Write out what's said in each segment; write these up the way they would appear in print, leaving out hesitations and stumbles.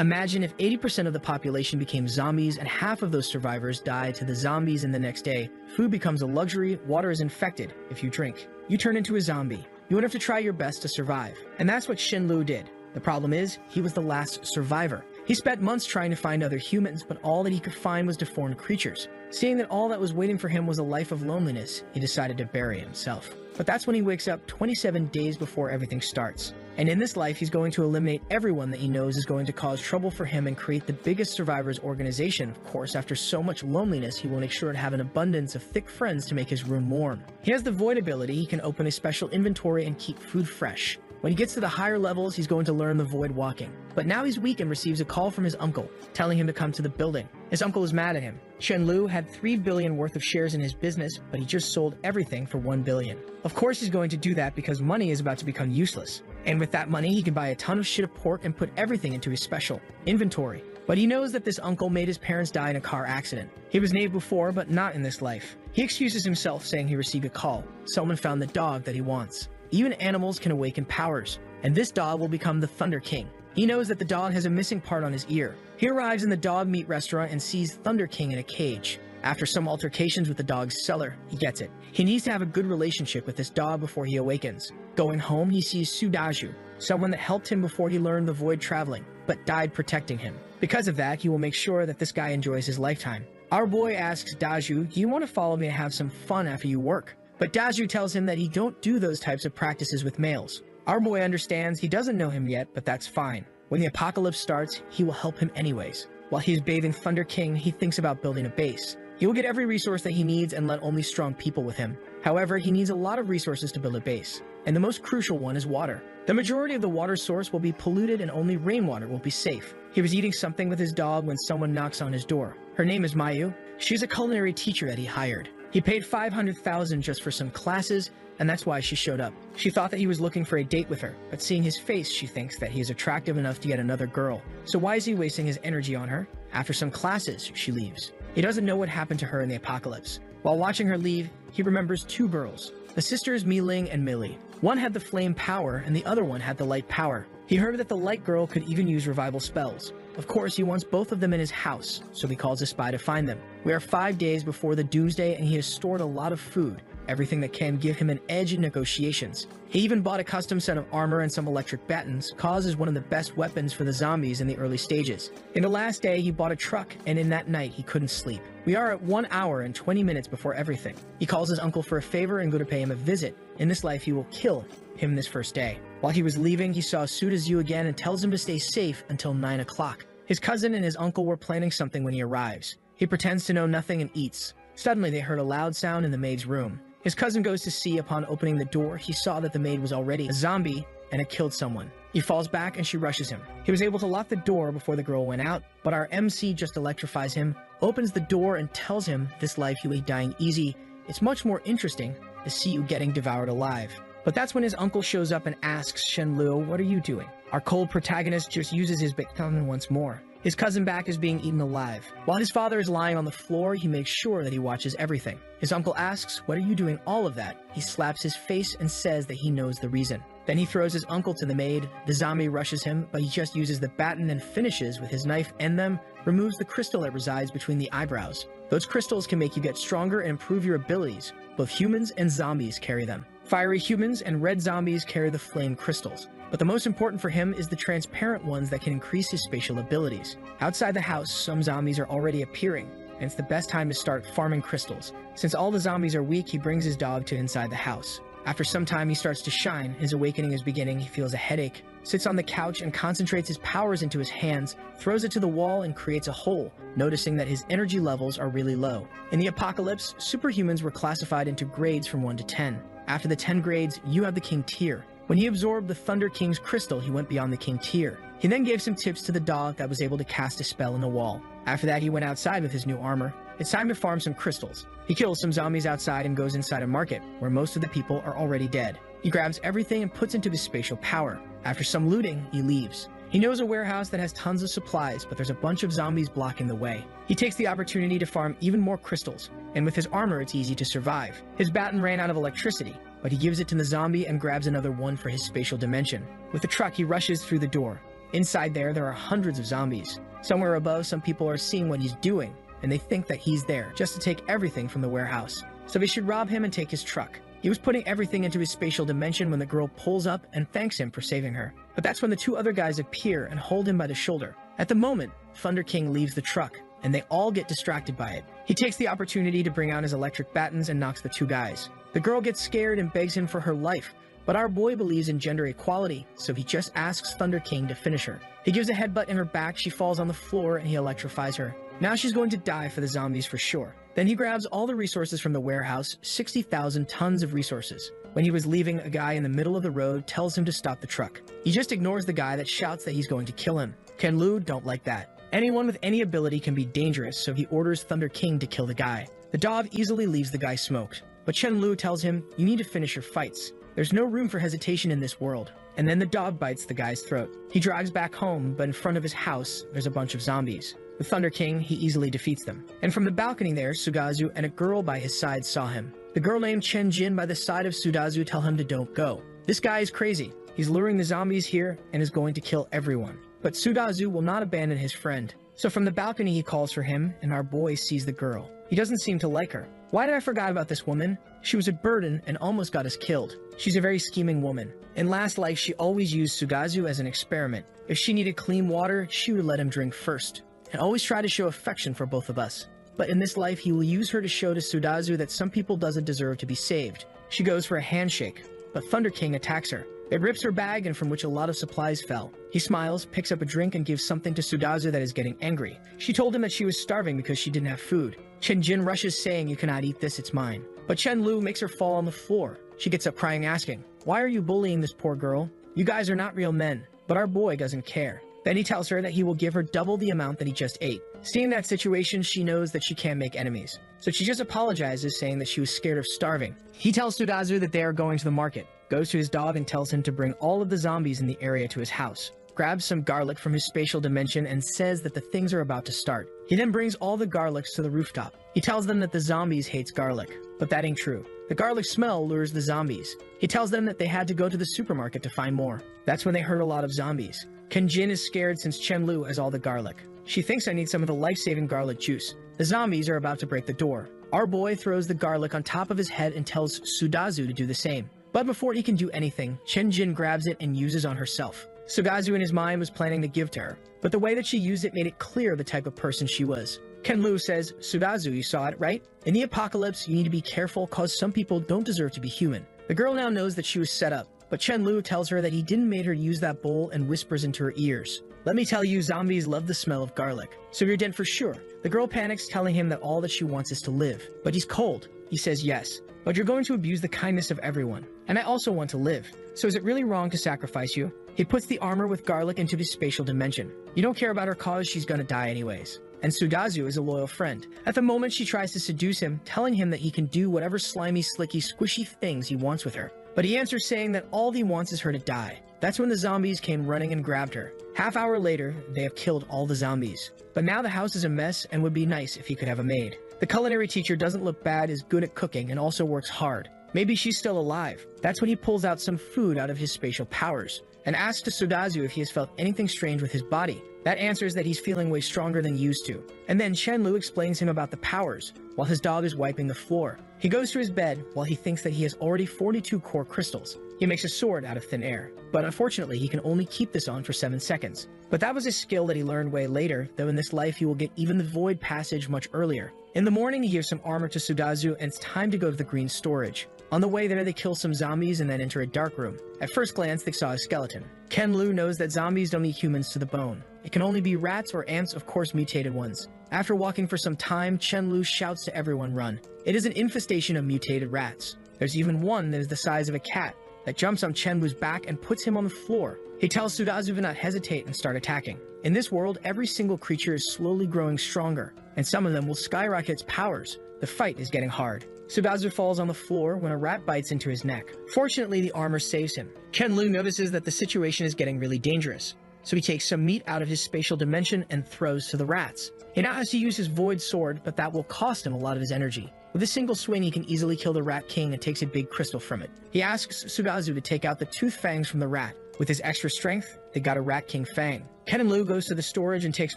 Imagine if 80% of the population became zombies and half of those survivors died to the zombies in the next day. Food becomes a luxury, water is infected if you drink. You turn into a zombie. You would have to try your best to survive. And that's what Shenlu did. The problem is, he was the last survivor. He spent months trying to find other humans, but all that he could find was deformed creatures. Seeing that all that was waiting for him was a life of loneliness, he decided to bury himself. But that's when he wakes up 27 days before everything starts. And in this life, he's going to eliminate everyone that he knows is going to cause trouble for him and create the biggest survivors organization. Of course, after so much loneliness, he will make sure to have an abundance of thick friends to make his room warm. He has the void ability. He can open a special inventory and keep food fresh. When he gets to the higher levels, he's going to learn the void walking. But now he's weak and receives a call from his uncle, telling him to come to the building. His uncle is mad at him. Shenlu had 3 billion worth of shares in his business, but he just sold everything for 1 billion. Of course he's going to do that because money is about to become useless. And with that money, he can buy a ton of shit of pork and put everything into his special inventory. But he knows that this uncle made his parents die in a car accident. He was named before, but not in this life. He excuses himself, saying he received a call. Someone found the dog that he wants. Even animals can awaken powers, and this dog will become the Thunder King. He knows that the dog has a missing part on his ear. He arrives in the dog meat restaurant and sees Thunder King in a cage. After some altercations with the dog's seller, he gets it. He needs to have a good relationship with this dog before he awakens. Going home, he sees Sudaju, someone that helped him before he learned the void traveling, but died protecting him. Because of that, he will make sure that this guy enjoys his lifetime. Our boy asks Daju, "Do you want to follow me and have some fun after you work?" But Daju tells him that he don't do those types of practices with males. Our boy understands. He doesn't know him yet, but that's fine. When the apocalypse starts, he will help him anyways. While he's bathing Thunder King, he thinks about building a base. He will get every resource that he needs and let only strong people with him. However, he needs a lot of resources to build a base, and the most crucial one is water. The majority of the water source will be polluted and only rainwater will be safe. He was eating something with his dog when someone knocks on his door. Her name is Mayu. She's a culinary teacher that he hired. He paid 500,000 just for some classes, and that's why she showed up. She thought that he was looking for a date with her, but seeing his face, she thinks that he is attractive enough to get another girl. So why is he wasting his energy on her? After some classes, she leaves. He doesn't know what happened to her in the apocalypse. While watching her leave, he remembers 2 girls, the sisters Mi-Ling and Millie. One had the flame power, and the other one had the light power. He heard that the light girl could even use revival spells. Of course, he wants both of them in his house, so he calls a spy to find them. We are 5 days before the doomsday, and he has stored a lot of food, everything that can give him an edge in negotiations. He even bought a custom set of armor and some electric batons. Cause is one of the best weapons for the zombies in the early stages. In the last day, he bought a truck, and in that night, he couldn't sleep. We are at 1 hour and 20 minutes before everything. He calls his uncle for a favor and go to pay him a visit. In this life, he will kill him this first day. While he was leaving, he saw Sudazu again and tells him to stay safe until 9 o'clock. His cousin and his uncle were planning something when he arrives. He pretends to know nothing and eats. Suddenly, they heard a loud sound in the maid's room. His cousin goes to see. Upon opening the door, he saw that the maid was already a zombie and had killed someone. He falls back and she rushes him. He was able to lock the door before the girl went out, but our MC just electrifies him, opens the door and tells him this life he will be dying easy. It's much more interesting to see you getting devoured alive. But that's when his uncle shows up and asks Shenlu, "What are you doing?" Our cold protagonist just uses his big tongue once more. His cousin back is being eaten alive. While his father is lying on the floor, he makes sure that he watches everything. His uncle asks, "What are you doing all of that?" He slaps his face and says that he knows the reason. Then he throws his uncle to the maid. The zombie rushes him, but he just uses the baton and finishes with his knife and them, removes the crystal that resides between the eyebrows. Those crystals can make you get stronger and improve your abilities. Both humans and zombies carry them. Fiery humans and red zombies carry the flame crystals. But the most important for him is the transparent ones that can increase his spatial abilities. Outside the house, some zombies are already appearing, and it's the best time to start farming crystals. Since all the zombies are weak, he brings his dog to inside the house. After some time, he starts to shine. His awakening is beginning. He feels a headache, sits on the couch and concentrates his powers into his hands, throws it to the wall and creates a hole, noticing that his energy levels are really low. In the apocalypse, superhumans were classified into grades from 1 to 10. After the 10 grades, you have the King tier. When he absorbed the Thunder King's crystal, he went beyond the King tier. He then gave some tips to the dog that was able to cast a spell in the wall. After that, he went outside with his new armor. It's time to farm some crystals. He kills some zombies outside and goes inside a market, where most of the people are already dead. He grabs everything and puts into his spatial power. After some looting, he leaves. He knows a warehouse that has tons of supplies, but there's a bunch of zombies blocking the way. He takes the opportunity to farm even more crystals, and with his armor, it's easy to survive. His baton ran out of electricity, but he gives it to the zombie and grabs another one for his spatial dimension. With the truck, he rushes through the door. Inside there are hundreds of zombies. Somewhere above, some people are seeing what he's doing, and they think that he's there just to take everything from the warehouse. So they should rob him and take his truck. He was putting everything into his spatial dimension when the girl pulls up and thanks him for saving her. But that's when the two other guys appear and hold him by the shoulder. At the moment, Thunder King leaves the truck, and they all get distracted by it. He takes the opportunity to bring out his electric batons and knocks the two guys. The girl gets scared and begs him for her life, but our boy believes in gender equality, so he just asks Thunder King to finish her. He gives a headbutt in her back, she falls on the floor, and he electrifies her. Now she's going to die for the zombies for sure. Then he grabs all the resources from the warehouse, 60,000 tons of resources. When he was leaving, a guy in the middle of the road tells him to stop the truck. He just ignores the guy that shouts that he's going to kill him. Ken Lu don't like that. Anyone with any ability can be dangerous, so he orders Thunder King to kill the guy. The dog easily leaves the guy smoked, but Chen Lu tells him, "You need to finish your fights. There's no room for hesitation in this world." And then the dog bites the guy's throat. He drives back home, but in front of his house, there's a bunch of zombies. With Thunder King, he easily defeats them. And from the balcony there, Sugazu and a girl by his side saw him. The girl named Chen Jin by the side of Sudazu tell him to don't go. This guy is crazy. He's luring the zombies here and is going to kill everyone. But Sudazu will not abandon his friend. So from the balcony he calls for him, and our boy sees the girl. He doesn't seem to like her. Why did I forget about this woman? She was a burden and almost got us killed. She's a very scheming woman. In last life, she always used Sugazu as an experiment. If she needed clean water, she would let him drink first, and always try to show affection for both of us. But in this life, he will use her to show to Sudazu that some people doesn't deserve to be saved. She goes for a handshake, but Thunder King attacks her. It rips her bag and from which a lot of supplies fell. He smiles, picks up a drink, and gives something to Sudazu that is getting angry. She told him that she was starving because she didn't have food. Chen Jin rushes saying, "You cannot eat this, it's mine." But Chen Lu makes her fall on the floor. She gets up crying, asking, "Why are you bullying this poor girl? You guys are not real men." But our boy doesn't care. Then he tells her that he will give her double the amount that he just ate. Seeing that situation, she knows that she can't make enemies. So she just apologizes, saying that she was scared of starving. He tells Sudazu that they are going to the market, goes to his dog and tells him to bring all of the zombies in the area to his house, grabs some garlic from his spatial dimension and says that the things are about to start. He then brings all the garlics to the rooftop. He tells them that the zombies hates garlic, but that ain't true. The garlic smell lures the zombies. He tells them that they had to go to the supermarket to find more. That's when they heard a lot of zombies. Ken Jin is scared since Chen Lu has all the garlic. She thinks I need some of the life-saving garlic juice. The zombies are about to break the door. Our boy throws the garlic on top of his head and tells Sudazu to do the same. But before he can do anything, Chen Jin grabs it and uses on herself. Sugazu in his mind was planning to give to her, but the way that she used it made it clear the type of person she was. Ken Lu says, "Sudazu, you saw it, right? In the apocalypse, you need to be careful cause some people don't deserve to be human." The girl now knows that she was set up, but Chen Lu tells her that he didn't make her use that bowl and whispers into her ears, "Let me tell you, zombies love the smell of garlic, so you're dead for sure." The girl panics, telling him that all that she wants is to live, but he's cold. He says, "Yes, but you're going to abuse the kindness of everyone, and I also want to live, so is it really wrong to sacrifice you?" He puts the armor with garlic into his spatial dimension. You don't care about her cause, she's gonna die anyways. And Sudazu is a loyal friend. At the moment, she tries to seduce him, telling him that he can do whatever slimy, slicky, squishy things he wants with her. But he answers saying that all he wants is her to die. That's when the zombies came running and grabbed her. Half hour later, they have killed all the zombies. But now the house is a mess and would be nice if he could have a maid. The culinary teacher doesn't look bad, is good at cooking, and also works hard. Maybe she's still alive. That's when he pulls out some food out of his spatial powers and asks to Sudazu if he has felt anything strange with his body. That answers that he's feeling way stronger than used to. And then Chen Lu explains him about the powers, while his dog is wiping the floor. He goes to his bed while he thinks that he has already 42 core crystals. He makes a sword out of thin air, but unfortunately he can only keep this on for 7 seconds. But that was a skill that he learned way later, though in this life he will get even the void passage much earlier. In the morning he gives some armor to Sudazu and it's time to go to the green storage. On the way there, they kill some zombies and then enter a dark room. At first glance, they saw a skeleton. Ken Lu knows that zombies don't eat humans to the bone. It can only be rats or ants, of course mutated ones. After walking for some time, Chen Lu shouts to everyone, "Run." It is an infestation of mutated rats. There's even one that is the size of a cat that jumps on Chen Lu's back and puts him on the floor. He tells Sudazu to not hesitate and start attacking. In this world, every single creature is slowly growing stronger, and some of them will skyrocket its powers. The fight is getting hard. Sudazu falls on the floor when a rat bites into his neck. Fortunately, the armor saves him. Ken Lu notices that the situation is getting really dangerous, so he takes some meat out of his spatial dimension and throws to the rats. He now has to use his void sword, but that will cost him a lot of his energy. With a single swing, he can easily kill the Rat King and takes a big crystal from it. He asks Sudazu to take out the tooth fangs from the rat. With his extra strength, they got a Rat King Fang. Ken and Lu goes to the storage and takes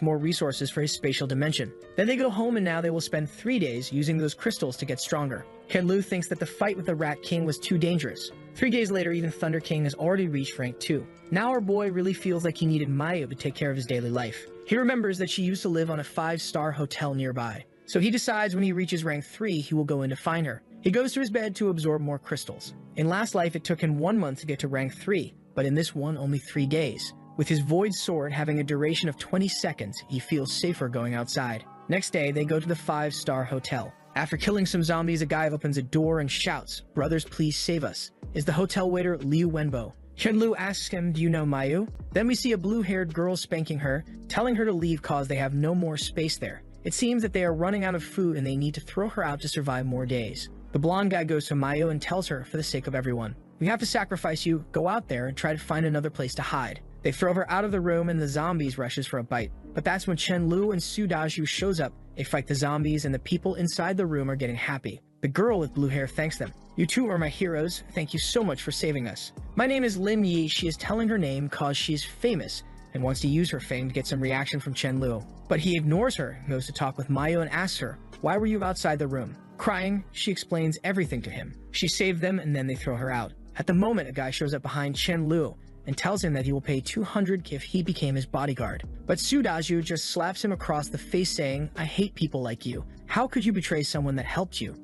more resources for his spatial dimension. Then they go home and now they will spend 3 days using those crystals to get stronger. Ken Lu thinks that the fight with the Rat King was too dangerous. 3 days later, even Thunder King has already reached rank 2. Now our boy really feels like he needed Mayu to take care of his daily life. He remembers that she used to live on a 5-star hotel nearby. So he decides when he reaches rank 3, he will go in to find her. He goes to his bed to absorb more crystals. In last life, it took him 1 month to get to rank 3, but in this one, only 3 days. With his void sword having a duration of 20 seconds, he feels safer going outside. Next day, they go to the 5-star hotel. After killing some zombies, a guy opens a door and shouts, "Brothers, please save us." Is the hotel waiter Liu Wenbo. Chen-Lu asks him, "Do you know Mayu?" Then we see a blue-haired girl spanking her, telling her to leave cause they have no more space there. It seems that they are running out of food and they need to throw her out to survive more days. The blonde guy goes to Mayu and tells her, for the sake of everyone, "We have to sacrifice you, go out there and try to find another place to hide." They throw her out of the room and the zombies rushes for a bite. But that's when Chen-Lu and Su Daju shows up. They fight the zombies and the people inside the room are getting happy. The girl with blue hair thanks them. "You two are my heroes. Thank you so much for saving us. My name is Lim Yi." She is telling her name cause she is famous and wants to use her fame to get some reaction from Chen-Lu. But he ignores her, goes to talk with Mayu and asks her, "Why were you outside the room?" Crying, she explains everything to him. She saved them and then they throw her out. At the moment, a guy shows up behind Chen-Lu and tells him that he will pay 200 if he became his bodyguard. But Su Daju just slaps him across the face saying, "I hate people like you. How could you betray someone that helped you?"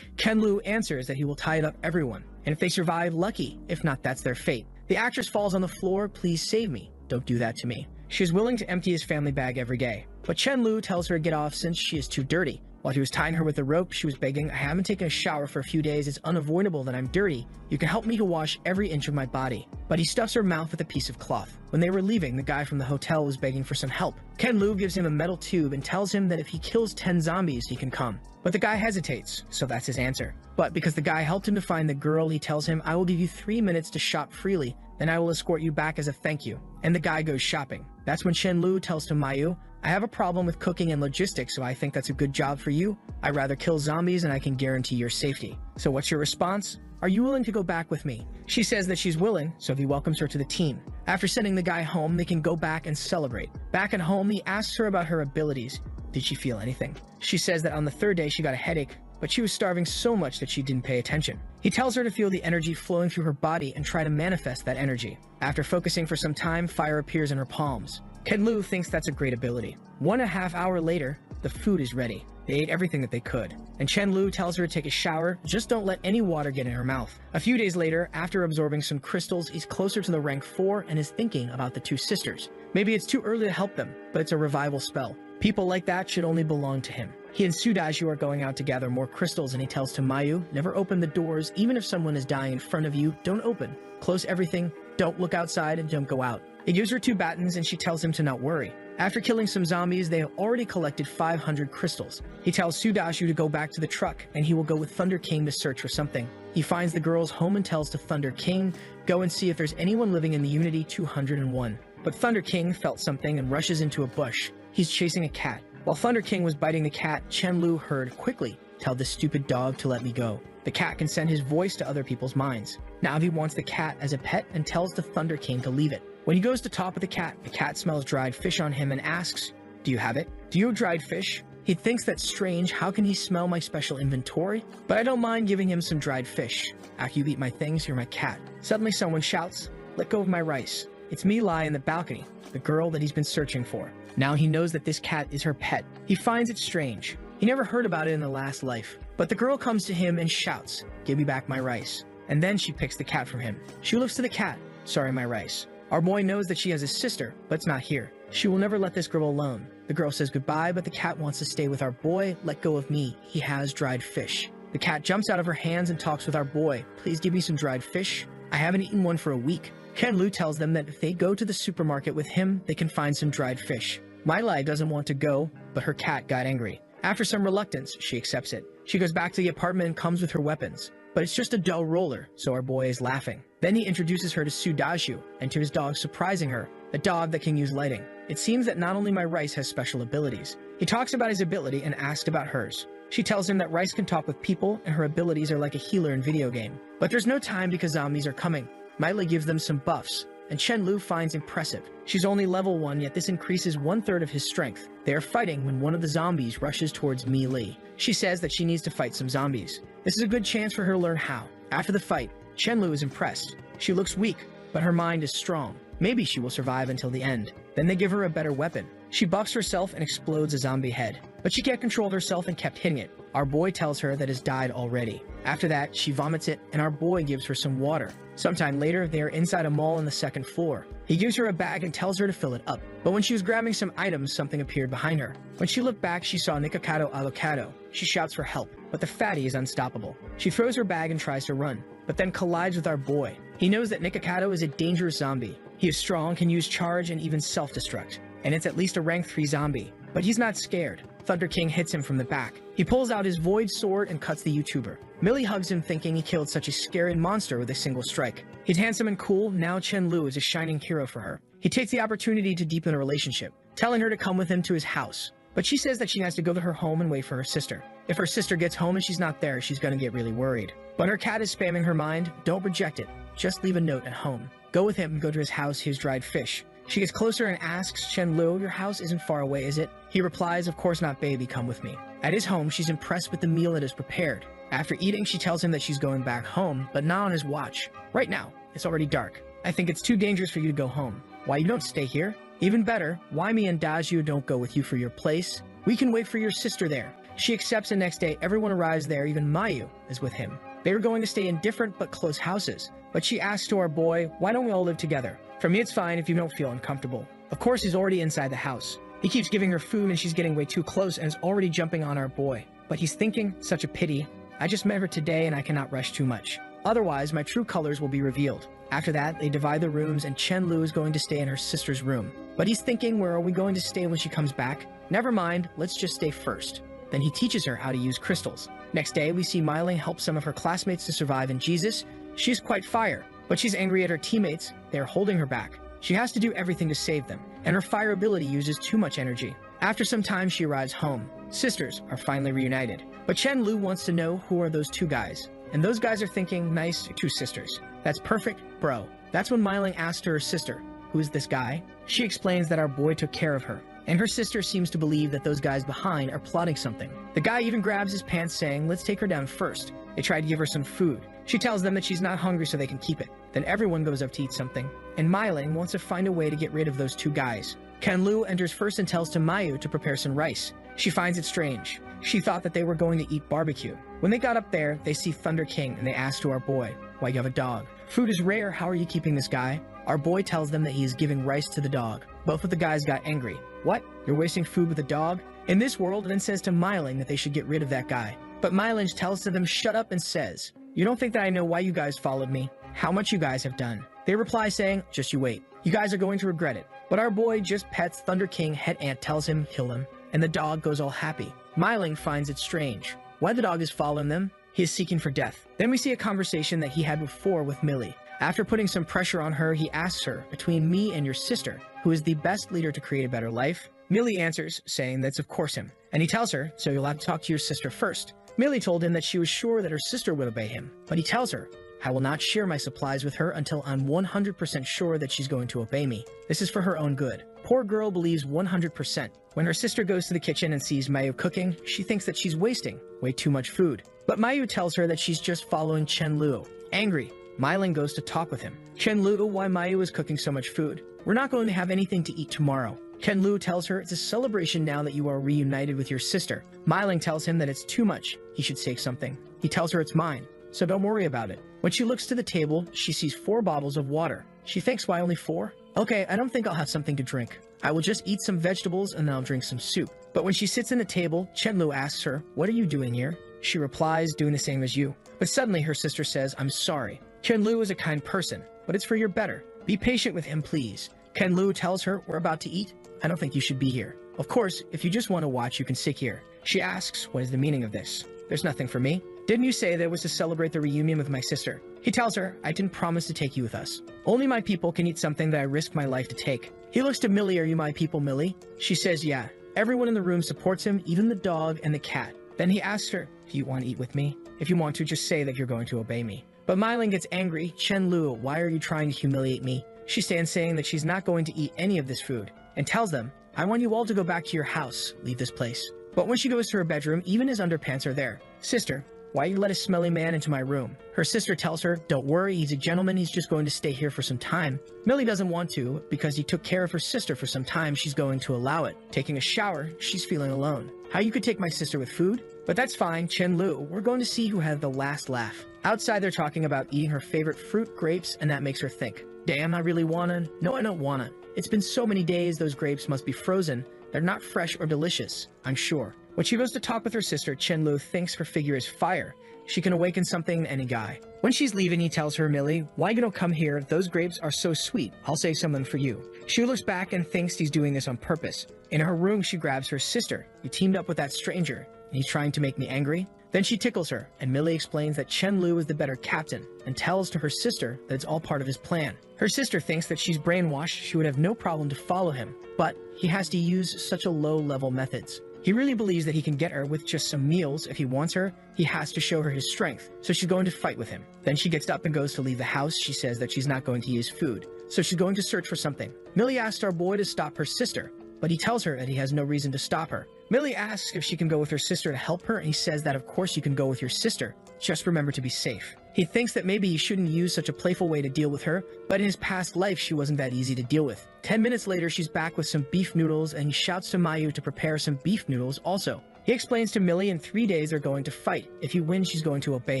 Ken-Lu answers that he will tie up everyone, and if they survive, lucky. If not, that's their fate. The actress falls on the floor. "Please save me. Don't do that to me." She is willing to empty his family bag every day, but Chen-Lu tells her to get off since she is too dirty. While he was tying her with a rope, she was begging, "I haven't taken a shower for a few days. It's unavoidable that I'm dirty. You can help me to wash every inch of my body." But he stuffs her mouth with a piece of cloth. When they were leaving, the guy from the hotel was begging for some help. Ken-Lu gives him a metal tube and tells him that if he kills 10 zombies, he can come. But the guy hesitates, so that's his answer. But because the guy helped him to find the girl, he tells him, "I will give you 3 minutes to shop freely, then I will escort you back as a thank you." And the guy goes shopping. That's when Chen-Lu tells to Mayu, "I have a problem with cooking and logistics, so I think that's a good job for you. I'd rather kill zombies and I can guarantee your safety. So what's your response? Are you willing to go back with me?" She says that she's willing, so he welcomes her to the team. After sending the guy home, they can go back and celebrate. Back at home, he asks her about her abilities. Did she feel anything? She says that on the 3rd day she got a headache, but she was starving so much that she didn't pay attention. He tells her to feel the energy flowing through her body and try to manifest that energy. After focusing for some time, fire appears in her palms. Ken-Lu thinks that's a great ability. 1.5 hours later, the food is ready. They ate everything that they could. And Chen-Lu tells her to take a shower, just don't let any water get in her mouth. A few days later, after absorbing some crystals, he's closer to the rank 4 and is thinking about the 2 sisters. Maybe it's too early to help them, but it's a revival spell. People like that should only belong to him. He and Su Daju are going out to gather more crystals and he tells to Mayu, "Never open the doors, even if someone is dying in front of you, don't open. Close everything, don't look outside and don't go out." He gives her 2 batons and she tells him to not worry. After killing some zombies, they have already collected 500 crystals. He tells Su Daju to go back to the truck and he will go with Thunder King to search for something. He finds the girls home and tells to Thunder King, "Go and see if there's anyone living in the Unity 201. But Thunder King felt something and rushes into a bush. He's chasing a cat. While Thunder King was biting the cat, Chen-Lu heard, "Quickly, tell this stupid dog to let me go." The cat can send his voice to other people's minds. Now he wants the cat as a pet and tells the Thunder King to leave it. When he goes to talk with the cat smells dried fish on him and asks, "Do you have it? Do you have dried fish?" He thinks that's strange. How can he smell my special inventory? But I don't mind giving him some dried fish. After you eat my things, you're my cat. Suddenly someone shouts, "Let go of my rice." It's Mi Lai in the balcony, the girl that he's been searching for. Now he knows that this cat is her pet. He finds it strange. He never heard about it in the last life. But the girl comes to him and shouts, "Give me back my rice." And then she picks the cat from him. She looks to the cat, "Sorry, my rice." Our boy knows that she has a sister, but it's not here. She will never let this girl alone. The girl says goodbye, but the cat wants to stay with our boy. "Let go of me. He has dried fish." The cat jumps out of her hands and talks with our boy. "Please give me some dried fish. I haven't eaten one for a week." Ken-Lu tells them that if they go to the supermarket with him, they can find some dried fish. My Lai doesn't want to go, but her cat got angry. After some reluctance, she accepts it. She goes back to the apartment and comes with her weapons. But it's just a dull roller, so our boy is laughing. Then he introduces her to Su Daju and to his dog, surprising her, a dog that can use lighting. It seems that not only my Rice has special abilities. He talks about his ability and asks about hers. She tells him that Rice can talk with people and her abilities are like a healer in video game. But there's no time because zombies are coming. Miley gives them some buffs. and Chen Lu finds impressive. She's only level 1, yet this increases 1/3 of his strength. They are fighting when one of the zombies rushes towards Mi Li. She says that she needs to fight some zombies. This is a good chance for her to learn how. After the fight, Chen Lu is impressed. She looks weak, but her mind is strong. Maybe she will survive until the end. Then they give her a better weapon. She buffs herself and explodes a zombie head, but she can't control herself and kept hitting it. Our boy tells her that it's died already. After that, she vomits it, and our boy gives her some water. Sometime later, they are inside a mall on the 2nd floor. He gives her a bag and tells her to fill it up. But when she was grabbing some items, something appeared behind her. When she looked back, she saw Nikocado Alocado. She shouts for help, but the fatty is unstoppable. She throws her bag and tries to run, but then collides with our boy. He knows that Nikocado is a dangerous zombie. He is strong, can use charge, and even self-destruct. And it's at least a rank 3 zombie. But he's not scared. Thunder King hits him from the back. He pulls out his void sword and cuts the YouTuber. Millie hugs him, thinking he killed such a scary monster with a single strike. He's handsome and cool. Now Chen Lu is a shining hero for her. He takes the opportunity to deepen a relationship, telling her to come with him to his house. But she says that she has to go to her home and wait for her sister. If her sister gets home and she's not there, she's gonna get really worried. But her cat is spamming her mind. Don't reject it. Just leave a note at home. Go with him and go to his house. He has dried fish. She gets closer and asks Chen Lu, your house isn't far away, is it? He replies, of course not, baby, come with me. At his home, she's impressed with the meal that is prepared. After eating, she tells him that she's going back home, but not on his watch. Right now, it's already dark. I think it's too dangerous for you to go home. Why you don't stay here? Even better, why me and Daju don't go with you for your place? We can wait for your sister there. She accepts, and next day, everyone arrives there, even Mayu is with him. They were going to stay in different but close houses, but she asks to our boy, why don't we all live together? For me, it's fine if you don't feel uncomfortable. Of course, he's already inside the house. He keeps giving her food and she's getting way too close and is already jumping on our boy. But he's thinking, such a pity. I just met her today and I cannot rush too much. Otherwise, my true colors will be revealed. After that, they divide the rooms and Chen Lu is going to stay in her sister's room. But he's thinking, where are we going to stay when she comes back? Never mind, let's just stay first. Then he teaches her how to use crystals. Next day, we see Myling help some of her classmates to survive in Jesus. She's quite fire, but she's angry at her teammates. They are holding her back. She has to do everything to save them, and her fire ability uses too much energy. After some time, she arrives home. Sisters are finally reunited. But Chen Lu wants to know who are those 2 guys. And those guys are thinking, nice, 2 sisters. That's perfect, bro. That's when Myling asks her sister, who is this guy? She explains that our boy took care of her. And her sister seems to believe that those guys behind are plotting something. The guy even grabs his pants, saying, let's take her down first. They try to give her some food. She tells them that she's not hungry so they can keep it. Then everyone goes up to eat something. And Myling wants to find a way to get rid of those 2 guys. Ken Lu enters first and tells to Mayu to prepare some rice. She finds it strange. She thought that they were going to eat barbecue. When they got up there, they see Thunder King and they ask to our boy, why you have a dog? Food is rare, how are you keeping this guy? Our boy tells them that he is giving rice to the dog. Both of the guys got angry. What? You're wasting food with a dog? In this world, then says to Myling that they should get rid of that guy. But Myling tells to them shut up and says, you don't think that I know why you guys followed me? How much you guys have done? They reply saying, just you wait. You guys are going to regret it. But our boy just pets Thunder King. Head Ant tells him, kill him. And the dog goes all happy. Myling finds it strange. Why the dog is following them? He is seeking for death. Then we see a conversation that he had before with Millie. After putting some pressure on her, he asks her, between me and your sister, who is the best leader to create a better life? Millie answers, saying that's of course him. And he tells her, so you'll have to talk to your sister first. Millie told him that she was sure that her sister would obey him. But he tells her, I will not share my supplies with her until I'm 100% sure that she's going to obey me. This is for her own good. Poor girl believes 100%. When her sister goes to the kitchen and sees Mayu cooking, she thinks that she's wasting way too much food. But Mayu tells her that she's just following Chen Lu. Angry, Myling goes to talk with him. Chen Lu, why Mayu is cooking so much food? We're not going to have anything to eat tomorrow. Chen Lu tells her it's a celebration now that you are reunited with your sister. Myling tells him that it's too much. He should take something. He tells her it's mine, so don't worry about it. When she looks to the table, she sees 4 bottles of water. She thinks, why only 4? Okay, I don't think I'll have something to drink. I will just eat some vegetables and then I'll drink some soup. But when she sits in the table, Chen Lu asks her, what are you doing here? She replies, doing the same as you. But suddenly her sister says, I'm sorry. Chen Lu is a kind person, but it's for your better. Be patient with him, please. Ken Lu tells her, we're about to eat. I don't think you should be here. Of course, if you just want to watch, you can sit here. She asks, what is the meaning of this? There's nothing for me. Didn't you say that it was to celebrate the reunion with my sister? He tells her, I didn't promise to take you with us. Only my people can eat something that I risked my life to take. He looks to Millie, are you my people, Millie? She says, yeah. Everyone in the room supports him, even the dog and the cat. Then he asks her, do you want to eat with me? If you want to, just say that you're going to obey me. But Myling gets angry. Chen Lu, why are you trying to humiliate me? She stands saying that she's not going to eat any of this food, and tells them, "I want you all to go back to your house, leave this place." But when she goes to her bedroom, even his underpants are there. "Sister, why you let a smelly man into my room?" Her sister tells her, "Don't worry, he's a gentleman, he's just going to stay here for some time." Millie doesn't want to, because he took care of her sister for some time, she's going to allow it. Taking a shower, she's feeling alone. "How you could take my sister with food? But that's fine, Chen-Lu, we're going to see who had the last laugh." Outside they're talking about eating her favorite fruit, grapes, and that makes her think, "Damn, I really wanna. No, I don't wanna. It's been so many days, those grapes must be frozen. They're not fresh or delicious, I'm sure." When she goes to talk with her sister, Chen-Lu thinks her figure is fire. She can awaken something in any guy. When she's leaving, he tells her, "Millie, why you don't come here? Those grapes are so sweet. I'll save someone for you." She looks back and thinks he's doing this on purpose. In her room, she grabs her sister. "You teamed up with that stranger, and he's trying to make me angry?" Then she tickles her, and Millie explains that Chen-Lu is the better captain, and tells to her sister that it's all part of his plan. Her sister thinks that she's brainwashed, she would have no problem to follow him, but he has to use such a low-level methods. He really believes that he can get her with just some meals. If he wants her, he has to show her his strength, so she's going to fight with him. Then she gets up and goes to leave the house. She says that she's not going to use food, so she's going to search for something. Millie asks our boy to stop her sister, but he tells her that he has no reason to stop her. Millie asks if she can go with her sister to help her, and he says that of course you can go with your sister, just remember to be safe. He thinks that maybe he shouldn't use such a playful way to deal with her, but in his past life she wasn't that easy to deal with. 10 minutes later she's back with some beef noodles, and he shouts to Mayu to prepare some beef noodles also. He explains to Millie in 3 days they're going to fight. If he wins, she's going to obey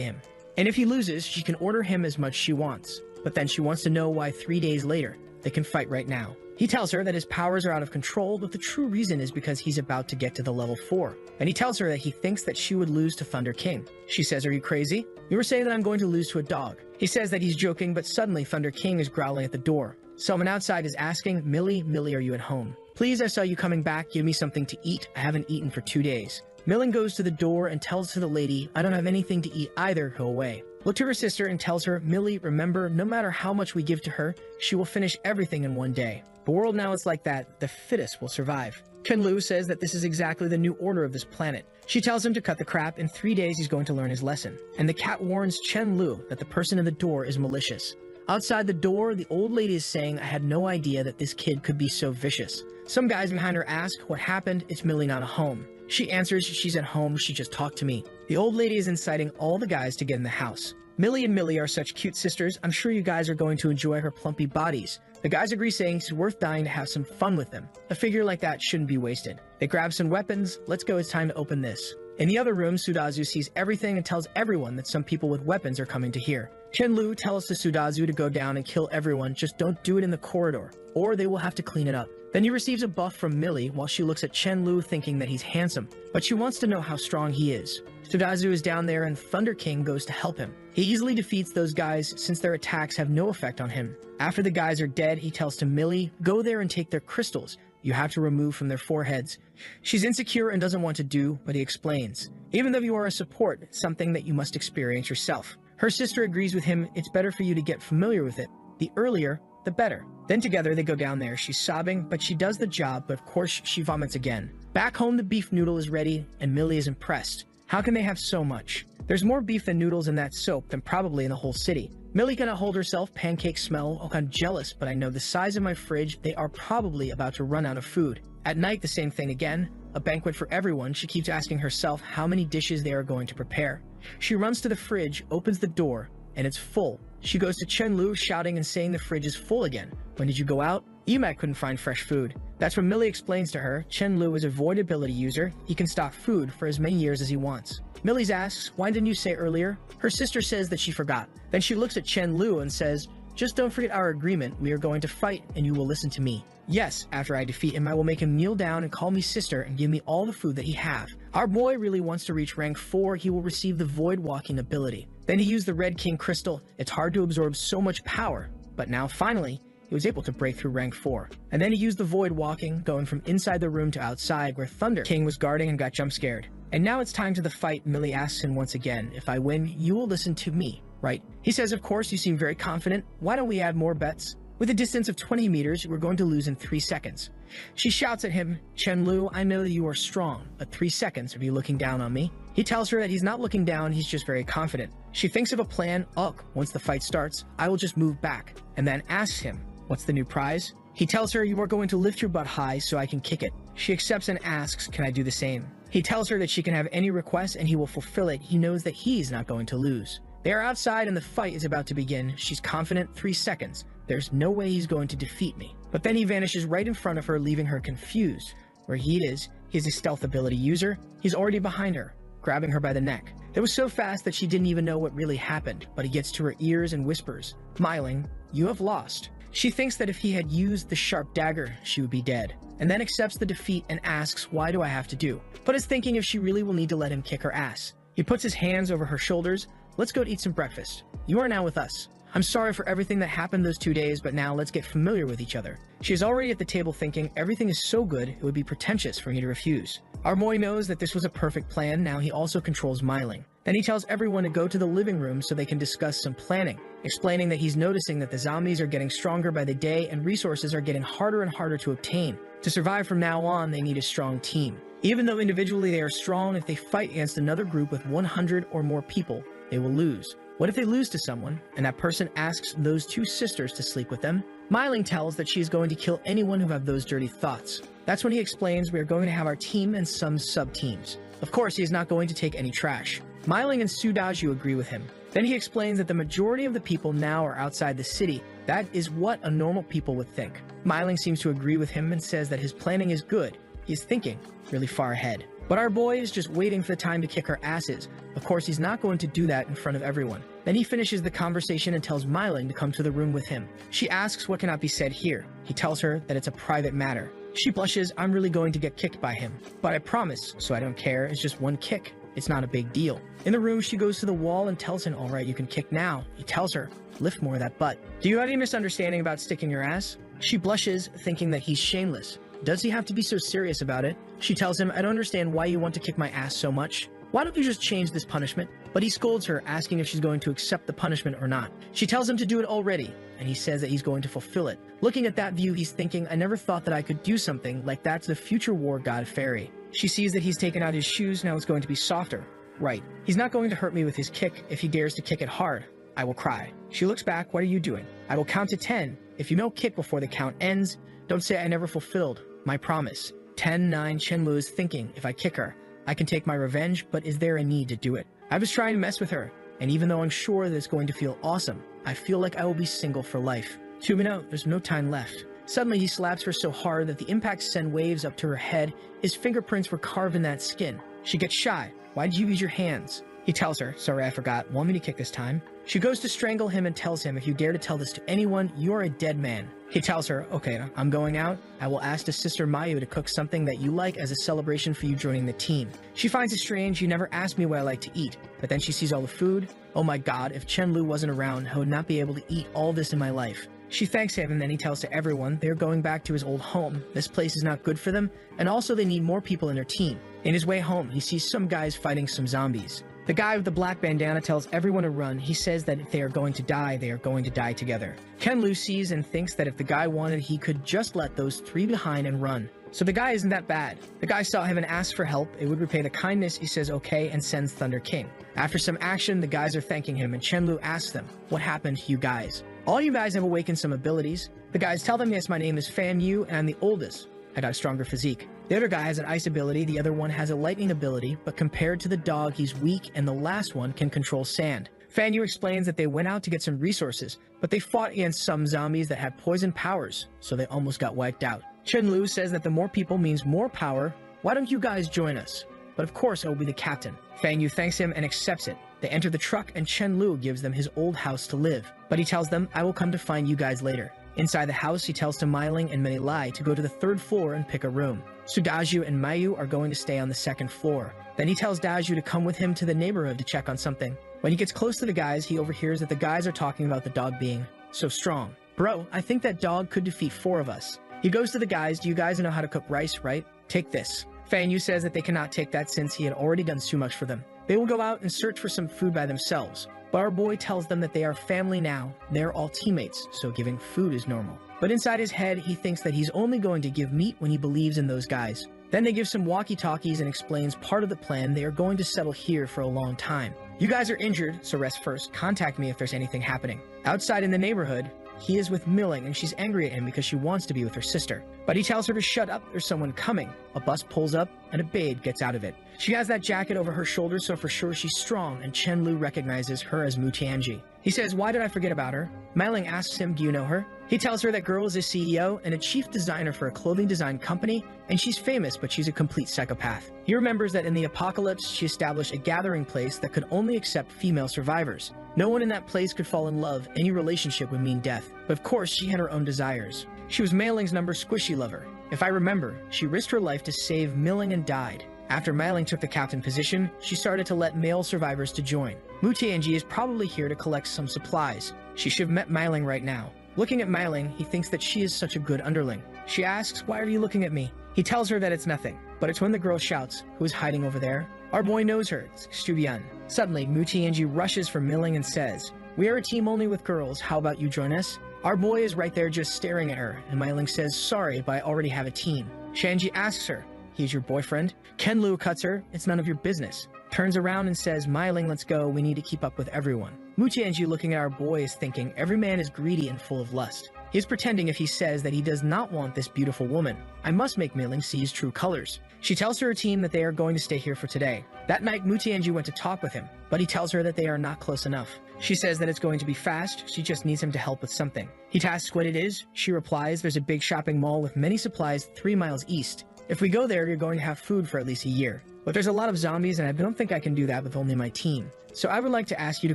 him. And if he loses, she can order him as much she wants. But then she wants to know why 3 days later they can fight right now. He tells her that his powers are out of control, but the true reason is because he's about to get to the level 4. And he tells her that he thinks that she would lose to Thunder King. She says, "Are you crazy? You were saying that I'm going to lose to a dog." He says that he's joking, but suddenly Thunder King is growling at the door. Someone outside is asking, Millie, are you at home? "Please, I saw you coming back, give me something to eat. I haven't eaten for 2 days. Millie goes to the door and tells to the lady, "I don't have anything to eat either, go away." Look to her sister and tells her, "Millie, remember, no matter how much we give to her, she will finish everything in 1 day. The world now is like that, the fittest will survive." Chen-Lu says that this is exactly the new order of this planet. She tells him to cut the crap. In 3 days he's going to learn his lesson. And the cat warns Chen-Lu that the person in the door is malicious. Outside the door, the old lady is saying, "I had no idea that this kid could be so vicious." Some guys behind her ask, "What happened? It's Millie not at home." She answers, "She's at home, she just talked to me." The old lady is inciting all the guys to get in the house. Millie and Millie are such cute sisters, I'm sure you guys are going to enjoy her plumpy bodies. The guys agree, saying it's worth dying to have some fun with them. A figure like that shouldn't be wasted. They grab some weapons. "Let's go, it's time to open this." In the other room, Sudazu sees everything and tells everyone that some people with weapons are coming to here. Chen-Lu tells to Sudazu to go down and kill everyone, just don't do it in the corridor, or they will have to clean it up. Then he receives a buff from Millie while she looks at Chen-Lu thinking that he's handsome, but she wants to know how strong he is. Sudazu is down there and Thunder King goes to help him. He easily defeats those guys since their attacks have no effect on him. After the guys are dead, he tells to Millie, "Go there and take their crystals. You have to remove from their foreheads." She's insecure and doesn't want to do, but he explains. Even though you are a support, it's something that you must experience yourself. Her sister agrees with him, it's better for you to get familiar with it. The earlier, the better. Then together they go down there. She's sobbing, but she does the job, but of course she vomits again. Back home, the beef noodle is ready, and Millie is impressed. How can they have so much? There's more beef than noodles in that soap than probably in the whole city. Millie cannot hold herself, pancakes smell. Oh, I'm jealous, but I know the size of my fridge, they are probably about to run out of food. At night, the same thing again. A banquet for everyone. She keeps asking herself how many dishes they are going to prepare. She runs to the fridge, opens the door, and it's full. She goes to Chen-Lu, shouting and saying the fridge is full again. "When did you go out?" Emat couldn't find fresh food. That's when Millie explains to her, Chen-Lu is a void ability user. He can stock food for as many years as he wants. Millie asks, "Why didn't you say earlier?" Her sister says that she forgot. Then she looks at Chen-Lu and says, "Just don't forget our agreement. We are going to fight, and you will listen to me. Yes, after I defeat him, I will make him kneel down and call me sister and give me all the food that he have. Our boy really wants to reach rank 4. He will receive the void walking ability." Then he used the Red King crystal. It's hard to absorb so much power, but now finally, he was able to break through rank 4. And then he used the void walking, going from inside the room to outside where Thunder King was guarding and got jump scared. And now it's time to the fight. Millie asks him once again, "If I win, you will listen to me, right?" He says, "Of course, you seem very confident. Why don't we add more bets? With a distance of 20 meters, we're going to lose in 3 seconds. She shouts at him, "Chen-Lu, I know that you are strong, but 3 seconds, are you looking down on me?" He tells her that he's not looking down, he's just very confident. She thinks of a plan. Once the fight starts, I will just move back, and then asks him, What's the new prize? He tells her, you are going to lift your butt high so I can kick it. She accepts and asks, can I do the same? He tells her that she can have any request and he will fulfill it. He knows that he's not going to lose. They are outside and the fight is about to begin. She's confident, 3 seconds. There's no way he's going to defeat me. But then he vanishes right in front of her, leaving her confused. Where he is, he's a stealth ability user. He's already behind her, grabbing her by the neck. It was so fast that she didn't even know what really happened, but he gets to her ears and whispers, Smiling, you have lost. She thinks that if he had used the sharp dagger, she would be dead, and then accepts the defeat and asks, why do I have to do? But is thinking if she really will need to let him kick her ass. He puts his hands over her shoulders. Let's go to eat some breakfast. You are now with us. I'm sorry for everything that happened those 2 days, but now let's get familiar with each other. She is already at the table thinking, everything is so good, it would be pretentious for me to refuse. Our boy knows that this was a perfect plan. Now he also controls Smiling. Then he tells everyone to go to the living room so they can discuss some planning, explaining that he's noticing that the zombies are getting stronger by the day and resources are getting harder and harder to obtain. To survive from now on, they need a strong team. Even though individually they are strong, if they fight against another group with 100 or more people, they will lose. What if they lose to someone, and that person asks those 2 sisters to sleep with them? Smiling tells that she is going to kill anyone who have those dirty thoughts. That's when he explains we are going to have our team and some sub-teams. Of course, he is not going to take any trash. Smiling and Sudaju agree with him. Then he explains that the majority of the people now are outside the city. That is what a normal people would think. Smiling seems to agree with him and says that his planning is good. He is thinking really far ahead. But our boy is just waiting for the time to kick her asses. Of course, he's not going to do that in front of everyone. Then he finishes the conversation and tells Smiling to come to the room with him. She asks what cannot be said here. He tells her that it's a private matter. She blushes, I'm really going to get kicked by him. But I promise, so I don't care, it's just 1 kick. It's not a big deal. In the room, she goes to the wall and tells him, all right, you can kick now. He tells her, lift more of that butt. Do you have any misunderstanding about sticking your ass? She blushes, thinking that he's shameless. Does he have to be so serious about it? She tells him, I don't understand why you want to kick my ass so much. Why don't you just change this punishment? But he scolds her, asking if she's going to accept the punishment or not. She tells him to do it already, and he says that he's going to fulfill it. Looking at that view, he's thinking, I never thought that I could do something like that to the future war god fairy. She sees that he's taken out his shoes, now it's going to be softer. Right. He's not going to hurt me with his kick if he dares to kick it hard. I will cry. She looks back, what are you doing? I will count to 10. If you don't kick before the count ends, don't say I never fulfilled my promise. 10, 9, Chenlu is thinking, if I kick her, I can take my revenge, but is there a need to do it? I was trying to mess with her, and even though I'm sure that it's going to feel awesome, I feel like I will be single for life. 2 minutes, there's no time left. Suddenly he slaps her so hard that the impact send waves up to her head. His fingerprints were carved in that skin. She gets shy. Why did you use your hands? He tells her, sorry I forgot, want me to kick this time? She goes to strangle him and tells him, if you dare to tell this to anyone, you are a dead man. He tells her, okay, I'm going out. I will ask the sister Mayu to cook something that you like as a celebration for you joining the team. She finds it strange, you never asked me what I like to eat. But then she sees all the food. Oh my god, if Chenlu wasn't around, I would not be able to eat all this in my life. She thanks him and then he tells to everyone they're going back to his old home. This place is not good for them, and also they need more people in their team. In his way home, he sees some guys fighting some zombies. The guy with the black bandana tells everyone to run. He says that if they are going to die, they are going to die together. Kenlu sees and thinks that if the guy wanted, he could just let those 3 behind and run. So the guy isn't that bad. The guy saw him and asked for help. It would repay the kindness. He says okay and sends Thunder King. After some action, the guys are thanking him and Chenlu asks them, what happened to you guys? All you guys have awakened some abilities. The guys tell them, yes, my name is Fan Yu and I'm the oldest. I got a stronger physique. The other guy has an ice ability, the other one has a lightning ability, but compared to the dog, he's weak, and the last one can control sand. Fan Yu explains that they went out to get some resources, but they fought against some zombies that had poison powers, so they almost got wiped out. Chen Lu says that the more people means more power. Why don't you guys join us? But of course I will be the captain. Fan Yu thanks him and accepts it. They enter the truck and Chen Lu gives them his old house to live, but he tells them, I will come to find you guys later. Inside the house, he tells to Myling and Mei Lai to go to the 3rd floor and pick a room. Sudaju and Mayu are going to stay on the 2nd floor. Then he tells Daju to come with him to the neighborhood to check on something. When he gets close to the guys, he overhears that the guys are talking about the dog being so strong. Bro, I think that dog could defeat 4 of us. He goes to the guys, do you guys know how to cook rice, right? Take this. Fan Yu says that they cannot take that since he had already done too much for them. They will go out and search for some food by themselves. But our boy tells them that they are family now. They're all teammates, so giving food is normal. But inside his head, he thinks that he's only going to give meat when he believes in those guys. Then they give some walkie-talkies and explains part of the plan. They are going to settle here for a long time. You guys are injured, so rest first. Contact me if there's anything happening. Outside in the neighborhood, He is with Milling and she's angry at him because she wants to be with her sister. But he tells her to shut up, there's someone coming. A bus pulls up and a babe gets out of it. She has that jacket over her shoulders, so for sure she's strong, and Chen-Lu recognizes her as Mu Tianji. He says, why did I forget about her? Mailing asks him, do you know her? He tells her that girl is a CEO and a chief designer for a clothing design company, and she's famous, but she's a complete psychopath. He remembers that in the apocalypse, she established a gathering place that could only accept female survivors. No one in that place could fall in love, any relationship would mean death. But of course, she had her own desires. She was Mailing's number squishy lover. If I remember, she risked her life to save Milling and died. After Mailing took the captain position, she started to let male survivors to join. Mu Tianji is probably here to collect some supplies. She should have met Mailing right now. Looking at Mailing, he thinks that she is such a good underling. She asks, why are you looking at me? He tells her that it's nothing, but it's when the girl shouts, who is hiding over there? Our boy knows her, it's Xu. Suddenly, Mu Tianji rushes for Milling and says, we are a team only with girls, how about you join us? Our boy is right there just staring at her, and Mailing says, sorry, but I already have a team. Shanji asks her, he's your boyfriend? Ken-Lu cuts her, it's none of your business. Turns around and says, Mailing, let's go, we need to keep up with everyone. Mu Tianji looking at our boy is thinking, every man is greedy and full of lust. He is pretending if he says that he does not want this beautiful woman. I must make Mailing see his true colors. She tells her team that they are going to stay here for today. That night, Mu Tianji went to talk with him, but he tells her that they are not close enough. She says that it's going to be fast, she just needs him to help with something. He asks what it is. She replies, there's a big shopping mall with many supplies 3 miles east. If we go there, you're going to have food for at least a year. But there's a lot of zombies and I don't think I can do that with only my team. So I would like to ask you to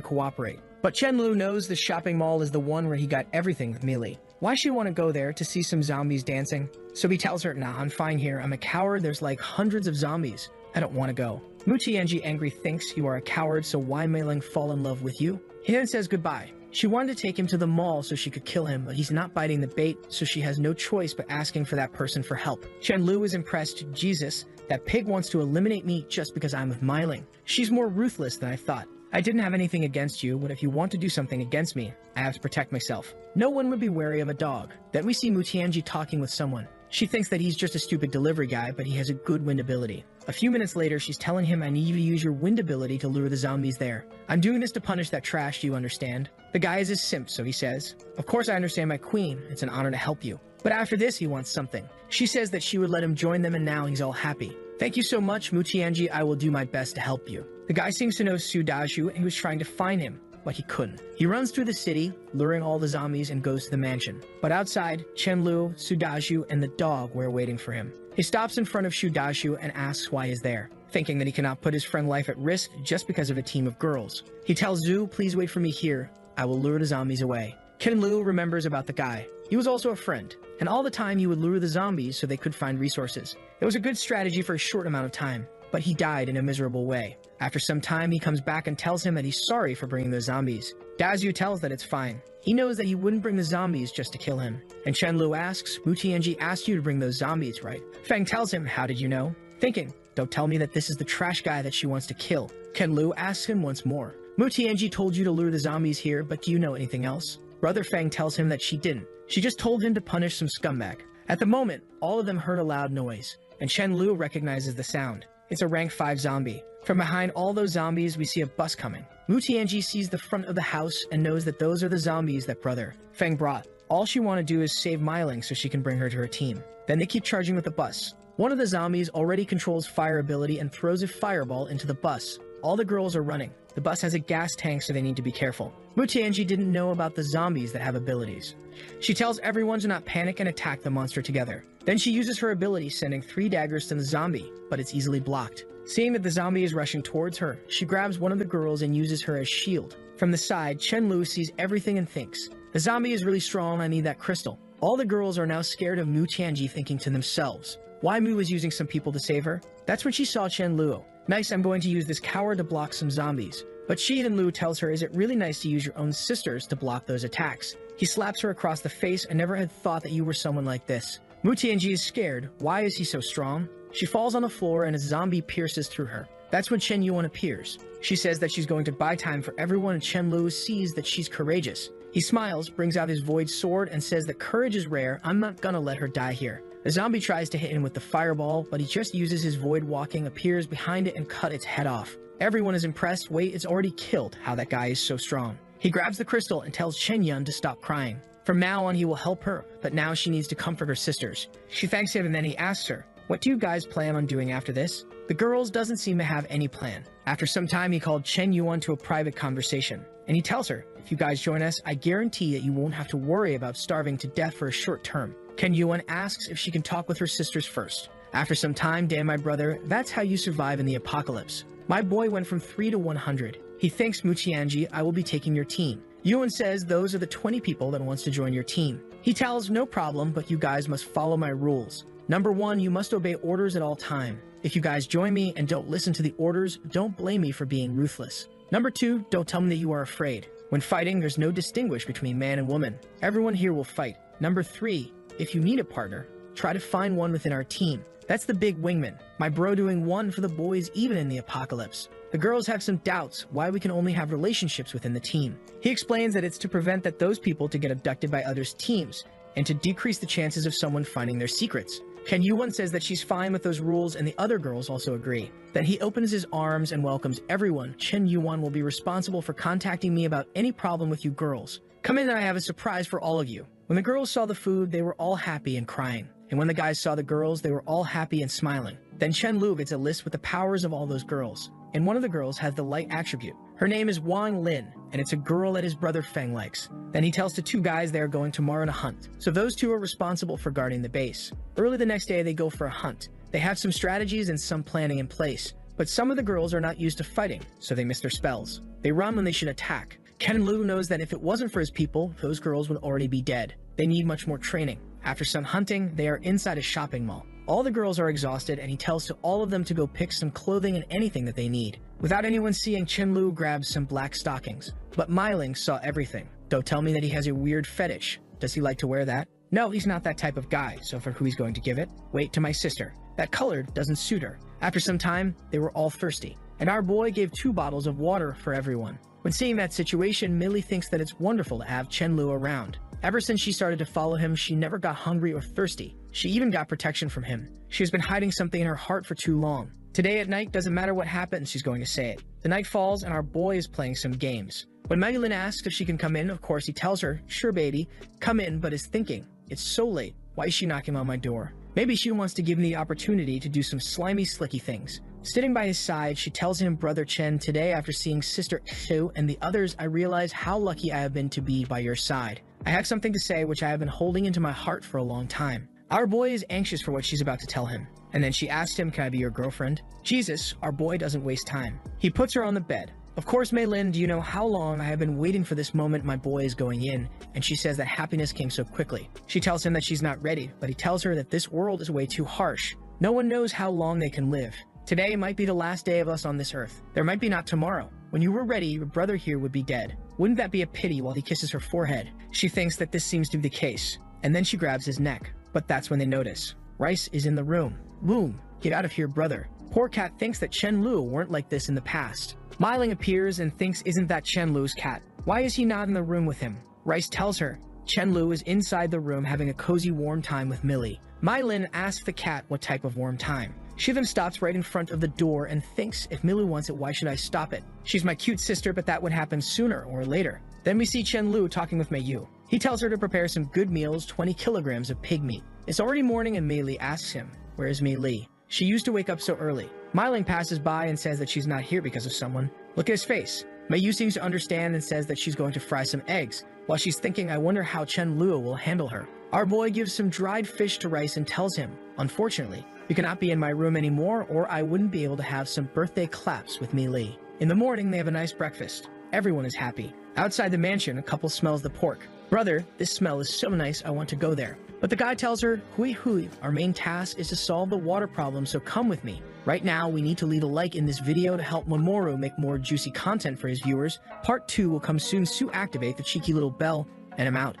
cooperate. But Chen-Lu knows the shopping mall is the one where he got everything with Mealy. Why she want to go there to see some zombies dancing? So he tells her, nah, I'm fine here. I'm a coward. There's like hundreds of zombies. I don't want to go. Mu Tianji angry thinks you are a coward, so why Mailing fall in love with you? He then says goodbye. She wanted to take him to the mall so she could kill him, but he's not biting the bait, so she has no choice but asking for that person for help. Chen-Lu is impressed. Jesus, that pig wants to eliminate me just because I'm with Mailing. She's more ruthless than I thought. I didn't have anything against you, but if you want to do something against me, I have to protect myself. No one would be wary of a dog. Then we see Mu Tianji talking with someone. She thinks that he's just a stupid delivery guy, but he has a good wind ability. A few minutes later, she's telling him, I need you to use your wind ability to lure the zombies there. I'm doing this to punish that trash, do you understand? The guy is his simp, so he says, of course I understand, my queen. It's an honor to help you. But after this, he wants something. She says that she would let him join them, and now he's all happy. Thank you so much, Mu Tianji. I will do my best to help you. The guy seems to know Su Daju, and he was trying to find him, but he couldn't. He runs through the city, luring all the zombies, and goes to the mansion. But outside, Chen-Lu, Su Daju, and the dog were waiting for him. He stops in front of Su Daju and asks why he's there, thinking that he cannot put his friend's life at risk just because of a team of girls. He tells Zhu, please wait for me here. I will lure the zombies away. Ken-Lu remembers about the guy. He was also a friend, and all the time he would lure the zombies so they could find resources. It was a good strategy for a short amount of time, but he died in a miserable way. After some time, he comes back and tells him that he's sorry for bringing the zombies. Dazhu tells that it's fine. He knows that he wouldn't bring the zombies just to kill him. And Chen-Lu asks, Mu Tianji asked you to bring those zombies, right? Feng tells him, how did you know? Thinking, don't tell me that this is the trash guy that she wants to kill. Ken-Lu asks him once more. Mu Tianji told you to lure the zombies here, but do you know anything else? Brother Feng tells him that she didn't. She just told him to punish some scumbag. At the moment, all of them heard a loud noise, and Chen-Lu recognizes the sound. It's a rank 5 zombie. From behind all those zombies, we see a bus coming. Mu Tianji sees the front of the house and knows that those are the zombies that Brother Feng brought. All she want to do is save Mailing so she can bring her to her team. Then they keep charging with the bus. One of the zombies already controls fire ability and throws a fireball into the bus. All the girls are running. The bus has a gas tank, so they need to be careful. Mu Tianji didn't know about the zombies that have abilities. She tells everyone to not panic and attack the monster together. Then she uses her ability, sending 3 daggers to the zombie, but it's easily blocked. Seeing that the zombie is rushing towards her, she grabs one of the girls and uses her as shield. From the side, Chen-Lu sees everything and thinks, the zombie is really strong, I need that crystal. All the girls are now scared of Mu Tianji, thinking to themselves, why Mu was using some people to save her? That's when she saw Chen-Lu. Nice, I'm going to use this coward to block some zombies. But Shi-Lu tells her, is it really nice to use your own sisters to block those attacks? He slaps her across the face. I never had thought that you were someone like this. Mu Tianji is scared. Why is he so strong? She falls on the floor and a zombie pierces through her. That's when Chen Yuan appears. She says that she's going to buy time for everyone, and Chen-Lu sees that she's courageous. He smiles, brings out his void sword, and says that courage is rare. I'm not gonna let her die here. The zombie tries to hit him with the fireball, but he just uses his void walking, appears behind it, and cut its head off. Everyone is impressed. Wait, it's already killed. How that guy is so strong. He grabs the crystal and tells Chen Yun to stop crying. From now on, he will help her, but now she needs to comfort her sisters. She thanks him and then he asks her, "What do you guys plan on doing after this?" The girls doesn't seem to have any plan. After some time, he called Chen Yuan to a private conversation, and he tells her, "If you guys join us, I guarantee that you won't have to worry about starving to death for a short term." Chen Yuan asks if she can talk with her sisters first. After some time, "Damn, my brother, that's how you survive in the apocalypse. My boy went from 3 to 100. He thanks Muqianji, I will be taking your team." Yuan says those are the 20 people that wants to join your team. He tells, "No problem, but you guys must follow my rules. Number 1, you must obey orders at all time. If you guys join me and don't listen to the orders, don't blame me for being ruthless. Number 2, don't tell me that you are afraid. When fighting, there's no distinguish between man and woman. Everyone here will fight. Number 3, if you need a partner, try to find one within our team. That's the big wingman, my bro doing one for the boys even in the apocalypse. The girls have some doubts why we can only have relationships within the team. He explains that it's to prevent those people to get abducted by others' teams, and to decrease the chances of someone finding their secrets. Chen Yuan says that she's fine with those rules and the other girls also agree. Then he opens his arms and welcomes everyone. Chen Yuan will be responsible for contacting me about any problem with you girls. Come in and I have a surprise for all of you. When the girls saw the food, they were all happy and crying. And when the guys saw the girls, they were all happy and smiling. Then Chen Lu gets a list with the powers of all those girls. And one of the girls has the light attribute. Her name is Wang Lin, and it's a girl that his brother Feng likes. Then he tells the 2 guys they are going tomorrow on a hunt. So those 2 are responsible for guarding the base. Early the next day, they go for a hunt. They have some strategies and some planning in place. But some of the girls are not used to fighting, so they miss their spells. They run when they should attack. Ken Lu knows that if it wasn't for his people, those girls would already be dead. They need much more training. After some hunting, they are inside a shopping mall. All the girls are exhausted, and he tells to all of them to go pick some clothing and anything that they need. Without anyone seeing, Chen Lu grabs some black stockings. But Myling saw everything. Don't tell me that he has a weird fetish. Does he like to wear that? No, he's not that type of guy, so for who he's going to give it? Wait, to my sister. That color doesn't suit her. After some time, they were all thirsty. And our boy gave 2 bottles of water for everyone. When seeing that situation, Millie thinks that it's wonderful to have Chen Lu around. Ever since she started to follow him, she never got hungry or thirsty. She even got protection from him. She has been hiding something in her heart for too long. Today at night, doesn't matter what happens, she's going to say it. The night falls and our boy is playing some games. When Maylin asks if she can come in, of course he tells her, "Sure baby, come in," but is thinking, "It's so late. Why is she knocking on my door?" Maybe she wants to give him the opportunity to do some slimy, slicky things. Sitting by his side, she tells him, "Brother Chen, today after seeing Sister Xu and the others, I realize how lucky I have been to be by your side. I have something to say which I have been holding into my heart for a long time." Our boy is anxious for what she's about to tell him. And then she asks him, "Can I be your girlfriend?" Jesus, our boy doesn't waste time. He puts her on the bed. Of course, Maylin, do you know how long I have been waiting for this moment my boy is going in? And she says that happiness came so quickly. She tells him that she's not ready, but he tells her that this world is way too harsh. No one knows how long they can live. Today might be the last day of us on this earth. There might be not tomorrow. When you were ready, your brother here would be dead. Wouldn't that be a pity while he kisses her forehead? She thinks that this seems to be the case. And then she grabs his neck. But that's when they notice. Rice is in the room. Boom, get out of here, brother. Poor cat thinks that Chen Lu weren't like this in the past. Myling appears and thinks, isn't that Chen Lu's cat? Why is he not in the room with him? Rice tells her. Chen Lu is inside the room having a cozy warm time with Millie. Mylin asks the cat what type of warm time. She then stops right in front of the door and thinks, if Millie wants it, why should I stop it? She's my cute sister, but that would happen sooner or later. Then we see Chen Lu talking with Mei Yu. He tells her to prepare some good meals, 20 kilograms of pig meat. It's already morning and Mei Li asks him, where is Mei Li? She used to wake up so early. Myling passes by and says that she's not here because of someone. Look at his face. Mei Yu seems to understand and says that she's going to fry some eggs. While she's thinking, I wonder how Chen Lu will handle her. Our boy gives some dried fish to Rice and tells him, unfortunately, you cannot be in my room anymore or I wouldn't be able to have some birthday claps with Mei Li. In the morning, they have a nice breakfast. Everyone is happy. Outside the mansion, a couple smells the pork. Brother, this smell is so nice, I want to go there. But the guy tells her, hui hui, our main task is to solve the water problem, so come with me. Right now, we need to leave a like in this video to help Mamoru make more juicy content for his viewers. Part 2 will come soon, so activate the cheeky little bell, and I'm out.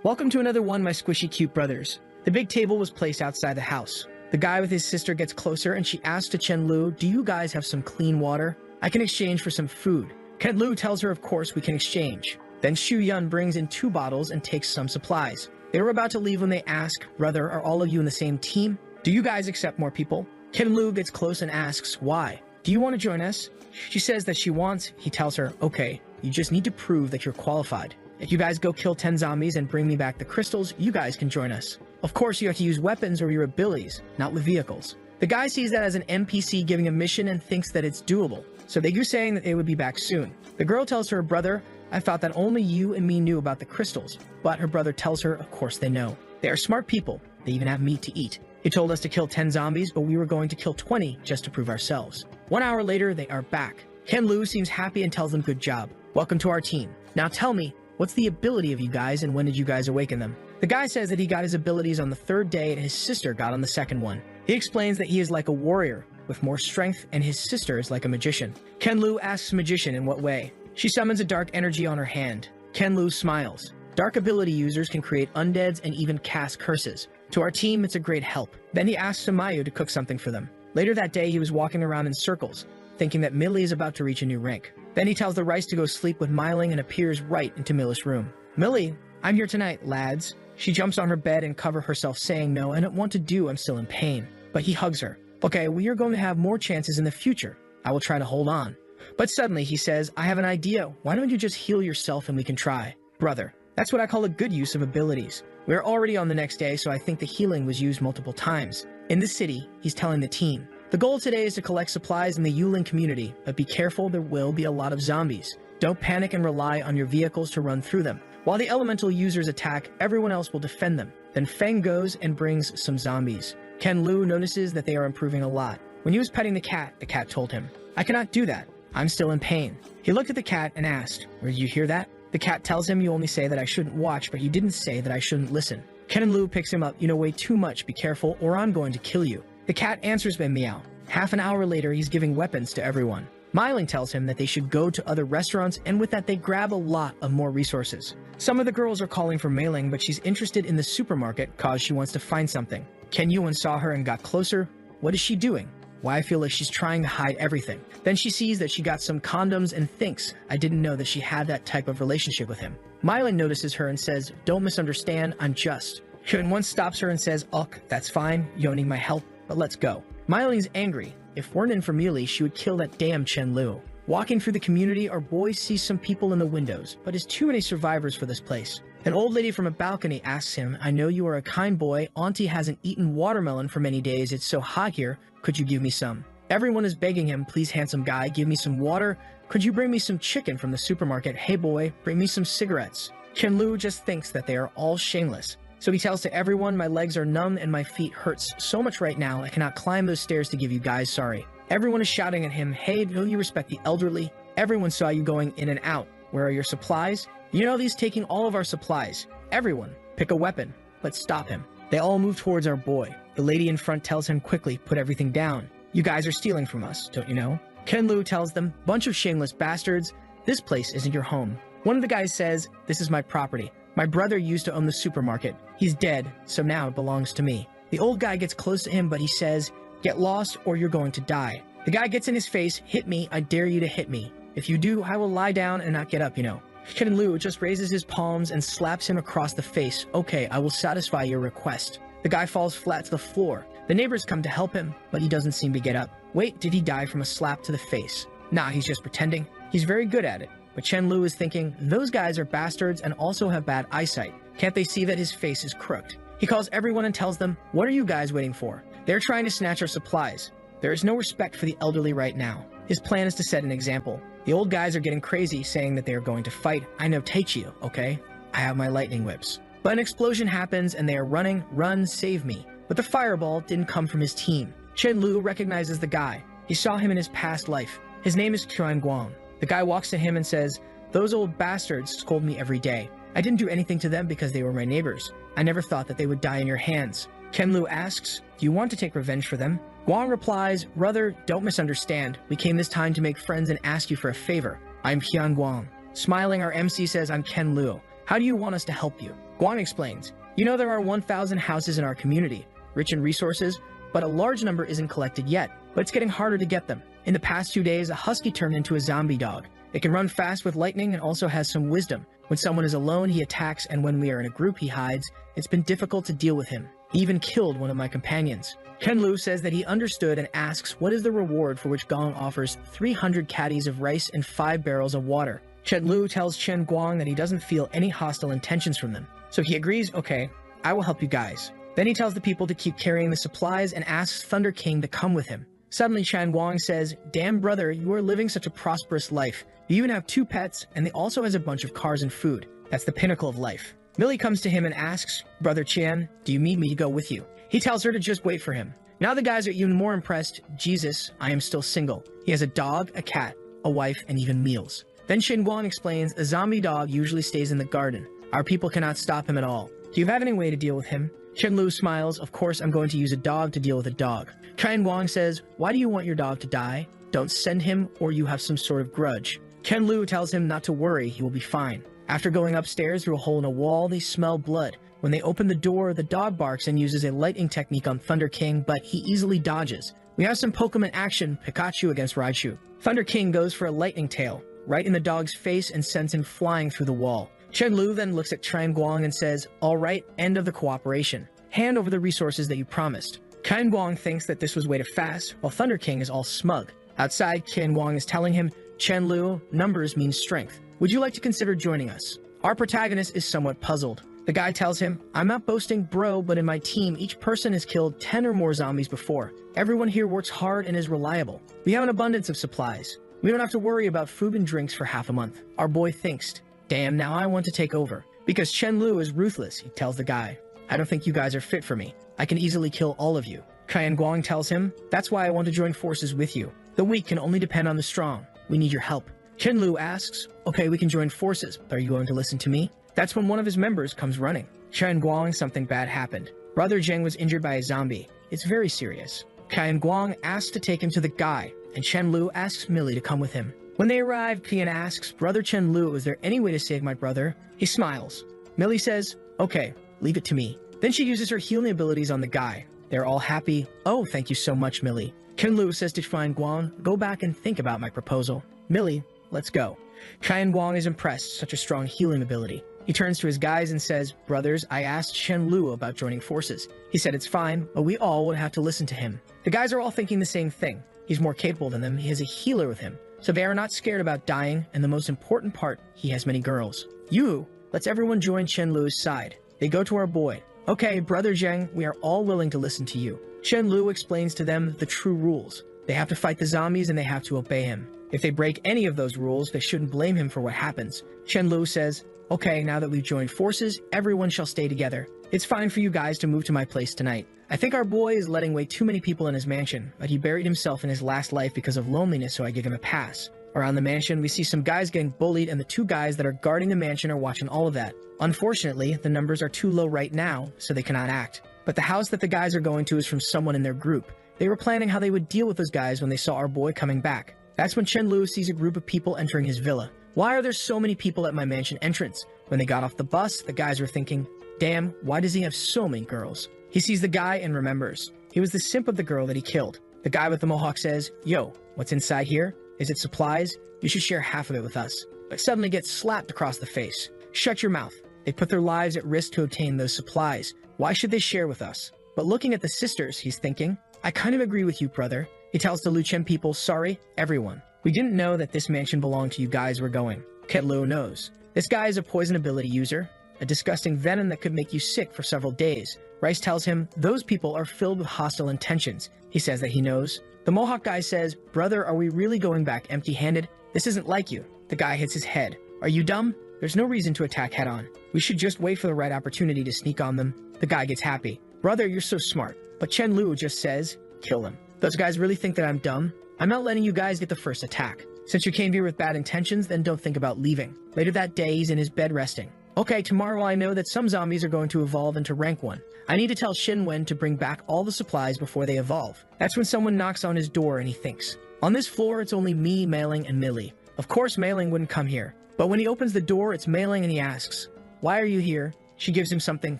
Welcome to another one, my squishy cute brothers. The big table was placed outside the house. The guy with his sister gets closer and she asks to Chen Lu, do you guys have some clean water? I can exchange for some food. Ken Lu tells her of course we can exchange. Then Xu Yun brings in 2 bottles and takes some supplies. They were about to leave when they ask, brother, are all of you in the same team? Do you guys accept more people? Ken Lu gets close and asks, why? Do you want to join us? She says that she wants. He tells her, okay, you just need to prove that you're qualified. If you guys go kill 10 zombies and bring me back the crystals, you guys can join us. Of course, you have to use weapons or your abilities, not with vehicles. The guy sees that as an NPC giving a mission and thinks that it's doable, so they go saying that they would be back soon. The girl tells her brother, I thought that only you and me knew about the crystals, but her brother tells her, of course they know. They are smart people, they even have meat to eat. He told us to kill 10 zombies, but we were going to kill 20 just to prove ourselves. 1 hour later, they are back. Ken-Lu seems happy and tells them good job. Welcome to our team. Now tell me, what's the ability of you guys and when did you guys awaken them? The guy says that he got his abilities on the 3rd day and his sister got on the 2nd one. He explains that he is like a warrior with more strength and his sister is like a magician. Ken-Lu asks magician in what way. She summons a dark energy on her hand. Ken-Lu smiles. Dark ability users can create undeads and even cast curses. To our team, it's a great help. Then he asks Samayu to cook something for them. Later that day, he was walking around in circles, thinking that Millie is about to reach a new rank. Then he tells the Rice to go sleep with Myling and appears right into Millie's room. Millie, I'm here tonight, lads. She jumps on her bed and covers herself saying no, I don't want to do, I'm still in pain. But he hugs her. Okay, we are going to have more chances in the future. I will try to hold on. But suddenly he says, I have an idea. Why don't you just heal yourself and we can try? Brother, that's what I call a good use of abilities. We're already on the next day, so I think the healing was used multiple times. In the city, he's telling the team. The goal today is to collect supplies in the Yulin community, but be careful, there will be a lot of zombies. Don't panic and rely on your vehicles to run through them. While the elemental users attack, everyone else will defend them. Then Feng goes and brings some zombies. Ken-Lu notices that they are improving a lot. When he was petting the cat told him, I cannot do that. I'm still in pain. He looked at the cat and asked, Did you hear that? The cat tells him, you only say that I shouldn't watch, but you didn't say that I shouldn't listen. Ken-Lu picks him up, you know way too much, be careful or I'm going to kill you. The cat answers by meow. Half an hour later, he's giving weapons to everyone. Myling tells him that they should go to other restaurants, and with that they grab a lot of more resources. Some of the girls are calling for Mailing, but she's interested in the supermarket cause she wants to find something. Ken Yuan saw her and got closer. What is she doing? Why I feel like she's trying to hide everything. Then she sees that she got some condoms and thinks, I didn't know that she had that type of relationship with him. Myling notices her and says, don't misunderstand, I'm just. Hyun once stops her and says, Ugh, that's fine, you don't need my help, but let's go. Myling's angry. If weren't in for Mealy, she would kill that damn Chen-Lu. Walking through the community, our boy sees some people in the windows, but is too many survivors for this place. An old lady from a balcony asks him, I know you are a kind boy, Auntie hasn't eaten watermelon for many days, it's so hot here, could you give me some? Everyone is begging him, please handsome guy, give me some water, could you bring me some chicken from the supermarket, hey boy, bring me some cigarettes. Chen-Lu just thinks that they are all shameless. So he tells to everyone, my legs are numb and my feet hurts so much right now, I cannot climb those stairs to give you guys sorry. Everyone is shouting at him, hey, don't you respect the elderly? Everyone saw you going in and out. Where are your supplies? You know he's taking all of our supplies. Everyone, pick a weapon. Let's stop him. They all move towards our boy. The lady in front tells him quickly, put everything down. You guys are stealing from us, don't you know? Ken-Lu tells them, bunch of shameless bastards, this place isn't your home. One of the guys says, this is my property. My brother used to own the supermarket. He's dead, so now it belongs to me. The old guy gets close to him, but he says, get lost or you're going to die. The guy gets in his face, hit me, I dare you to hit me. If you do, I will lie down and not get up, you know. Ken-Lu just raises his palms and slaps him across the face. Okay, I will satisfy your request. The guy falls flat to the floor. The neighbors come to help him, but he doesn't seem to get up. Wait, did he die from a slap to the face? Nah, he's just pretending. He's very good at it. But Chen-Lu is thinking, those guys are bastards and also have bad eyesight. Can't they see that his face is crooked? He calls everyone and tells them, what are you guys waiting for? They're trying to snatch our supplies. There is no respect for the elderly right now. His plan is to set an example. The old guys are getting crazy, saying that they are going to fight. I know Taichi, okay? I have my lightning whips. But an explosion happens and they are running, run, save me. But the fireball didn't come from his team. Chen-Lu recognizes the guy. He saw him in his past life. His name is Quan Guang. The guy walks to him and says, those old bastards scold me every day. I didn't do anything to them because they were my neighbors. I never thought that they would die in your hands. Ken-Lu asks, do you want to take revenge for them? Guang replies, brother, don't misunderstand. We came this time to make friends and ask you for a favor. I'm Hyun Guang. Smiling, our MC says, I'm Ken-Lu. How do you want us to help you? Guang explains, you know there are 1,000 houses in our community, rich in resources, but a large number isn't collected yet, but it's getting harder to get them. In the past 2 days, a husky turned into a zombie dog. It can run fast with lightning and also has some wisdom. When someone is alone, he attacks, and when we are in a group, he hides. It's been difficult to deal with him. He even killed one of my companions. Ken-Lu says that he understood and asks what is the reward for which Gong offers 300 caddies of rice and 5 barrels of water. Chen Lu tells Chen Guang that he doesn't feel any hostile intentions from them. So he agrees, okay, I will help you guys. Then he tells the people to keep carrying the supplies and asks Thunder King to come with him. Suddenly Chen Guang says, damn brother, you are living such a prosperous life. You even have 2 pets, and they also has a bunch of cars and food. That's the pinnacle of life. Millie comes to him and asks, brother Qian, do you need me to go with you? He tells her to just wait for him. Now the guys are even more impressed. Jesus, I am still single. He has a dog, a cat, a wife, and even meals. Then Shin Guang explains, a zombie dog usually stays in the garden. Our people cannot stop him at all. Do you have any way to deal with him? Chen Lu smiles, of course I'm going to use a dog to deal with a dog. Chen Guang says, why do you want your dog to die? Don't send him or you have some sort of grudge. Chen Lu tells him not to worry, he will be fine. After going upstairs through a hole in a wall, they smell blood. When they open the door, the dog barks and uses a lightning technique on Thunder King, but he easily dodges. We have some Pokemon action, Pikachu against Raichu. Thunder King goes for a lightning tail, right in the dog's face and sends him flying through the wall. Chen Lu then looks at Chen Guang and says, all right, end of the cooperation. Hand over the resources that you promised. Chen Guang thinks that this was way too fast, while Thunder King is all smug. Outside, Chen Guang is telling him, Chen Lu, numbers mean strength. Would you like to consider joining us? Our protagonist is somewhat puzzled. The guy tells him, I'm not boasting bro, but in my team, each person has killed 10 or more zombies before. Everyone here works hard and is reliable. We have an abundance of supplies. We don't have to worry about food and drinks for half a month. Our boy thinks, damn, now I want to take over. Because Chen Lu is ruthless, he tells the guy. I don't think you guys are fit for me. I can easily kill all of you. Chen Guang tells him, that's why I want to join forces with you. The weak can only depend on the strong. We need your help. Chen Lu asks, okay, we can join forces, but are you going to listen to me? That's when one of his members comes running. Chen Guang, something bad happened. Brother Zheng was injured by a zombie. It's very serious. Chen Guang asks to take him to the guy, and Chen Lu asks Millie to come with him. When they arrive, Qian asks, Brother Chen Lu, is there any way to save my brother? He smiles. Millie says, okay, leave it to me. Then she uses her healing abilities on the guy. They're all happy. Oh, thank you so much, Millie. Chen Lu says to Chen Guang, go back and think about my proposal. Millie, let's go. Chen Guang is impressed, such a strong healing ability. He turns to his guys and says, brothers, I asked Chen Lu about joining forces. He said it's fine, but we all would have to listen to him. The guys are all thinking the same thing. He's more capable than them, he has a healer with him. So they are not scared about dying, and the most important part, he has many girls. Yu lets everyone join Chen Lu's side. They go to our boy. Okay, Brother Zheng, we are all willing to listen to you. Chen Lu explains to them the true rules. They have to fight the zombies and they have to obey him. If they break any of those rules, they shouldn't blame him for what happens. Chen Lu says, okay, now that we've joined forces, everyone shall stay together. It's fine for you guys to move to my place tonight. I think our boy is letting way too many people in his mansion, but he buried himself in his last life because of loneliness, so I give him a pass. Around the mansion, we see some guys getting bullied, and the 2 guys that are guarding the mansion are watching all of that. Unfortunately, the numbers are too low right now, so they cannot act. But the house that the guys are going to is from someone in their group. They were planning how they would deal with those guys when they saw our boy coming back. That's when Chen Lu sees a group of people entering his villa. Why are there so many people at my mansion entrance? When they got off the bus, the guys were thinking, damn, why does he have so many girls? He sees the guy and remembers. He was the simp of the girl that he killed. The guy with the mohawk says, yo, what's inside here? Is it supplies? You should share half of it with us. But suddenly gets slapped across the face. Shut your mouth. They put their lives at risk to obtain those supplies. Why should they share with us? But looking at the sisters, he's thinking, I kind of agree with you, brother. He tells the Luchen people, sorry, everyone. We didn't know that this mansion belonged to you guys we're going. Ketlu knows. This guy is a poison ability user, a disgusting venom that could make you sick for several days. Rice tells him, those people are filled with hostile intentions. He says that he knows. The Mohawk guy says, brother, are we really going back empty-handed? This isn't like you. The guy hits his head. Are you dumb? There's no reason to attack head-on. We should just wait for the right opportunity to sneak on them. The guy gets happy. Brother, you're so smart. But Chen Lu just says, kill them. Those guys really think that I'm dumb? I'm not letting you guys get the first attack. Since you came here with bad intentions, then don't think about leaving. Later that day, he's in his bed resting. Okay, tomorrow I know that some zombies are going to evolve into rank 1. I need to tell Shin Wen to bring back all the supplies before they evolve. That's when someone knocks on his door and he thinks. On this floor, it's only me, Mailing, and Millie. Of course, Mailing wouldn't come here. But when he opens the door, it's Mailing and he asks, why are you here? She gives him something,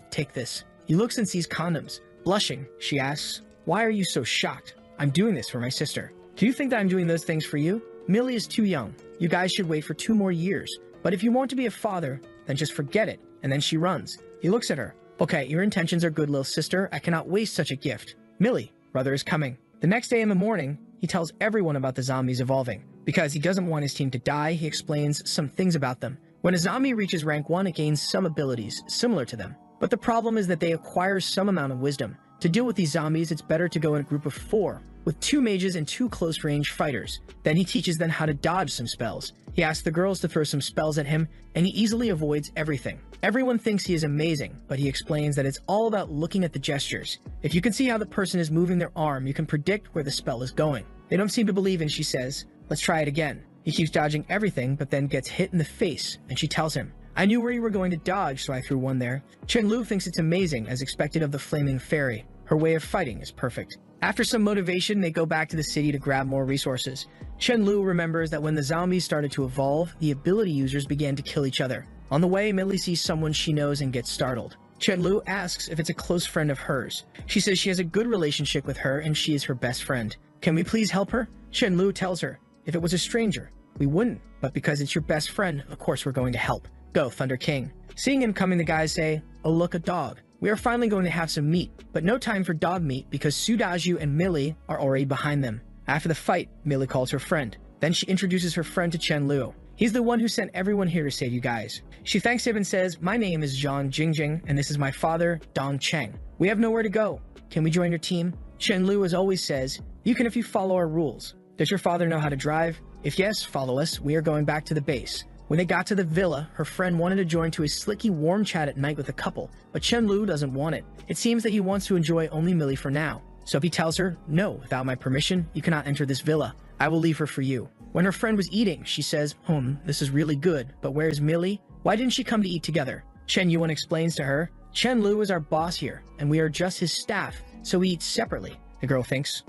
take this. He looks and sees condoms. Blushing, she asks, why are you so shocked? I'm doing this for my sister. Do you think that I'm doing those things for you? Millie is too young. You guys should wait for 2 more years. But if you want to be a father, then just forget it. And then she runs. He looks at her. Okay, your intentions are good, little sister. I cannot waste such a gift. Millie, brother is coming. The next day in the morning, he tells everyone about the zombies evolving. Because he doesn't want his team to die, he explains some things about them. When a zombie reaches rank 1, it gains some abilities similar to them. But the problem is that they acquire some amount of wisdom. To deal with these zombies, it's better to go in a group of 4, with 2 mages and 2 close-range fighters. Then he teaches them how to dodge some spells. He asks the girls to throw some spells at him, and he easily avoids everything. Everyone thinks he is amazing, but he explains that it's all about looking at the gestures. If you can see how the person is moving their arm, you can predict where the spell is going. They don't seem to believe, and she says, "Let's try it again." He keeps dodging everything, but then gets hit in the face, and she tells him, "I knew where you were going to dodge, so I threw one there." Chen-Lu thinks it's amazing, as expected of the flaming fairy. Her way of fighting is perfect. After some motivation, they go back to the city to grab more resources. Chen-Lu remembers that when the zombies started to evolve, the ability users began to kill each other. On the way, Millie sees someone she knows and gets startled. Chen-Lu asks if it's a close friend of hers. She says she has a good relationship with her and she is her best friend. "Can we please help her?" Chen-Lu tells her, "If it was a stranger, we wouldn't, but because it's your best friend, of course we're going to help. Go, Thunder King." Seeing him coming, the guys say, "Oh look, a dog. We are finally going to have some meat," but no time for dog meat because Sudaju and Millie are already behind them. After the fight, Millie calls her friend. Then she introduces her friend to Chen-Lu. He's the one who sent everyone here to save you guys. She thanks him and says, "My name is Zhang Jingjing, and this is my father, Dong Cheng. We have nowhere to go. Can we join your team?" Chen-Lu, as always, says, "You can if you follow our rules. Does your father know how to drive? If yes, follow us. We are going back to the base." When they got to the villa, her friend wanted to join to a slicky warm chat at night with a couple, but Chen-Lu doesn't want it. It seems that he wants to enjoy only Millie for now. So he tells her, "No, without my permission, you cannot enter this villa. I will leave her for you." When her friend was eating, she says, This is really good, but where's Millie? Why didn't she come to eat together?" Chen Yuan explains to her, "Chen-Lu is our boss here, and we are just his staff, so we eat separately." The girl thinks,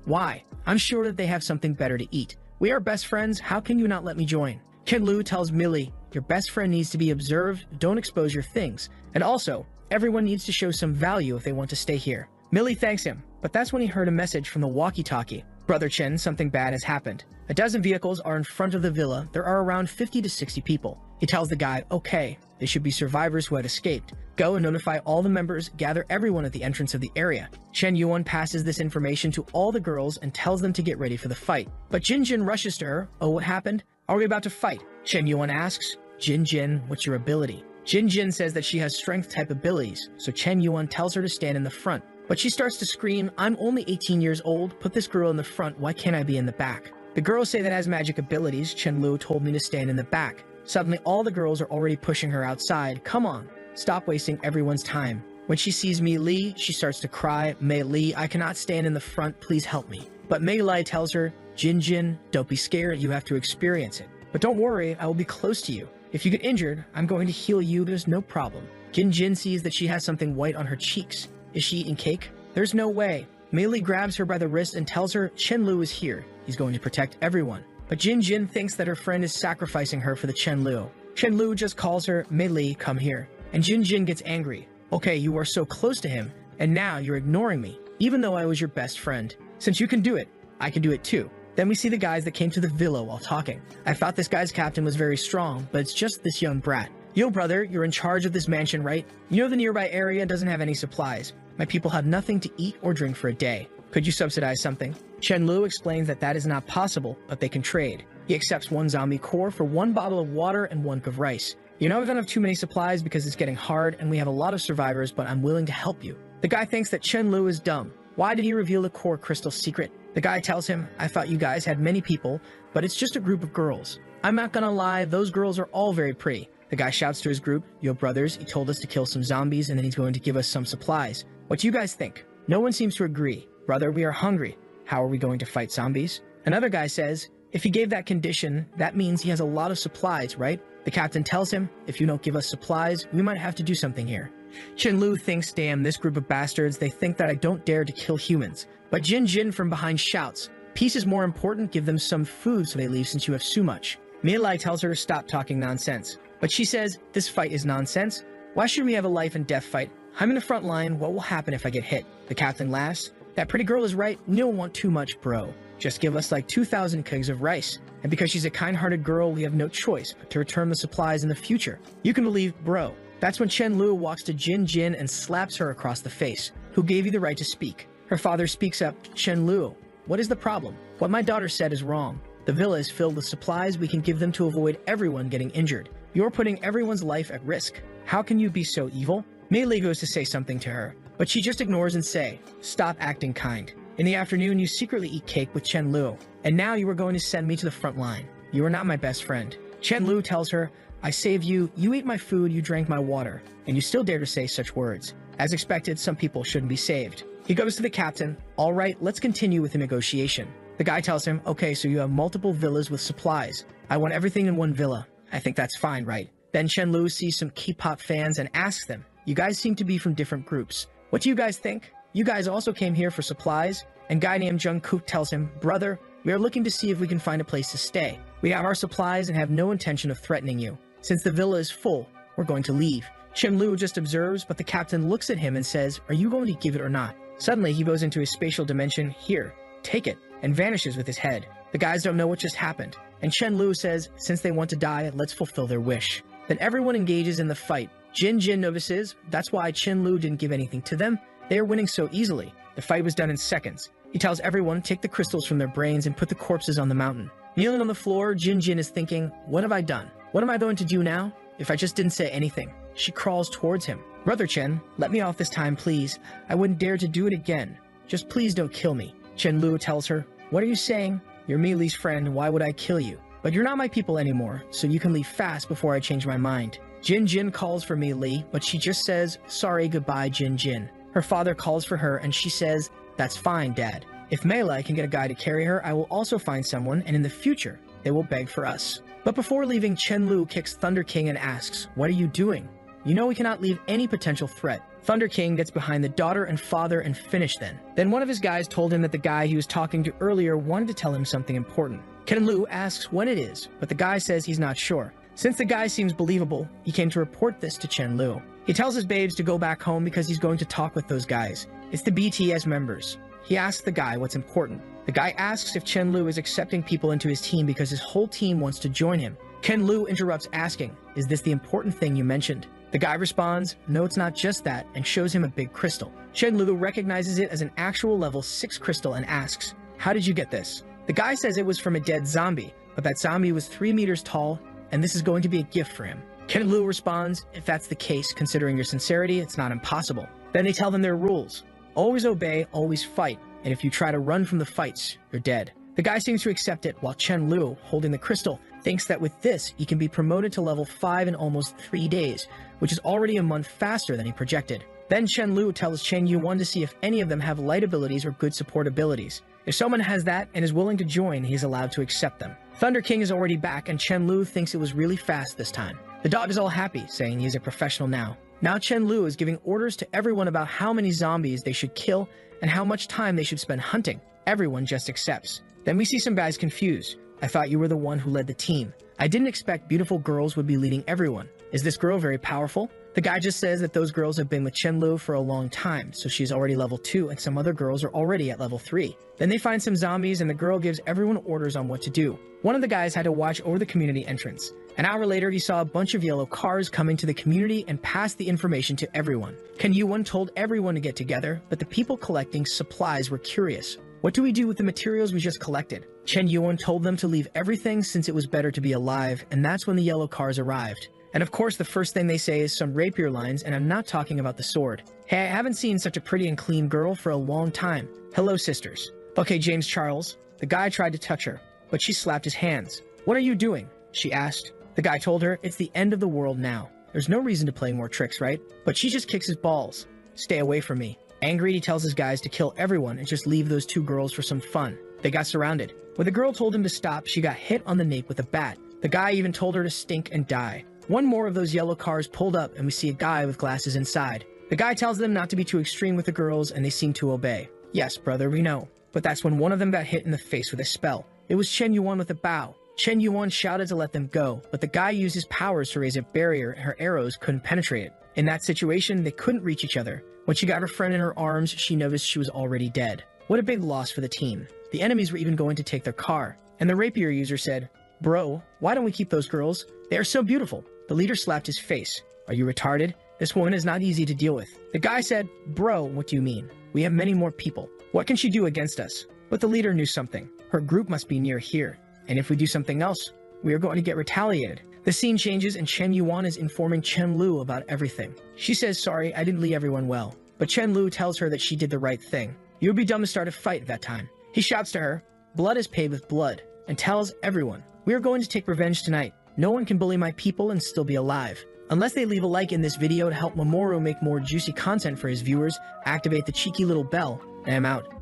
Why? I'm sure that they have something better to eat. We are best friends, how can you not let me join?" Chen-Lu tells Millie, "Your best friend needs to be observed, don't expose your things. And also, everyone needs to show some value if they want to stay here." Millie thanks him, but that's when he heard a message from the walkie-talkie. "Brother Chen, something bad has happened. A dozen vehicles are in front of the villa. There are around 50 to 60 people. He tells the guy, "Okay, they should be survivors who had escaped. Go and notify all the members, gather everyone at the entrance of the area." Chen Yuan passes this information to all the girls and tells them to get ready for the fight. But Jin Jin rushes to her. "Oh, what happened? Are we about to fight?" Chen Yuan asks, "Jin Jin, what's your ability?" Jin Jin says that she has strength-type abilities, so Chen Yuan tells her to stand in the front. But she starts to scream, "I'm only 18 years old, put this girl in the front, why can't I be in the back?" The girls say that as magic abilities, Chen-Lu told me to stand in the back. Suddenly all the girls are already pushing her outside. "Come on, stop wasting everyone's time." When she sees Mei Li, she starts to cry, "Mei Li, I cannot stand in the front, please help me." But Mei Li tells her, "Jin Jin, don't be scared, you have to experience it. But don't worry, I will be close to you. If you get injured, I'm going to heal you, there's no problem." Jin Jin sees that she has something white on her cheeks. Is she eating cake? There's no way. Mei Li grabs her by the wrist and tells her Chen-Lu is here. He's going to protect everyone. But Jin Jin thinks that her friend is sacrificing her for the Chen-Lu. Chen-Lu just calls her, "Mei Li, come here." And Jin Jin gets angry. "Okay, you are so close to him, and now you're ignoring me, even though I was your best friend. Since you can do it, I can do it too." Then we see the guys that came to the villa while talking. I thought this guy's captain was very strong, but it's just this young brat. "Yo, brother, you're in charge of this mansion, right? You know the nearby area doesn't have any supplies. My people have nothing to eat or drink for a day. Could you subsidize something?" Chen-Lu explains that that is not possible, but they can trade. He accepts 1 zombie core for 1 bottle of water and 1 cup of rice. "You know, we don't have too many supplies because it's getting hard and we have a lot of survivors, but I'm willing to help you." The guy thinks that Chen-Lu is dumb. Why did he reveal the core crystal secret? The guy tells him, "I thought you guys had many people, but it's just a group of girls. I'm not gonna lie, those girls are all very pretty." The guy shouts to his group, "Yo brothers, he told us to kill some zombies and then he's going to give us some supplies. What do you guys think?" No one seems to agree. "Brother, we are hungry. How are we going to fight zombies?" Another guy says, "If he gave that condition, that means he has a lot of supplies, right?" The captain tells him, "If you don't give us supplies, we might have to do something here." Chen-Lu thinks, "Damn, this group of bastards, they think that I don't dare to kill humans." But Jin Jin from behind shouts, "Peace is more important, give them some food so they leave since you have so much." Mei Li tells her to stop talking nonsense. But she says, "This fight is nonsense. Why should we have a life and death fight? I'm in the front line, what will happen if I get hit?" The captain laughs, "That pretty girl is right, you don't want too much, bro. Just give us like 2,000 kegs of rice. And because she's a kind-hearted girl, we have no choice but to return the supplies in the future. You can believe, bro." That's when Chen-Lu walks to Jin Jin and slaps her across the face. "Who gave you the right to speak?" Her father speaks up, "Chen-Lu, What is the problem? What my daughter said is wrong. The villa is filled with supplies we can give them to avoid everyone getting injured. You're putting everyone's life at risk. How can you be so evil? Mei Li goes to say something to her, but she just ignores and say, stop acting kind. In the afternoon, you secretly eat cake with Chen Lu, and now you are going to send me to the front line. You are not my best friend. Chen Lu tells her, I saved you, you ate my food, you drank my water, and you still dare to say such words. As expected, some people shouldn't be saved. He goes to the captain, all right, let's continue with the negotiation. The guy tells him, okay, so you have multiple villas with supplies. I want everything in one villa. I think that's fine, right? Then Chen Lu sees some K-pop fans and asks them, you guys seem to be from different groups. What do you guys think? You guys also came here for supplies? And guy named Jungkook tells him, brother, we are looking to see if we can find a place to stay. We have our supplies and have no intention of threatening you. Since the villa is full, we're going to leave. Chen Lu just observes, but the captain looks at him and says, are you going to give it or not? Suddenly, he goes into his spatial dimension, here, take it, and vanishes with his head. The guys don't know what just happened. And Chen Lu says, since they want to die, let's fulfill their wish. Then everyone engages in the fight. Jin notices, that's why Chen Lu didn't give anything to them. They are winning so easily. The fight was done in seconds. He tells everyone, take the crystals from their brains and put the corpses on the mountain. Kneeling on the floor, Jin is thinking, what have I done? What am I going to do now? If I just didn't say anything. She crawls towards him. Brother Chen, let me off this time, please. I wouldn't dare to do it again. Just please don't kill me. Chen Lu tells her, what are you saying? You're Mei Li's friend, why would I kill you? But you're not my people anymore, so you can leave fast before I change my mind. Jin calls for Mei Li, but she just says, sorry, goodbye, Jin. Her father calls for her, and she says, that's fine, Dad. If Mei Li can get a guy to carry her, I will also find someone, and in the future, they will beg for us. But before leaving, Chen Lu kicks Thunder King and asks, what are you doing? You know we cannot leave any potential threat. Thunder King gets behind the daughter and father and finish then. Then one of his guys told him that the guy he was talking to earlier wanted to tell him something important. Chen Lu asks when it is, but the guy says he's not sure. Since the guy seems believable, he came to report this to Chen Lu. He tells his babes to go back home because he's going to talk with those guys. It's the BTS members. He asks the guy what's important. The guy asks if Chen Lu is accepting people into his team because his whole team wants to join him. Chen Lu interrupts asking, is this the important thing you mentioned? The guy responds, no, it's not just that, and shows him a big crystal. Chen Lu recognizes it as an actual level 6 crystal and asks, how did you get this? The guy says it was from a dead zombie, but that zombie was 3 meters tall, and this is going to be a gift for him. Chen Lu responds, if that's the case, considering your sincerity, it's not impossible. Then they tell them their rules. Always obey, always fight, and if you try to run from the fights, you're dead. The guy seems to accept it, while Chen Lu, holding the crystal, thinks that with this, he can be promoted to level 5 in almost 3 days, which is already a month faster than he projected. Then Chen Lu tells Chen Yuan to see if any of them have light abilities or good support abilities. If someone has that and is willing to join, he is allowed to accept them. Thunder King is already back, and Chen Lu thinks it was really fast this time. The dog is all happy, saying he is a professional now. Now Chen Lu is giving orders to everyone about how many zombies they should kill and how much time they should spend hunting. Everyone just accepts. Then we see some guys confused. I thought you were the one who led the team. I didn't expect beautiful girls would be leading everyone. Is this girl very powerful? The guy just says that those girls have been with Chen Lu for a long time, so she's already level 2 and some other girls are already at level 3. Then they find some zombies and the girl gives everyone orders on what to do. One of the guys had to watch over the community entrance. An hour later, he saw a bunch of yellow cars coming to the community and passed the information to everyone. Ken Yuan told everyone to get together, but the people collecting supplies were curious. What do we do with the materials we just collected? Chen Yuan told them to leave everything since it was better to be alive, and that's when the yellow cars arrived. And of course, the first thing they say is some rapier lines, and I'm not talking about the sword. Hey, I haven't seen such a pretty and clean girl for a long time. Hello, sisters. Okay, James Charles. The guy tried to touch her, but she slapped his hands. What are you doing? She asked. The guy told her, it's the end of the world now. There's no reason to play more tricks, right? But she just kicks his balls. Stay away from me. Angry, he tells his guys to kill everyone and just leave those two girls for some fun. They got surrounded. When the girl told him to stop, she got hit on the nape with a bat. The guy even told her to stink and die. One more of those yellow cars pulled up and we see a guy with glasses inside. The guy tells them not to be too extreme with the girls and they seem to obey. Yes, brother, we know. But that's when one of them got hit in the face with a spell. It was Chen Yuan with a bow. Chen Yuan shouted to let them go, but the guy used his powers to raise a barrier and her arrows couldn't penetrate it. In that situation, they couldn't reach each other. When she got her friend in her arms, she noticed she was already dead. What a big loss for the team. The enemies were even going to take their car. And the rapier user said, "Bro, why don't we keep those girls? They are so beautiful." The leader slapped his face. "Are you retarded? This woman is not easy to deal with." The guy said, "Bro, what do you mean? We have many more people. What can she do against us?" But the leader knew something. Her group must be near here, and if we do something else, we are going to get retaliated. The scene changes and Chen Yuan is informing Chen Lu about everything. She says, sorry, I didn't lead everyone well. But Chen Lu tells her that she did the right thing. You would be dumb to start a fight at that time. He shouts to her, blood is paid with blood, and tells everyone, we are going to take revenge tonight. No one can bully my people and still be alive. Unless they leave a like in this video to help Mamoru make more juicy content for his viewers, activate the cheeky little bell, and I'm out.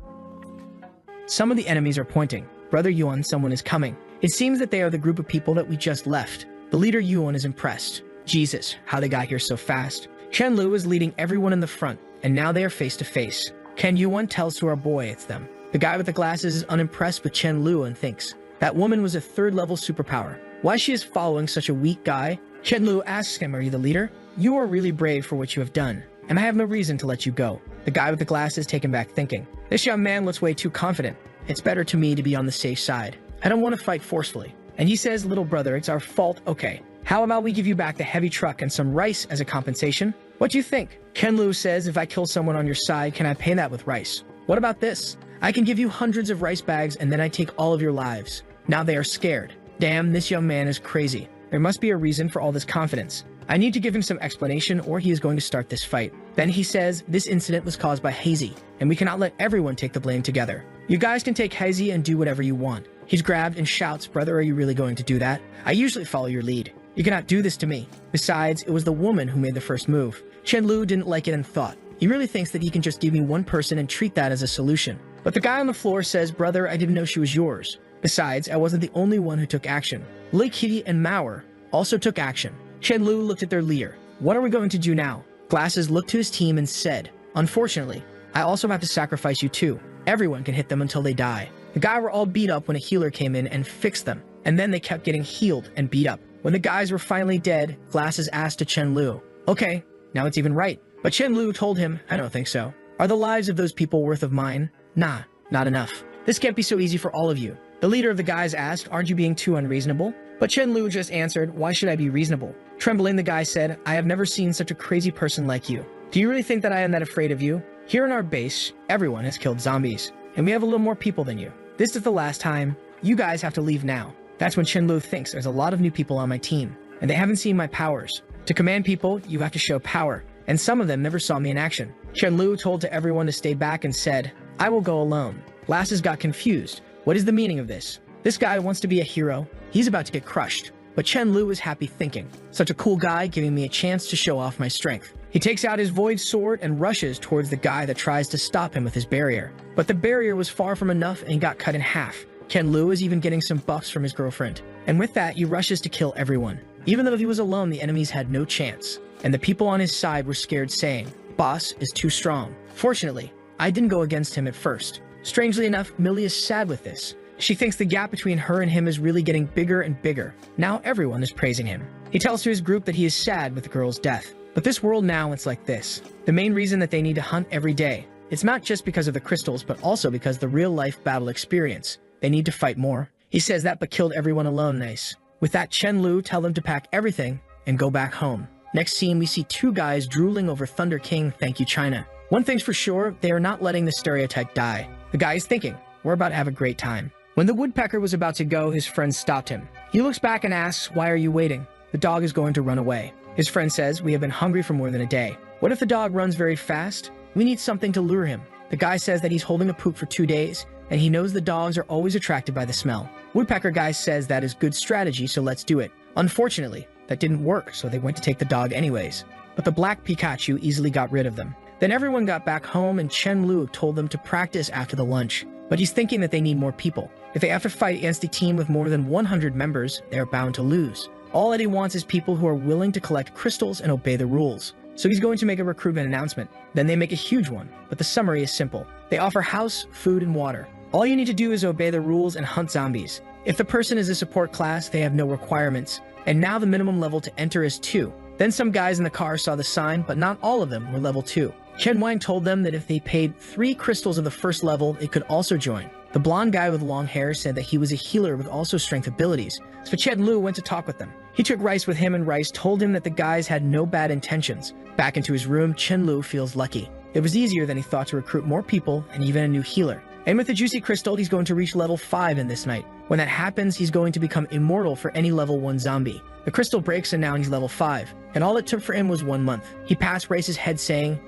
Some of the enemies are pointing. Brother Yuan, someone is coming. It seems that they are the group of people that we just left. The leader Yuan is impressed. Jesus, how they got here so fast. Chen Lu is leading everyone in the front, and now they are face to face. Ken Yuan tells to our boy it's them. The guy with the glasses is unimpressed with Chen Lu and thinks, that woman was a third-level superpower. Why she is following such a weak guy? Chen Lu asks him, are you the leader? You are really brave for what you have done, and I have no reason to let you go. The guy with the glasses taken back thinking, this young man looks way too confident. It's better to me to be on the safe side. I don't want to fight forcefully. And he says, little brother, it's our fault, okay. How about we give you back the heavy truck and some rice as a compensation? What do you think? Ken Lu says, if I kill someone on your side, can I pay that with rice? What about this? I can give you hundreds of rice bags and then I take all of your lives. Now they are scared. Damn, this young man is crazy. There must be a reason for all this confidence. I need to give him some explanation or he is going to start this fight. Then he says, this incident was caused by Hazy, and we cannot let everyone take the blame together. You guys can take Hazy and do whatever you want. He's grabbed and shouts, brother, are you really going to do that? I usually follow your lead. You cannot do this to me. Besides, it was the woman who made the first move. Chen Lu didn't like it and thought, he really thinks that he can just give me one person and treat that as a solution. But the guy on the floor says, brother, I didn't know she was yours. Besides, I wasn't the only one who took action. Lake Kitty and Mauer also took action. Chen Lu looked at their leader. What are we going to do now? Glasses looked to his team and said, unfortunately, I also have to sacrifice you too. Everyone can hit them until they die. The guys were all beat up when a healer came in and fixed them, and then they kept getting healed and beat up. When the guys were finally dead, Glasses asked to Chen Lu, okay, now it's even right. But Chen Lu told him, I don't think so. Are the lives of those people worth of mine? Nah, not enough. This can't be so easy for all of you. The leader of the guys asked, aren't you being too unreasonable? But Chen Lu just answered, why should I be reasonable? Trembling, the guy said, I have never seen such a crazy person like you. Do you really think that I am that afraid of you? Here in our base, everyone has killed zombies, and we have a little more people than you. This is the last time. You guys have to leave now. That's when Chen Lu thinks there's a lot of new people on my team, and they haven't seen my powers. To command people, you have to show power, and some of them never saw me in action. Chen Lu told to everyone to stay back and said, I will go alone. Glasses got confused. What is the meaning of this? This guy wants to be a hero. He's about to get crushed. But Chen Lu is happy thinking, such a cool guy giving me a chance to show off my strength. He takes out his void sword and rushes towards the guy that tries to stop him with his barrier. But the barrier was far from enough and he got cut in half. Ken Lu is even getting some buffs from his girlfriend. And with that, he rushes to kill everyone. Even though he was alone, the enemies had no chance. And the people on his side were scared, saying, boss is too strong. Fortunately, I didn't go against him at first. Strangely enough, Millie is sad with this. She thinks the gap between her and him is really getting bigger and bigger. Now everyone is praising him. He tells to his group that he is sad with the girl's death. But this world now, it's like this. The main reason that they need to hunt every day, it's not just because of the crystals, but also because the real-life battle experience. They need to fight more. He says that but killed everyone alone, nice. With that, Chen Lu tell them to pack everything and go back home. Next scene, we see two guys drooling over Thunder King, thank you China. One thing's for sure, they are not letting the stereotype die. The guy is thinking, we're about to have a great time. When the woodpecker was about to go, his friend stopped him. He looks back and asks, why are you waiting? The dog is going to run away. His friend says, we have been hungry for more than a day. What if the dog runs very fast? We need something to lure him. The guy says that he's holding a poop for 2 days, and he knows the dogs are always attracted by the smell. Woodpecker guy says that is good strategy, so let's do it. Unfortunately, that didn't work, so they went to take the dog anyways. But the black Pikachu easily got rid of them. Then everyone got back home and Chen Lu told them to practice after the lunch. But he's thinking that they need more people. If they have to fight against a team with more than 100 members, they are bound to lose. All that he wants is people who are willing to collect crystals and obey the rules. So he's going to make a recruitment announcement. Then they make a huge one, but the summary is simple. They offer house, food, and water. All you need to do is obey the rules and hunt zombies. If the person is a support class, they have no requirements. And now the minimum level to enter is 2. Then some guys in the car saw the sign, but not all of them were level 2. Chen Wang told them that if they paid 3 crystals of the first level, they could also join. The blonde guy with long hair said that he was a healer with also strength abilities, so Chen Lu went to talk with them. He took Rice with him and Rice told him that the guys had no bad intentions. Back into his room, Chen Lu feels lucky. It was easier than he thought to recruit more people and even a new healer. And with the juicy crystal, he's going to reach level 5 in this night. When that happens, he's going to become immortal for any level 1 zombie. The crystal breaks and now he's level 5. And all it took for him was 1 month. He passed Rice's head saying,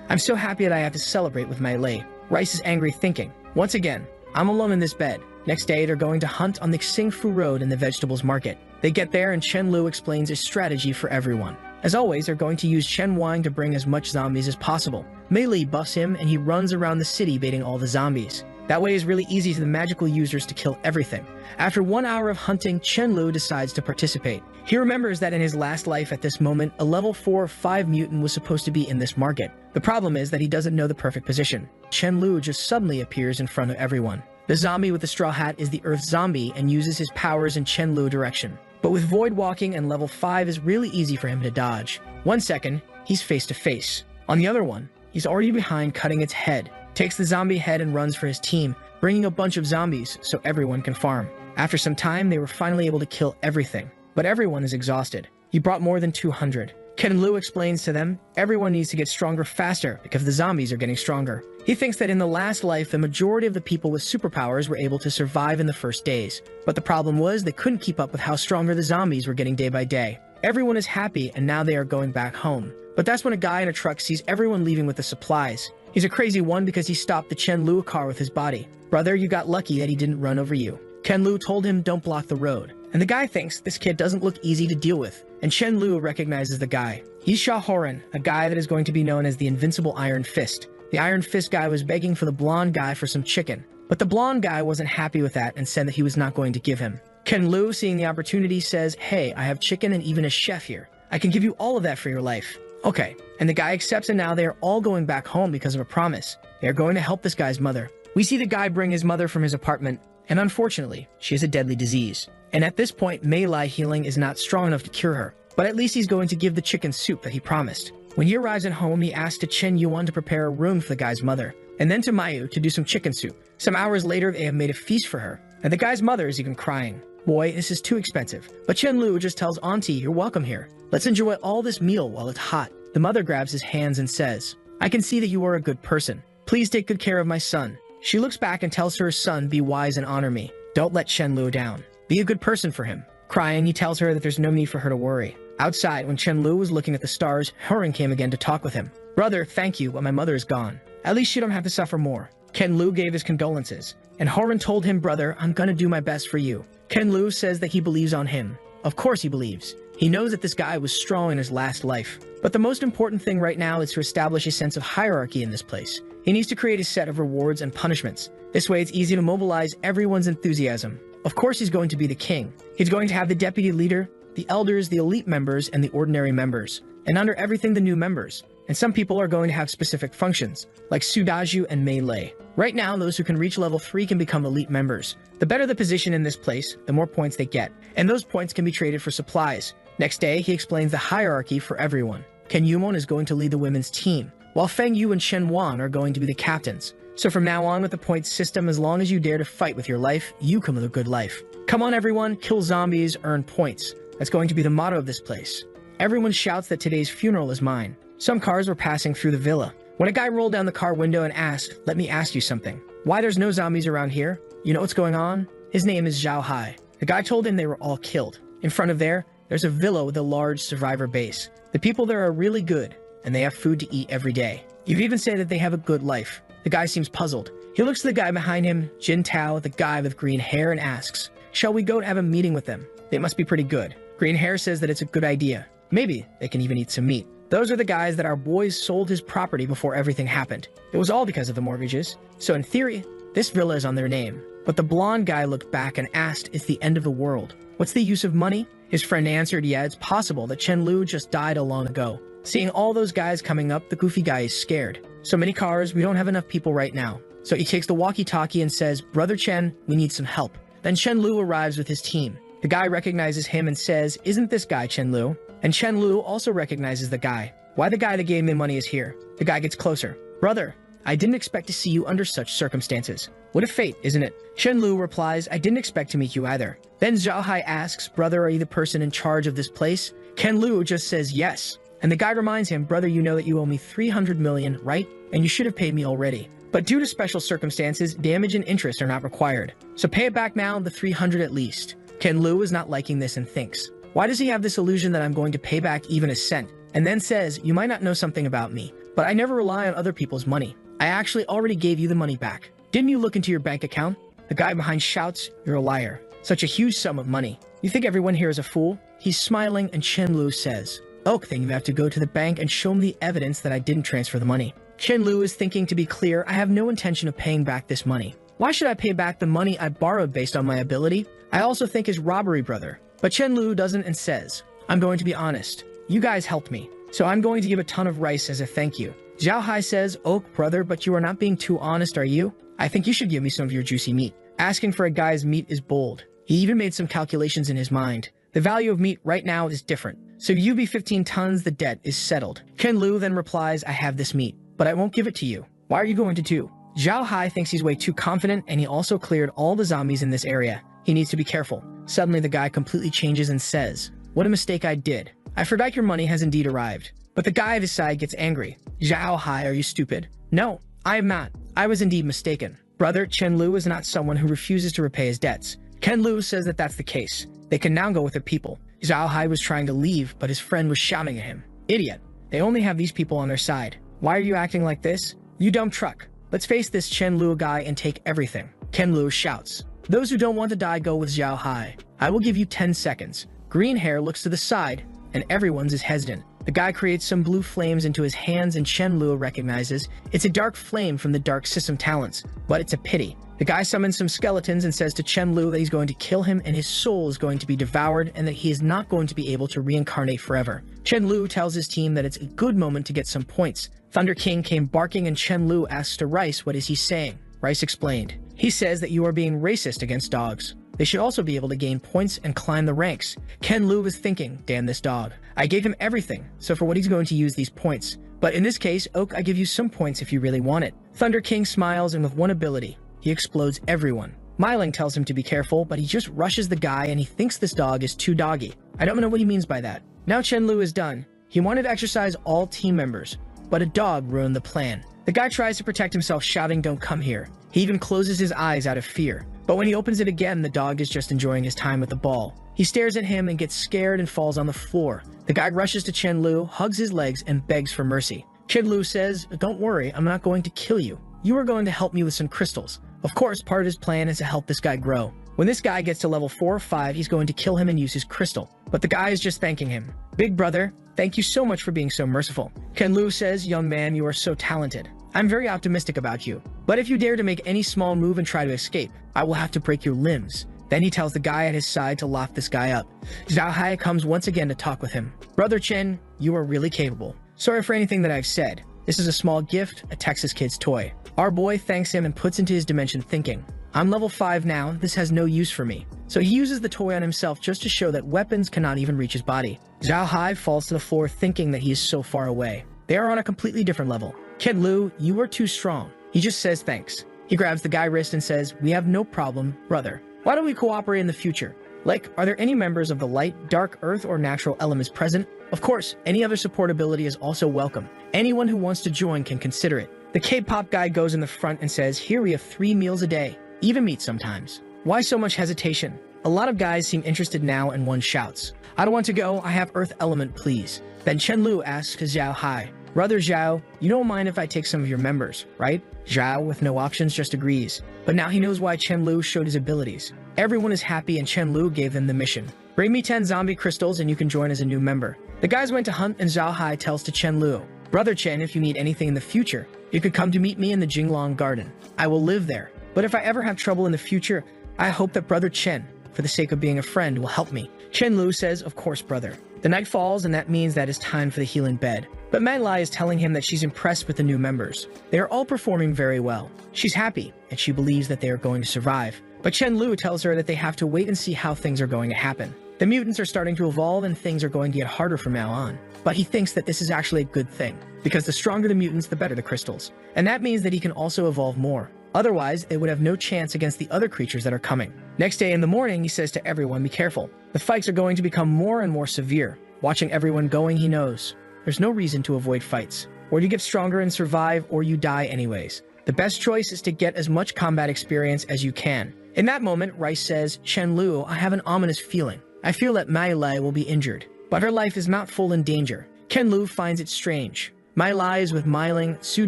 I'm so happy that I have to celebrate with my lay. Rice is angry thinking, once again, I'm alone in this bed. Next day, they're going to hunt on the Xingfu Road in the vegetables market. They get there and Chen Lu explains a strategy for everyone. As always, they're going to use Chen Wang to bring as much zombies as possible. Mei Li buffs him and he runs around the city baiting all the zombies. That way is really easy for the magical users to kill everything. After 1 hour of hunting, Chen Lu decides to participate. He remembers that in his last life at this moment, a level 4 or 5 mutant was supposed to be in this market. The problem is that he doesn't know the perfect position. Chen Lu just suddenly appears in front of everyone. The zombie with the straw hat is the Earth Zombie and uses his powers in Chen Lu direction. But with void walking and level 5 is really easy for him to dodge. 1 second, he's face to face. On the other one, he's already behind cutting its head. Takes the zombie head and runs for his team, bringing a bunch of zombies so everyone can farm. After some time, they were finally able to kill everything. But everyone is exhausted. He brought more than 200. Chen Lu explains to them, everyone needs to get stronger faster because the zombies are getting stronger. He thinks that in the last life, the majority of the people with superpowers were able to survive in the first days. But the problem was they couldn't keep up with how stronger the zombies were getting day by day. Everyone is happy and now they are going back home. But that's when a guy in a truck sees everyone leaving with the supplies. He's a crazy one because he stopped the Chen Lu car with his body. Brother, you got lucky that he didn't run over you. Chen Lu told him don't block the road. And the guy thinks this kid doesn't look easy to deal with. And Chen Lu recognizes the guy. He's Sha Horan, a guy that is going to be known as the Invincible Iron Fist. The Iron Fist guy was begging for the blonde guy for some chicken. But the blonde guy wasn't happy with that and said that he was not going to give him. Chen Lu, seeing the opportunity, says, hey, I have chicken and even a chef here. I can give you all of that for your life. Okay, and the guy accepts and now they are all going back home because of a promise. They are going to help this guy's mother. We see the guy bring his mother from his apartment, and unfortunately, she has a deadly disease. And at this point, Mei Li healing is not strong enough to cure her. But at least he's going to give the chicken soup that he promised. When he arrives at home, he asks to Chen Yuan to prepare a room for the guy's mother, and then to Mayu to do some chicken soup. Some hours later, they have made a feast for her, and the guy's mother is even crying. Boy, this is too expensive. But Chen Lu just tells Auntie, you're welcome here. Let's enjoy all this meal while it's hot. The mother grabs his hands and says, I can see that you are a good person. Please take good care of my son. She looks back and tells her son, be wise and honor me. Don't let Chen Lu down. Be a good person for him. Crying, he tells her that there's no need for her to worry. Outside, when Chen Lu was looking at the stars, Horan came again to talk with him. Brother, thank you, but my mother is gone. At least you don't have to suffer more. Chen Lu gave his condolences, and Horan told him, brother, I'm gonna do my best for you. Chen Lu says that he believes on him. Of course he believes. He knows that this guy was strong in his last life. But the most important thing right now is to establish a sense of hierarchy in this place. He needs to create a set of rewards and punishments. This way it's easy to mobilize everyone's enthusiasm. Of course he's going to be the king. He's going to have the deputy leader, the elders, the elite members, and the ordinary members. And under everything, the new members. And some people are going to have specific functions, like Sudaju and Mei Lei. Right now, those who can reach level 3 can become elite members. The better the position in this place, the more points they get. And those points can be traded for supplies. Next day, he explains the hierarchy for everyone. Ken Yumon is going to lead the women's team, while Feng Yu and Shen Wan are going to be the captains. So from now on with the points system, as long as you dare to fight with your life, you come with a good life. Come on everyone, kill zombies, earn points. That's going to be the motto of this place. Everyone shouts that today's funeral is mine. Some cars were passing through the villa, when a guy rolled down the car window and asked, let me ask you something. Why there's no zombies around here? You know what's going on? His name is Zhao Hai. The guy told him they were all killed. In front of there's a villa with a large survivor base. The people there are really good, and they have food to eat every day. You've even said that they have a good life. The guy seems puzzled. He looks to the guy behind him, Jin Tao, the guy with green hair, and asks, shall we go and have a meeting with them? They must be pretty good. Green hair says that it's a good idea. Maybe they can even eat some meat. Those are the guys that our boys sold his property before everything happened. It was all because of the mortgages. So in theory, this villa is on their name. But the blonde guy looked back and asked, it's the end of the world. What's the use of money? His friend answered, yeah, it's possible that Chen Lu just died long ago. Seeing all those guys coming up, the goofy guy is scared. So many cars, we don't have enough people right now. So he takes the walkie-talkie and says, Brother Chen, we need some help. Then Chen Lu arrives with his team. The guy recognizes him and says, isn't this guy Chen Lu? And Chen Lu also recognizes the guy. Why the guy that gave me money is here? The guy gets closer. Brother, I didn't expect to see you under such circumstances. What a fate, isn't it? Chen Lu replies, I didn't expect to meet you either. Then Zhao Hai asks, brother, are you the person in charge of this place? Ken Lu just says yes. And the guy reminds him, brother, you know that you owe me 300 million, right? And you should have paid me already. But due to special circumstances, damage and interest are not required. So pay it back now, the 300 at least. Ken-Lu is not liking this and thinks, why does he have this illusion that I'm going to pay back even a cent? And then says, you might not know something about me, but I never rely on other people's money. I actually already gave you the money back. Didn't you look into your bank account? The guy behind shouts, you're a liar. Such a huge sum of money. You think everyone here is a fool? He's smiling and Chen-Lu says, Oak, then you have to go to the bank and show me the evidence that I didn't transfer the money. Chen-Lu is thinking, to be clear, I have no intention of paying back this money. Why should I pay back the money I borrowed based on my ability? I also think his robbery brother. But Chen-Lu doesn't and says, I'm going to be honest. You guys helped me, so I'm going to give a ton of rice as a thank you. Zhao Hai says, Oak, brother, but you are not being too honest, are you? I think you should give me some of your juicy meat. Asking for a guy's meat is bold. He even made some calculations in his mind. The value of meat right now is different. So you be 15 tons, the debt is settled. Ken-Lu then replies, I have this meat, but I won't give it to you. Why are you going to do? Zhao Hai thinks he's way too confident, and he also cleared all the zombies in this area. He needs to be careful. Suddenly the guy completely changes and says, what a mistake I did. I forgot your money has indeed arrived. But the guy at his side gets angry. Zhao Hai, are you stupid? No, I am not. I was indeed mistaken. Brother, Chen-Lu is not someone who refuses to repay his debts. Ken-Lu says that that's the case. They can now go with their people. Zhao Hai was trying to leave, but his friend was shouting at him. Idiot. They only have these people on their side. Why are you acting like this? You dumb truck. Let's face this Chen-Lu guy and take everything. Ken-Lu shouts. Those who don't want to die go with Zhao Hai. I will give you 10 seconds. Green hair looks to the side, and everyone's is hesitant. The guy creates some blue flames into his hands and Chen-Lu recognizes it's a dark flame from the Dark System talents, but it's a pity. The guy summons some skeletons and says to Chen-Lu that he's going to kill him and his soul is going to be devoured and that he is not going to be able to reincarnate forever. Chen-Lu tells his team that it's a good moment to get some points. Thunder King came barking and Chen-Lu asks to Rice what is he saying. Rice explained. He says that you are being racist against dogs. They should also be able to gain points and climb the ranks. Ken-Lu was thinking, damn this dog. I gave him everything, so for what he's going to use these points. But in this case, Oak, I give you some points if you really want it. Thunder King smiles and with one ability, he explodes everyone. Myling tells him to be careful, but he just rushes the guy and he thinks this dog is too doggy. I don't know what he means by that. Now Chen-Lu is done. He wanted to exercise all team members, but a dog ruined the plan. The guy tries to protect himself, shouting, don't come here. He even closes his eyes out of fear. But when he opens it again, the dog is just enjoying his time with the ball. He stares at him and gets scared and falls on the floor. The guy rushes to Chen-Lu, hugs his legs, and begs for mercy. Chen-Lu says, don't worry, I'm not going to kill you. You are going to help me with some crystals. Of course, part of his plan is to help this guy grow. When this guy gets to level 4 or 5, he's going to kill him and use his crystal. But the guy is just thanking him. Big brother, thank you so much for being so merciful. Ken-Lu says, young man, you are so talented. I'm very optimistic about you. But if you dare to make any small move and try to escape, I will have to break your limbs. Then he tells the guy at his side to lock this guy up. Zhao Hai comes once again to talk with him. Brother Chen, you are really capable. Sorry for anything that I've said. This is a small gift, a Texas kid's toy. Our boy thanks him and puts into his dimension thinking, I'm level 5 now, this has no use for me. So he uses the toy on himself just to show that weapons cannot even reach his body. Zhao Hai falls to the floor thinking that he is so far away. They are on a completely different level. Ken-Lu, you are too strong. He just says thanks. He grabs the guy's wrist and says, we have no problem, brother. Why don't we cooperate in the future? Like, are there any members of the light, dark, earth, or natural elements present? Of course, any other support ability is also welcome. Anyone who wants to join can consider it. The K-pop guy goes in the front and says, here we have 3 meals a day, even meat sometimes. Why so much hesitation? A lot of guys seem interested now and one shouts, I don't want to go, I have earth element, please. Then Chen-Lu asks Zhao Hai, brother Zhao, you don't mind if I take some of your members, right? Zhao, with no options, just agrees. But now he knows why Chen-Lu showed his abilities. Everyone is happy and Chen-Lu gave them the mission. Bring me 10 zombie crystals and you can join as a new member. The guys went to hunt and Zhao Hai tells to Chen-Lu, brother Chen, if you need anything in the future, you could come to meet me in the Jinglong Garden. I will live there. But if I ever have trouble in the future, I hope that brother Chen, for the sake of being a friend, will help me. Chen-Lu says, of course, brother. The night falls and that means that it's time for the healing bed. But Manlai is telling him that she's impressed with the new members. They are all performing very well. She's happy, and she believes that they are going to survive. But Chen-Lu tells her that they have to wait and see how things are going to happen. The mutants are starting to evolve and things are going to get harder from now on. But he thinks that this is actually a good thing, because the stronger the mutants, the better the crystals. And that means that he can also evolve more. Otherwise, they would have no chance against the other creatures that are coming. Next day in the morning, he says to everyone, be careful. The fights are going to become more and more severe. Watching everyone going, he knows. There's no reason to avoid fights. Or you get stronger and survive, or you die anyways. The best choice is to get as much combat experience as you can. In that moment, Rice says, Chen Lu, I have an ominous feeling. I feel that Mai Lai will be injured, but her life is not full in danger. Chen Lu finds it strange. Mai Lai is with Mai Ling, Su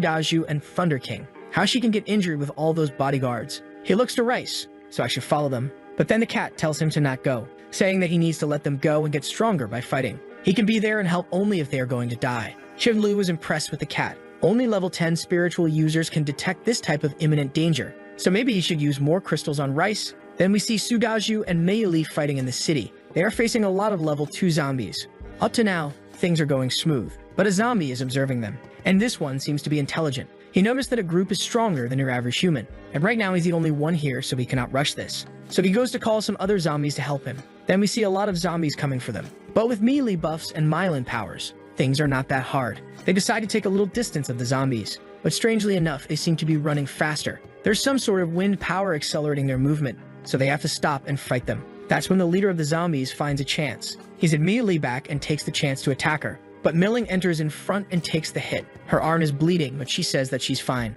Daju, and Thunder King. How she can get injured with all those bodyguards? He looks to Rice, so I should follow them. But then the cat tells him to not go, saying that he needs to let them go and get stronger by fighting. He can be there and help only if they are going to die. Chen Lu was impressed with the cat. Only level 10 spiritual users can detect this type of imminent danger, so maybe he should use more crystals on Rice. Then we see Su Daju and Mei Li fighting in the city. They are facing a lot of level 2 zombies. Up to now, things are going smooth, but a zombie is observing them, and this one seems to be intelligent. He noticed that a group is stronger than your average human, and right now he's the only one here, so he cannot rush this. So he goes to call some other zombies to help him. Then we see a lot of zombies coming for them. But with melee buffs and Mylan powers, things are not that hard. They decide to take a little distance of the zombies, but strangely enough, they seem to be running faster. There's some sort of wind power accelerating their movement, so they have to stop and fight them. That's when the leader of the zombies finds a chance. He's immediately back and takes the chance to attack her. But Milling enters in front and takes the hit. Her arm is bleeding, but she says that she's fine.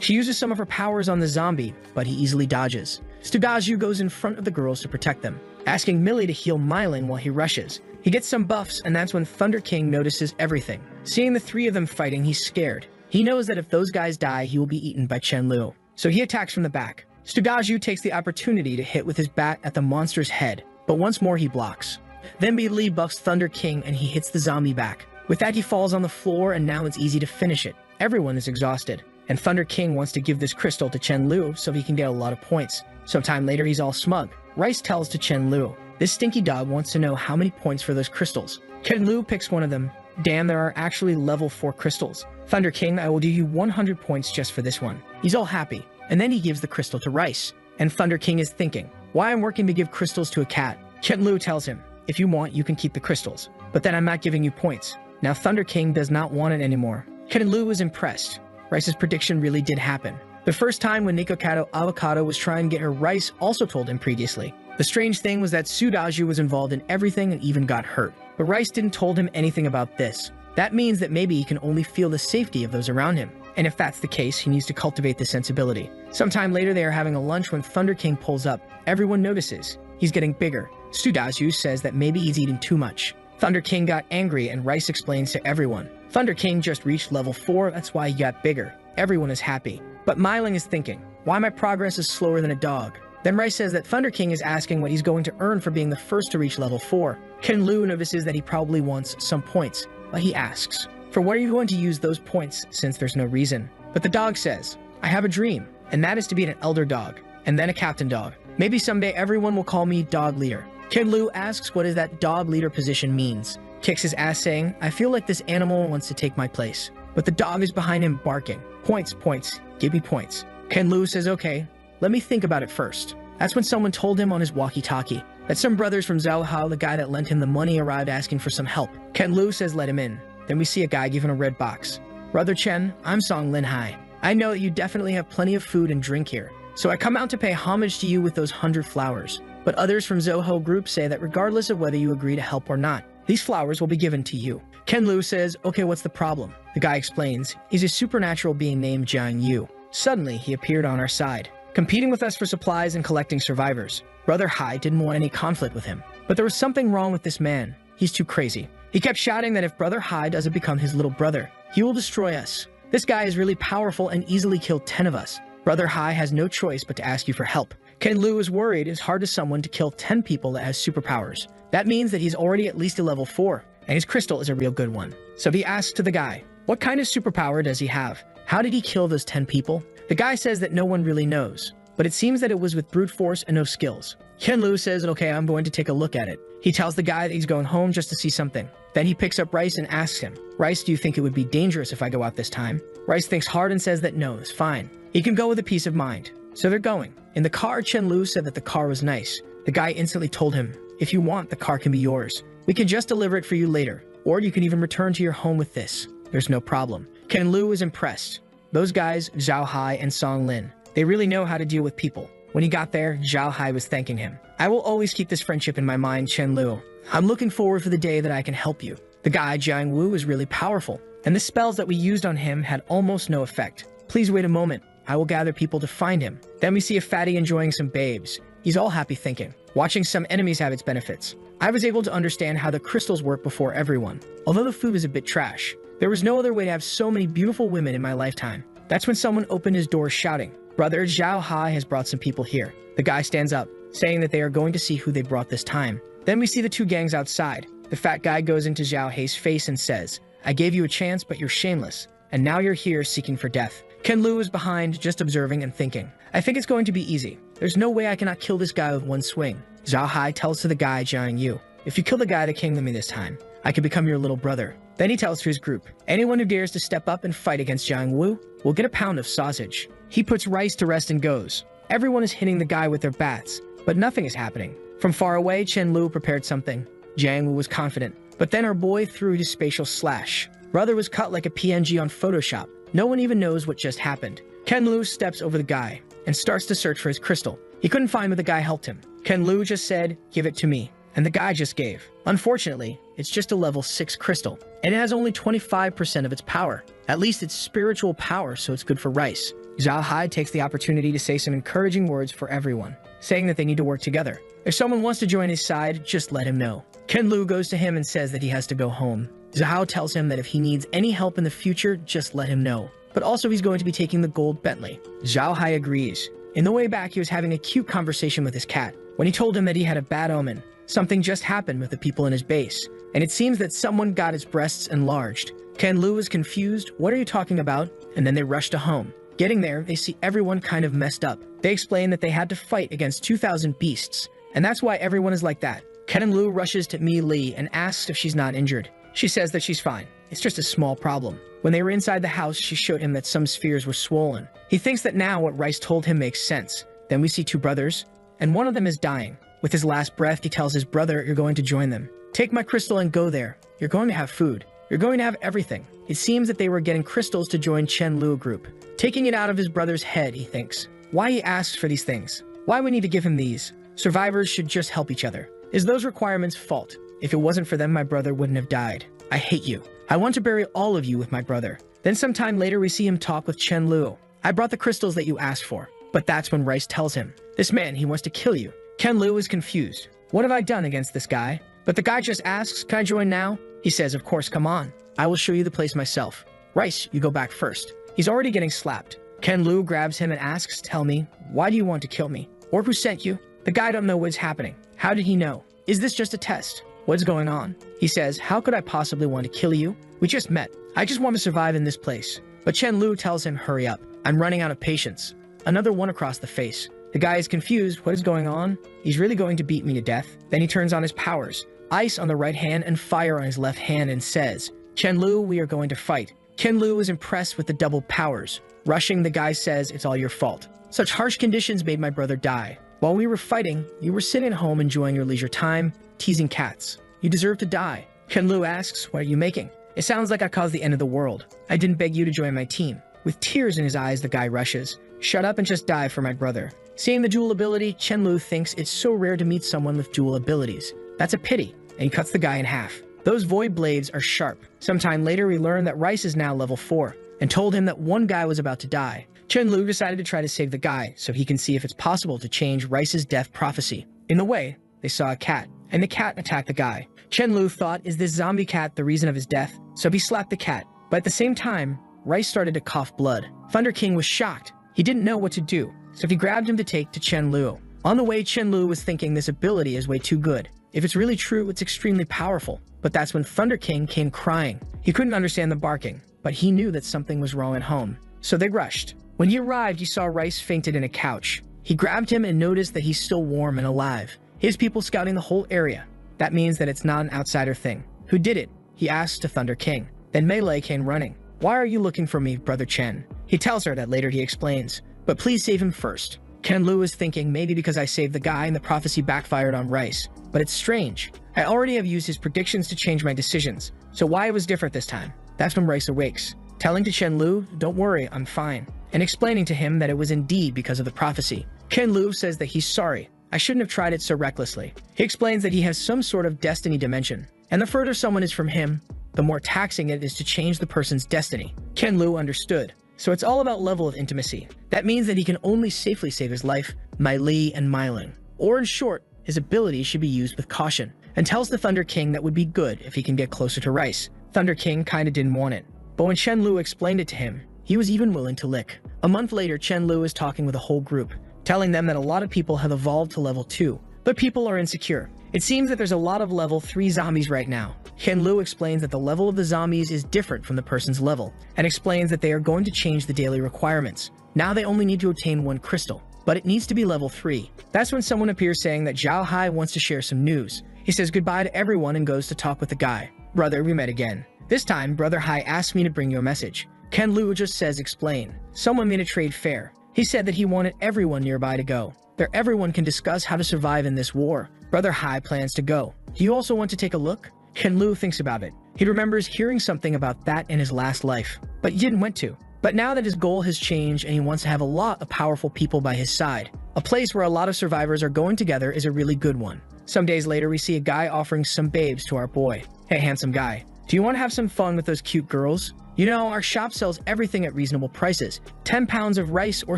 She uses some of her powers on the zombie, but he easily dodges. Studaju goes in front of the girls to protect them, asking Millie to heal Mylan while he rushes. He gets some buffs, and that's when Thunder King notices everything. Seeing the three of them fighting, he's scared. He knows that if those guys die, he will be eaten by Chen Lu. So he attacks from the back. Studaju takes the opportunity to hit with his bat at the monster's head, but once more he blocks. Then Li buffs Thunder King and he hits the zombie back. With that, he falls on the floor, and now it's easy to finish it. Everyone is exhausted, and Thunder King wants to give this crystal to Chen Lu so he can get a lot of points. Sometime later, he's all smug. Rice tells to Chen Lu, this stinky dog wants to know how many points for those crystals. Chen Lu picks one of them. Damn, there are actually level 4 crystals. Thunder King, I will give you 100 points just for this one. He's all happy, and then he gives the crystal to Rice. And Thunder King is thinking, why I'm working to give crystals to a cat? Chen Lu tells him, if you want, you can keep the crystals, but then I'm not giving you points. Now Thunder King does not want it anymore. Chen Lu was impressed. Rice's prediction really did happen. The first time when Nikocado Avocado was trying to get her, Rice also told him previously. The strange thing was that Sudaju was involved in everything and even got hurt. But Rice didn't told him anything about this. That means that maybe he can only feel the safety of those around him. And if that's the case, he needs to cultivate this sensibility. Sometime later, they are having a lunch when Thunder King pulls up. Everyone notices. He's getting bigger. Sudaju says that maybe he's eating too much. Thunder King got angry and Rice explains to everyone. Thunder King just reached level 4, that's why he got bigger. Everyone is happy. But Myling is thinking, why my progress is slower than a dog? Then Rice says that Thunder King is asking what he's going to earn for being the first to reach level 4. Ken Lu notices that he probably wants some points, but he asks, for what are you going to use those points since there's no reason? But the dog says, I have a dream, and that is to be an elder dog, and then a captain dog. Maybe someday everyone will call me dog leader. Ken Lu asks what is that dog leader position means. Kicks his ass saying, I feel like this animal wants to take my place. But the dog is behind him barking. Points, points, give me points. Ken Lu says, okay, let me think about it first. That's when someone told him on his walkie-talkie that some brothers from Zhao Hao, the guy that lent him the money, arrived asking for some help. Ken Lu says let him in. Then we see a guy given a red box. Brother Chen, I'm Song Lin Hai. I know that you definitely have plenty of food and drink here, so I come out to pay homage to you with those 100 flowers. But others from Zoho Group say that regardless of whether you agree to help or not, these flowers will be given to you. Ken Lu says, okay, what's the problem? The guy explains, he's a supernatural being named Jiang Yu. Suddenly, he appeared on our side, competing with us for supplies and collecting survivors. Brother Hai didn't want any conflict with him, but there was something wrong with this man. He's too crazy. He kept shouting that if Brother Hai doesn't become his little brother, he will destroy us. This guy is really powerful and easily killed 10 of us. Brother Hai has no choice but to ask you for help. Ken Lu is worried it's hard to someone to kill 10 people that has superpowers. That means that he's already at least a level 4, and his crystal is a real good one. So he asks to the guy, what kind of superpower does he have? How did he kill those 10 people? The guy says that no one really knows, but it seems that it was with brute force and no skills. Ken Lu says, okay, I'm going to take a look at it. He tells the guy that he's going home just to see something. Then he picks up Rice and asks him, Rice, do you think it would be dangerous if I go out this time? Rice thinks hard and says that no, it's fine. He can go with a peace of mind. So they're going. In the car, Chen Lu said that the car was nice. The guy instantly told him, if you want, the car can be yours. We can just deliver it for you later, or you can even return to your home with this. There's no problem. Ken Lu is impressed. Those guys, Zhao Hai and Song Lin, they really know how to deal with people. When he got there, Zhao Hai was thanking him. I will always keep this friendship in my mind, Chen Lu. I'm looking forward for the day that I can help you. The guy, Jiang Wu, is really powerful, and the spells that we used on him had almost no effect. Please wait a moment. I will gather people to find him. Then we see a fatty enjoying some babes. He's all happy thinking, watching some enemies have its benefits. I was able to understand how the crystals work before everyone. Although the food was a bit trash, there was no other way to have so many beautiful women in my lifetime. That's when someone opened his door shouting, "Brother Zhao Hai has brought some people here." The guy stands up, saying that they are going to see who they brought this time. Then we see the two gangs outside. The fat guy goes into Zhao Hai's face and says, "I gave you a chance, but you're shameless. And now you're here seeking for death." Ken Lu is behind, just observing and thinking, "I think it's going to be easy. There's no way I cannot kill this guy with one swing." Zhao Hai tells to the guy Jiang Yu, "If you kill the guy that came to me this time, I could become your little brother." Then he tells to his group, "Anyone who dares to step up and fight against Jiang Wu will get a pound of sausage." He puts Rice to rest and goes. Everyone is hitting the guy with their bats, but nothing is happening. From far away, Chen Lu prepared something. Jiang Wu was confident, but then our boy threw his spatial slash. Brother was cut like a PNG on Photoshop. No one even knows what just happened. Ken Lu steps over the guy and starts to search for his crystal. He couldn't find where the guy helped him. Ken Lu just said, "Give it to me." And the guy just gave. Unfortunately, it's just a level 6 crystal, and it has only 25% of its power. At least it's spiritual power, so it's good for Rice. Zhao Hai takes the opportunity to say some encouraging words for everyone, saying that they need to work together. If someone wants to join his side, just let him know. Ken Lu goes to him and says that he has to go home. Zhao tells him that if he needs any help in the future, just let him know. But also he's going to be taking the gold Bentley. Zhao Hai agrees. In the way back, he was having a cute conversation with his cat. When he told him that he had a bad omen, something just happened with the people in his base, and it seems that someone got his breasts enlarged. Ken Lu is confused. "What are you talking about?" And then they rush to home. Getting there, they see everyone kind of messed up. They explain that they had to fight against 2,000 beasts, and that's why everyone is like that. Ken Lu rushes to Mi Li and asks if she's not injured. She says that she's fine. It's just a small problem. When they were inside the house, she showed him that some spheres were swollen. He thinks that now what Rice told him makes sense. Then we see two brothers, and one of them is dying. With his last breath, he tells his brother, "You're going to join them. Take my crystal and go there. You're going to have food. You're going to have everything." It seems that they were getting crystals to join Chen Lu group. Taking it out of his brother's head, he thinks. Why he asks for these things? Why we need to give him these? Survivors should just help each other. Is those requirements fault? If it wasn't for them, my brother wouldn't have died. I hate you. I want to bury all of you with my brother. Then sometime later, we see him talk with Chen Lu. "I brought the crystals that you asked for." But that's when Rice tells him, "This man, he wants to kill you." Ken Lu is confused. What have I done against this guy? But the guy just asks, "Can I join now?" He says, "Of course, come on. I will show you the place myself." "Rice, you go back first." He's already getting slapped. Ken Lu grabs him and asks, "Tell me, why do you want to kill me? Or who sent you?" The guy don't know what's happening. How did he know? Is this just a test? What's going on? He says, "How could I possibly want to kill you? We just met. I just want to survive in this place." But Chen Lu tells him, "Hurry up. I'm running out of patience." Another one across the face. The guy is confused. What is going on? He's really going to beat me to death. Then he turns on his powers. Ice on the right hand and fire on his left hand and says, "Chen Lu, we are going to fight." Ken Lu is impressed with the double powers. Rushing, the guy says, "It's all your fault. Such harsh conditions made my brother die. While we were fighting, you were sitting at home enjoying your leisure time, teasing cats. You deserve to die." Ken Lu asks, "What are you making?" "It sounds like I caused the end of the world. I didn't beg you to join my team." With tears in his eyes, the guy rushes. "Shut up and just die for my brother." Seeing the dual ability, Chen Lu thinks it's so rare to meet someone with dual abilities. That's a pity, and he cuts the guy in half. Those void blades are sharp. Sometime later, we learn that Rice is now level 4, and told him that one guy was about to die. Chen Lu decided to try to save the guy, so he can see if it's possible to change Rice's death prophecy. In the way, they saw a cat, and the cat attacked the guy. Chen Lu thought, is this zombie cat the reason of his death? So he slapped the cat. But at the same time, Rice started to cough blood. Thunder King was shocked. He didn't know what to do, so he grabbed him to take to Chen Lu. On the way, Chen Lu was thinking this ability is way too good. If it's really true, it's extremely powerful. But that's when Thunder King came crying. He couldn't understand the barking, but he knew that something was wrong at home. So they rushed. When he arrived, he saw Rice fainted in a couch. He grabbed him and noticed that he's still warm and alive. His people scouting the whole area. That means that it's not an outsider thing. Who did it? He asked to Thunder King. Then Melee came running. Why are you looking for me, Brother Chen? He tells her that later he explains. But please save him first. Ken Lu is thinking maybe because I saved the guy and the prophecy backfired on Rice. But it's strange. I already have used his predictions to change my decisions. So why it was different this time? That's when Rice awakes. Telling to Chen Lu, don't worry, I'm fine. And explaining to him that it was indeed because of the prophecy. Ken Lu says that he's sorry. I shouldn't have tried it so recklessly. He explains that he has some sort of destiny dimension. And the further someone is from him, the more taxing it is to change the person's destiny. Ken Lu understood. so it's all about level of intimacy. That means that he can only safely save his life, Mai Li and Mai Ling. Or in short, his abilities should be used with caution, and tells the Thunder King that would be good if he can get closer to Rice. Thunder King kinda didn't want it, but when Chen Lu explained it to him, he was even willing to lick. A month later, Chen Lu is talking with a whole group, telling them that a lot of people have evolved to level 2, but people are insecure. It seems that there's a lot of level 3 zombies right now. Chen Lu explains that the level of the zombies is different from the person's level, and explains that they are going to change the daily requirements. Now they only need to obtain 1 crystal, but it needs to be level 3. That's when someone appears saying that Zhao Hai wants to share some news. He says goodbye to everyone and goes to talk with the guy. Brother, we met again. This time, Brother Hai asked me to bring you a message. Ken Lu just says explain. Someone made a trade fair. He said that he wanted everyone nearby to go. There everyone can discuss how to survive in this war. Brother Hai plans to go. Do you also want to take a look? Ken Lu thinks about it. He remembers hearing something about that in his last life, but he didn't want to. But now that his goal has changed and he wants to have a lot of powerful people by his side, a place where a lot of survivors are going together is a really good one. Some days later, we see a guy offering some babes to our boy. Hey, handsome guy, do you want to have some fun with those cute girls? You know, our shop sells everything at reasonable prices. 10 pounds of rice or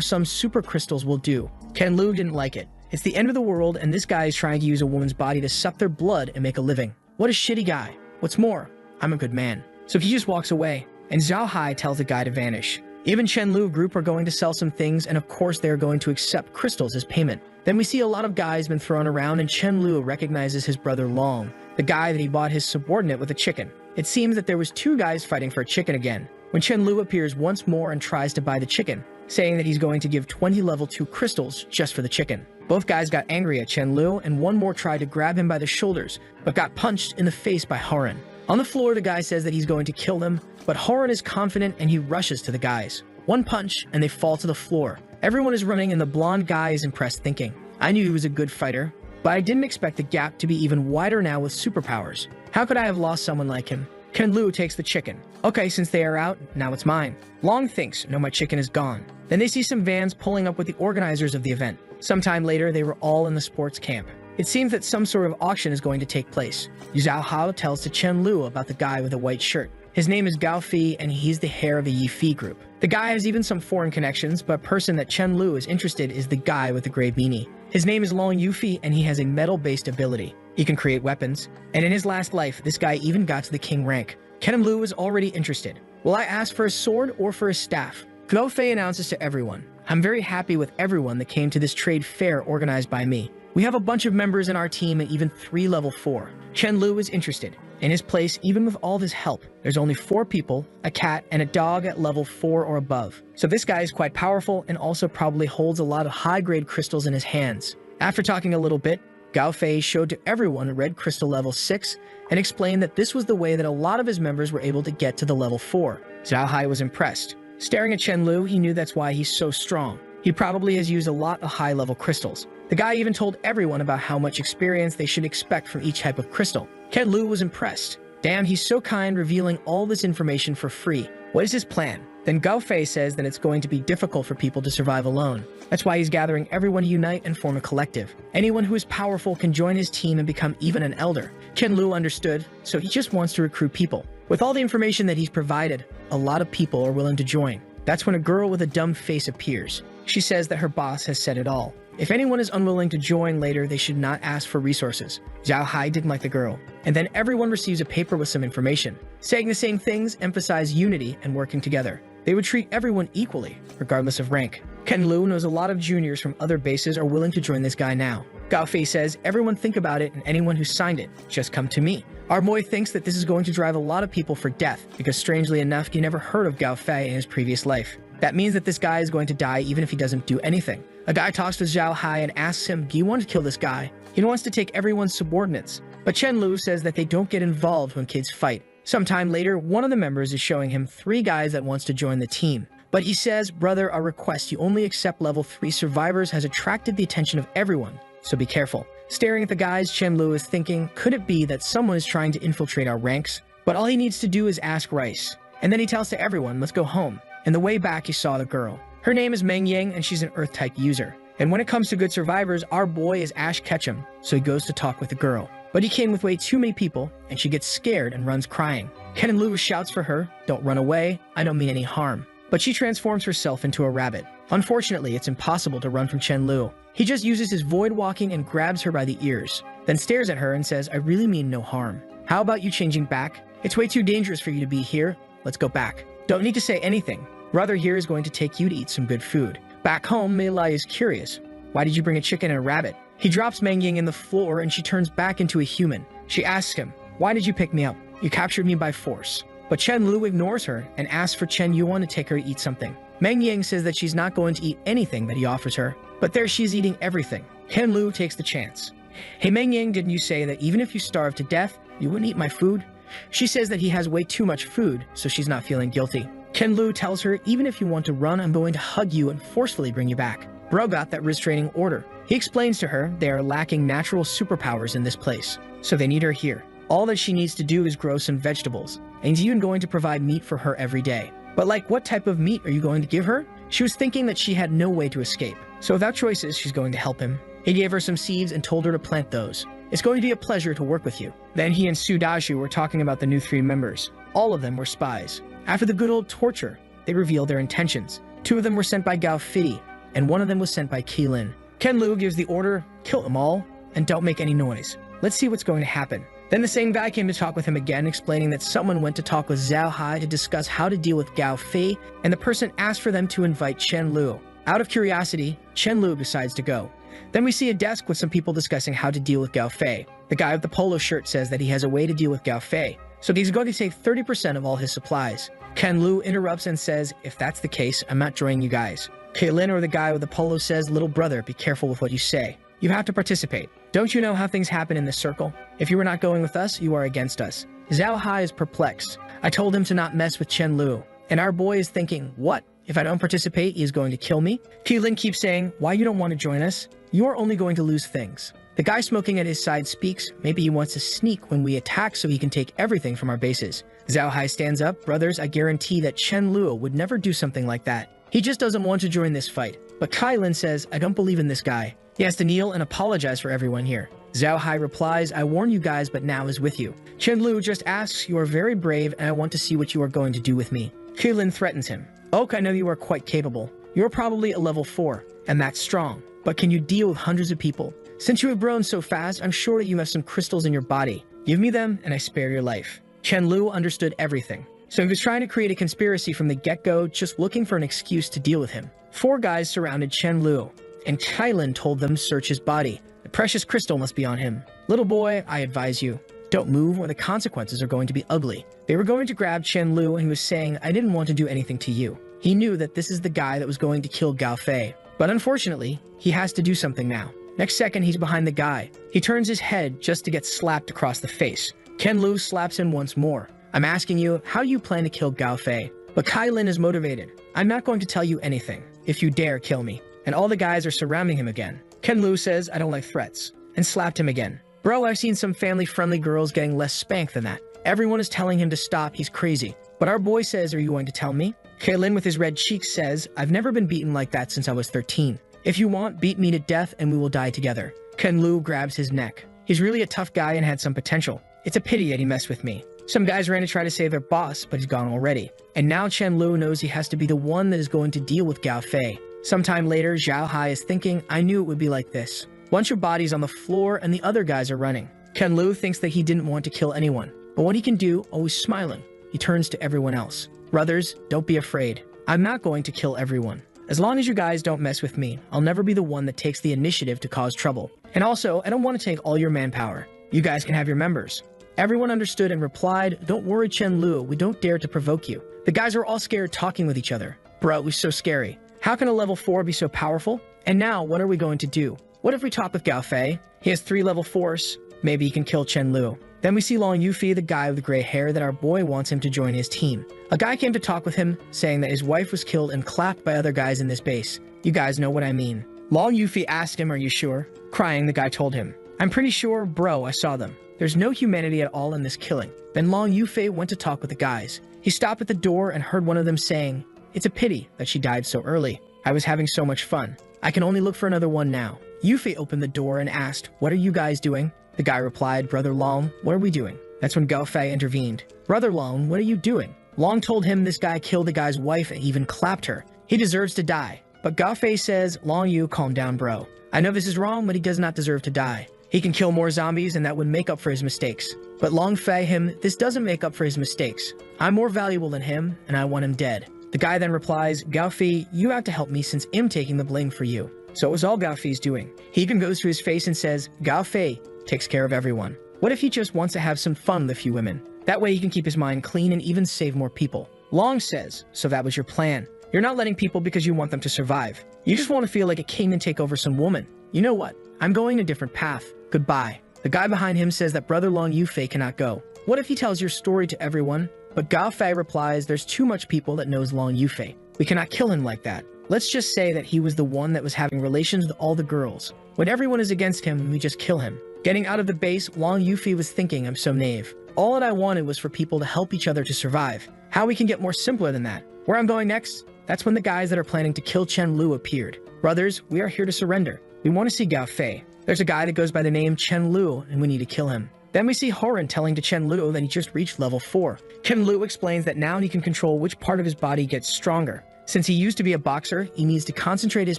some super crystals will do. Ken Lu didn't like it. It's the end of the world and this guy is trying to use a woman's body to suck their blood and make a living. What a shitty guy. What's more, I'm a good man. So he just walks away, and Zhao Hai tells the guy to vanish. Even Chen Lu group are going to sell some things, and of course they're going to accept crystals as payment. Then we see a lot of guys been thrown around, and Chen Lu recognizes his brother Long, the guy that he bought his subordinate with a chicken. It seems that there was 2 guys fighting for a chicken again, when Chen Lu appears once more and tries to buy the chicken, saying that he's going to give 20 level 2 crystals just for the chicken. Both guys got angry at Chen Lu, and one more tried to grab him by the shoulders, but got punched in the face by Horan. On the floor, the guy says that he's going to kill them, but Horan is confident and he rushes to the guys. One punch, and they fall to the floor. Everyone is running, and the blonde guy is impressed, thinking, I knew he was a good fighter, but I didn't expect the gap to be even wider now with superpowers. How could I have lost someone like him? Ken Lu takes the chicken. Okay, since they are out, now it's mine. Long thinks, no, my chicken is gone. Then they see some vans pulling up with the organizers of the event. Sometime later, they were all in the sports camp. It seems that some sort of auction is going to take place. Zhao Hao tells to Chen Lu about the guy with the white shirt. His name is Gao Fi, and he's the heir of the Yi Fi group. The guy has even some foreign connections, but a person that Chen Lu is interested is the guy with the gray beanie. His name is Long Yufi, and he has a metal-based ability. He can create weapons, and in his last life, this guy even got to the king rank. Ken Lu is already interested. Will I ask for a sword or for a staff? Gao Fei announces to everyone, I'm very happy with everyone that came to this trade fair organized by me. We have a bunch of members in our team and even 3 level 4. Chen Lu is interested. In his place, even with all this help, there's only 4 people, a cat, and a dog at level 4 or above. So this guy is quite powerful and also probably holds a lot of high-grade crystals in his hands. After talking a little bit, Gao Fei showed to everyone red crystal level 6 and explained that this was the way that a lot of his members were able to get to the level 4. Zhao Hai was impressed. Staring at Chen Lu, he knew that's why he's so strong. He probably has used a lot of high-level crystals. The guy even told everyone about how much experience they should expect from each type of crystal. Ken Lu was impressed. Damn, he's so kind, revealing all this information for free. What is his plan? Then Gao Fei says that it's going to be difficult for people to survive alone. That's why he's gathering everyone to unite and form a collective. Anyone who is powerful can join his team and become even an elder. Ken Lu understood, so he just wants to recruit people. With all the information that he's provided, a lot of people are willing to join. That's when a girl with a dumb face appears. She says that her boss has said it all. If anyone is unwilling to join later, they should not ask for resources. Zhao Hai didn't like the girl. And then everyone receives a paper with some information. Saying the same things emphasize unity and working together. They would treat everyone equally, regardless of rank. Ken Lu knows a lot of juniors from other bases are willing to join this guy now. Gao Fei says, everyone think about it, and anyone who signed it, just come to me. Our boy thinks that this is going to drive a lot of people for death, because strangely enough, he never heard of Gao Fei in his previous life. That means that this guy is going to die even if he doesn't do anything. A guy talks to Zhao Hai and asks him, do you want to kill this guy? He wants to take everyone's subordinates. But Chen Lu says that they don't get involved when kids fight. Sometime later, one of the members is showing him 3 guys that wants to join the team. But he says, brother, our request, you only accept level 3 survivors has attracted the attention of everyone, so be careful. Staring at the guys, Chen Lu is thinking, could it be that someone is trying to infiltrate our ranks? But all he needs to do is ask Rice. And then he tells to everyone, let's go home. And the way back, he saw the girl. Her name is Meng Yang, and she's an Earth-type user. And when it comes to good survivors, our boy is Ash Ketchum, so he goes to talk with the girl. But he came with way too many people, and she gets scared and runs crying. Ken and Lu shouts for her, don't run away, I don't mean any harm. but she transforms herself into a rabbit. Unfortunately, it's impossible to run from Chen Lu. He just uses his void walking and grabs her by the ears, then stares at her and says, I really mean no harm. How about you changing back? It's way too dangerous for you to be here. Let's go back. Don't need to say anything. Brother here is going to take you to eat some good food. Back home, Mei Lai is curious. Why did you bring a chicken and a rabbit? He drops Meng Ying in the floor and she turns back into a human. She asks him, why did you pick me up? You captured me by force. But Chen Lu ignores her and asks for Chen Yuan to take her to eat something. Meng Ying says that she's not going to eat anything that he offers her, but there she's eating everything. Chen Lu takes the chance. Hey Meng Ying, didn't you say that even if you starve to death, you wouldn't eat my food? She says that he has way too much food, so she's not feeling guilty. Chen Lu tells her, even if you want to run, I'm going to hug you and forcefully bring you back. Bro got that restraining order. He explains to her they are lacking natural superpowers in this place, so they need her here. All that she needs to do is grow some vegetables, and he's even going to provide meat for her every day. But like, what type of meat are you going to give her? She was thinking that she had no way to escape, so without choices, she's going to help him. He gave her some seeds and told her to plant those. It's going to be a pleasure to work with you. Then he and Su Daju were talking about the new 3 members. All of them were spies. After the good old torture, they revealed their intentions. 2 of them were sent by Gao Fi, and 1 of them was sent by Qilin. Ken Lu gives the order, kill them all, and don't make any noise. Let's see what's going to happen. Then the same guy came to talk with him again, explaining that someone went to talk with Zhao Hai to discuss how to deal with Gao Fi, and the person asked for them to invite Chen Lu. Out of curiosity, Chen Lu decides to go. Then we see a desk with some people discussing how to deal with Gao Fei. The guy with the polo shirt says that he has a way to deal with Gao Fei, so he's going to take 30% of all his supplies. Ken Lu interrupts and says, if that's the case, I'm not joining you guys. Kaylin, or the guy with the polo, says, little brother, be careful with what you say. You have to participate. Don't you know how things happen in this circle? If you are not going with us, you are against us. Zhao Hai is perplexed. I told him to not mess with Chen Lu, and our boy is thinking, what? If I don't participate, he is going to kill me? Kaylin keeps saying, why you don't want to join us? You are only going to lose things. The guy smoking at his side speaks. Maybe he wants to sneak when we attack so he can take everything from our bases. Zhao Hai stands up. Brothers, I guarantee that Chen Lu would never do something like that. He just doesn't want to join this fight. But Kailin says, I don't believe in this guy. He has to kneel and apologize for everyone here. Zhao Hai replies, I warn you guys, but now is with you. Chen Lu just asks, you are very brave and I want to see what you are going to do with me. Kailin threatens him. Oak, I know you are quite capable. You're probably a level 4, and that's strong. But can you deal with hundreds of people? Since you have grown so fast, I'm sure that you have some crystals in your body. Give me them, and I spare your life. Chen Lu understood everything, so he was trying to create a conspiracy from the get-go, just looking for an excuse to deal with him. 4 guys surrounded Chen Lu, and Kailin told them to search his body. The precious crystal must be on him. Little boy, I advise you, don't move or the consequences are going to be ugly. They were going to grab Chen Lu, and he was saying, I didn't want to do anything to you. He knew that this is the guy that was going to kill Gao Fei. But unfortunately, he has to do something now. Next second, he's behind the guy. He turns his head just to get slapped across the face. Ken Lu slaps him once more. I'm asking you, how do you plan to kill Gao Fei? But Kailin is motivated. I'm not going to tell you anything, if you dare kill me. And all the guys are surrounding him again. Ken Lu says, I don't like threats, and slapped him again. Bro, I've seen some family-friendly girls getting less spanked than that. Everyone is telling him to stop, he's crazy. But our boy says, are you going to tell me? Kailin with his red cheeks says, I've never been beaten like that since I was 13. If you want, beat me to death and we will die together. Ken Lu grabs his neck. He's really a tough guy and had some potential. It's a pity that he messed with me. Some guys ran to try to save their boss, but he's gone already. And now Chen Lu knows he has to be the one that is going to deal with Gao Fei. Sometime later, Zhao Hai is thinking, I knew it would be like this. Bunch of bodies on the floor and the other guys are running. Ken Lu thinks that he didn't want to kill anyone. But what he can do, always smiling, he turns to everyone else. Brothers, don't be afraid. I'm not going to kill everyone. As long as you guys don't mess with me, I'll never be the one that takes the initiative to cause trouble. And also, I don't want to take all your manpower. You guys can have your members. Everyone understood and replied, don't worry, Chen Lu, we don't dare to provoke you. The guys were all scared talking with each other. Bro, it was so scary. How can a level 4 be so powerful? And now, what are we going to do? What if we talk with Gao Fei? He has 3 level 4s. Maybe he can kill Chen Lu. Then we see Long Yufi, the guy with the gray hair, that our boy wants him to join his team. A guy came to talk with him, saying that his wife was killed and clapped by other guys in this base. You guys know what I mean. Long Yufi asked him, are you sure? Crying, the guy told him, I'm pretty sure, bro, I saw them. There's no humanity at all in this killing. Then Long Yufi went to talk with the guys. He stopped at the door and heard one of them saying, it's a pity that she died so early. I was having so much fun. I can only look for another one now. Yufi opened the door and asked, what are you guys doing? The guy replied, Brother Long, what are we doing? That's when Gao Fei intervened. Brother Long, what are you doing? Long told him this guy killed the guy's wife and even clapped her. He deserves to die. But Gao Fei says, Long Yu, calm down, bro. I know this is wrong, but he does not deserve to die. He can kill more zombies and that would make up for his mistakes. But Long Fei him, this doesn't make up for his mistakes. I'm more valuable than him, and I want him dead. The guy then replies, Gao Fei, you have to help me since I'm taking the blame for you. So it was all Gao Fei's doing. He even goes to his face and says, Gao Fei takes care of everyone. What if he just wants to have some fun with a few women? That way he can keep his mind clean and even save more people. Long says, so that was your plan. You're not letting people because you want them to survive. You just want to feel like a king and take over some woman. You know what? I'm going a different path. Goodbye. The guy behind him says that brother Long Yufei cannot go. What if he tells your story to everyone? But Gao Fei replies, there's too much people that knows Long Yufei. We cannot kill him like that. Let's just say that he was the one that was having relations with all the girls. When everyone is against him, we just kill him. Getting out of the base, Long Yufei was thinking, I'm so naive. All that I wanted was for people to help each other to survive. How we can get more simpler than that? Where I'm going next? That's when the guys that are planning to kill Chen Lu appeared. Brothers, we are here to surrender. We want to see Gao Fei. There's a guy that goes by the name Chen Lu, and we need to kill him. Then we see Horan telling to Chen Lu that he just reached level 4. Chen Lu explains that now he can control which part of his body gets stronger. Since he used to be a boxer, he needs to concentrate his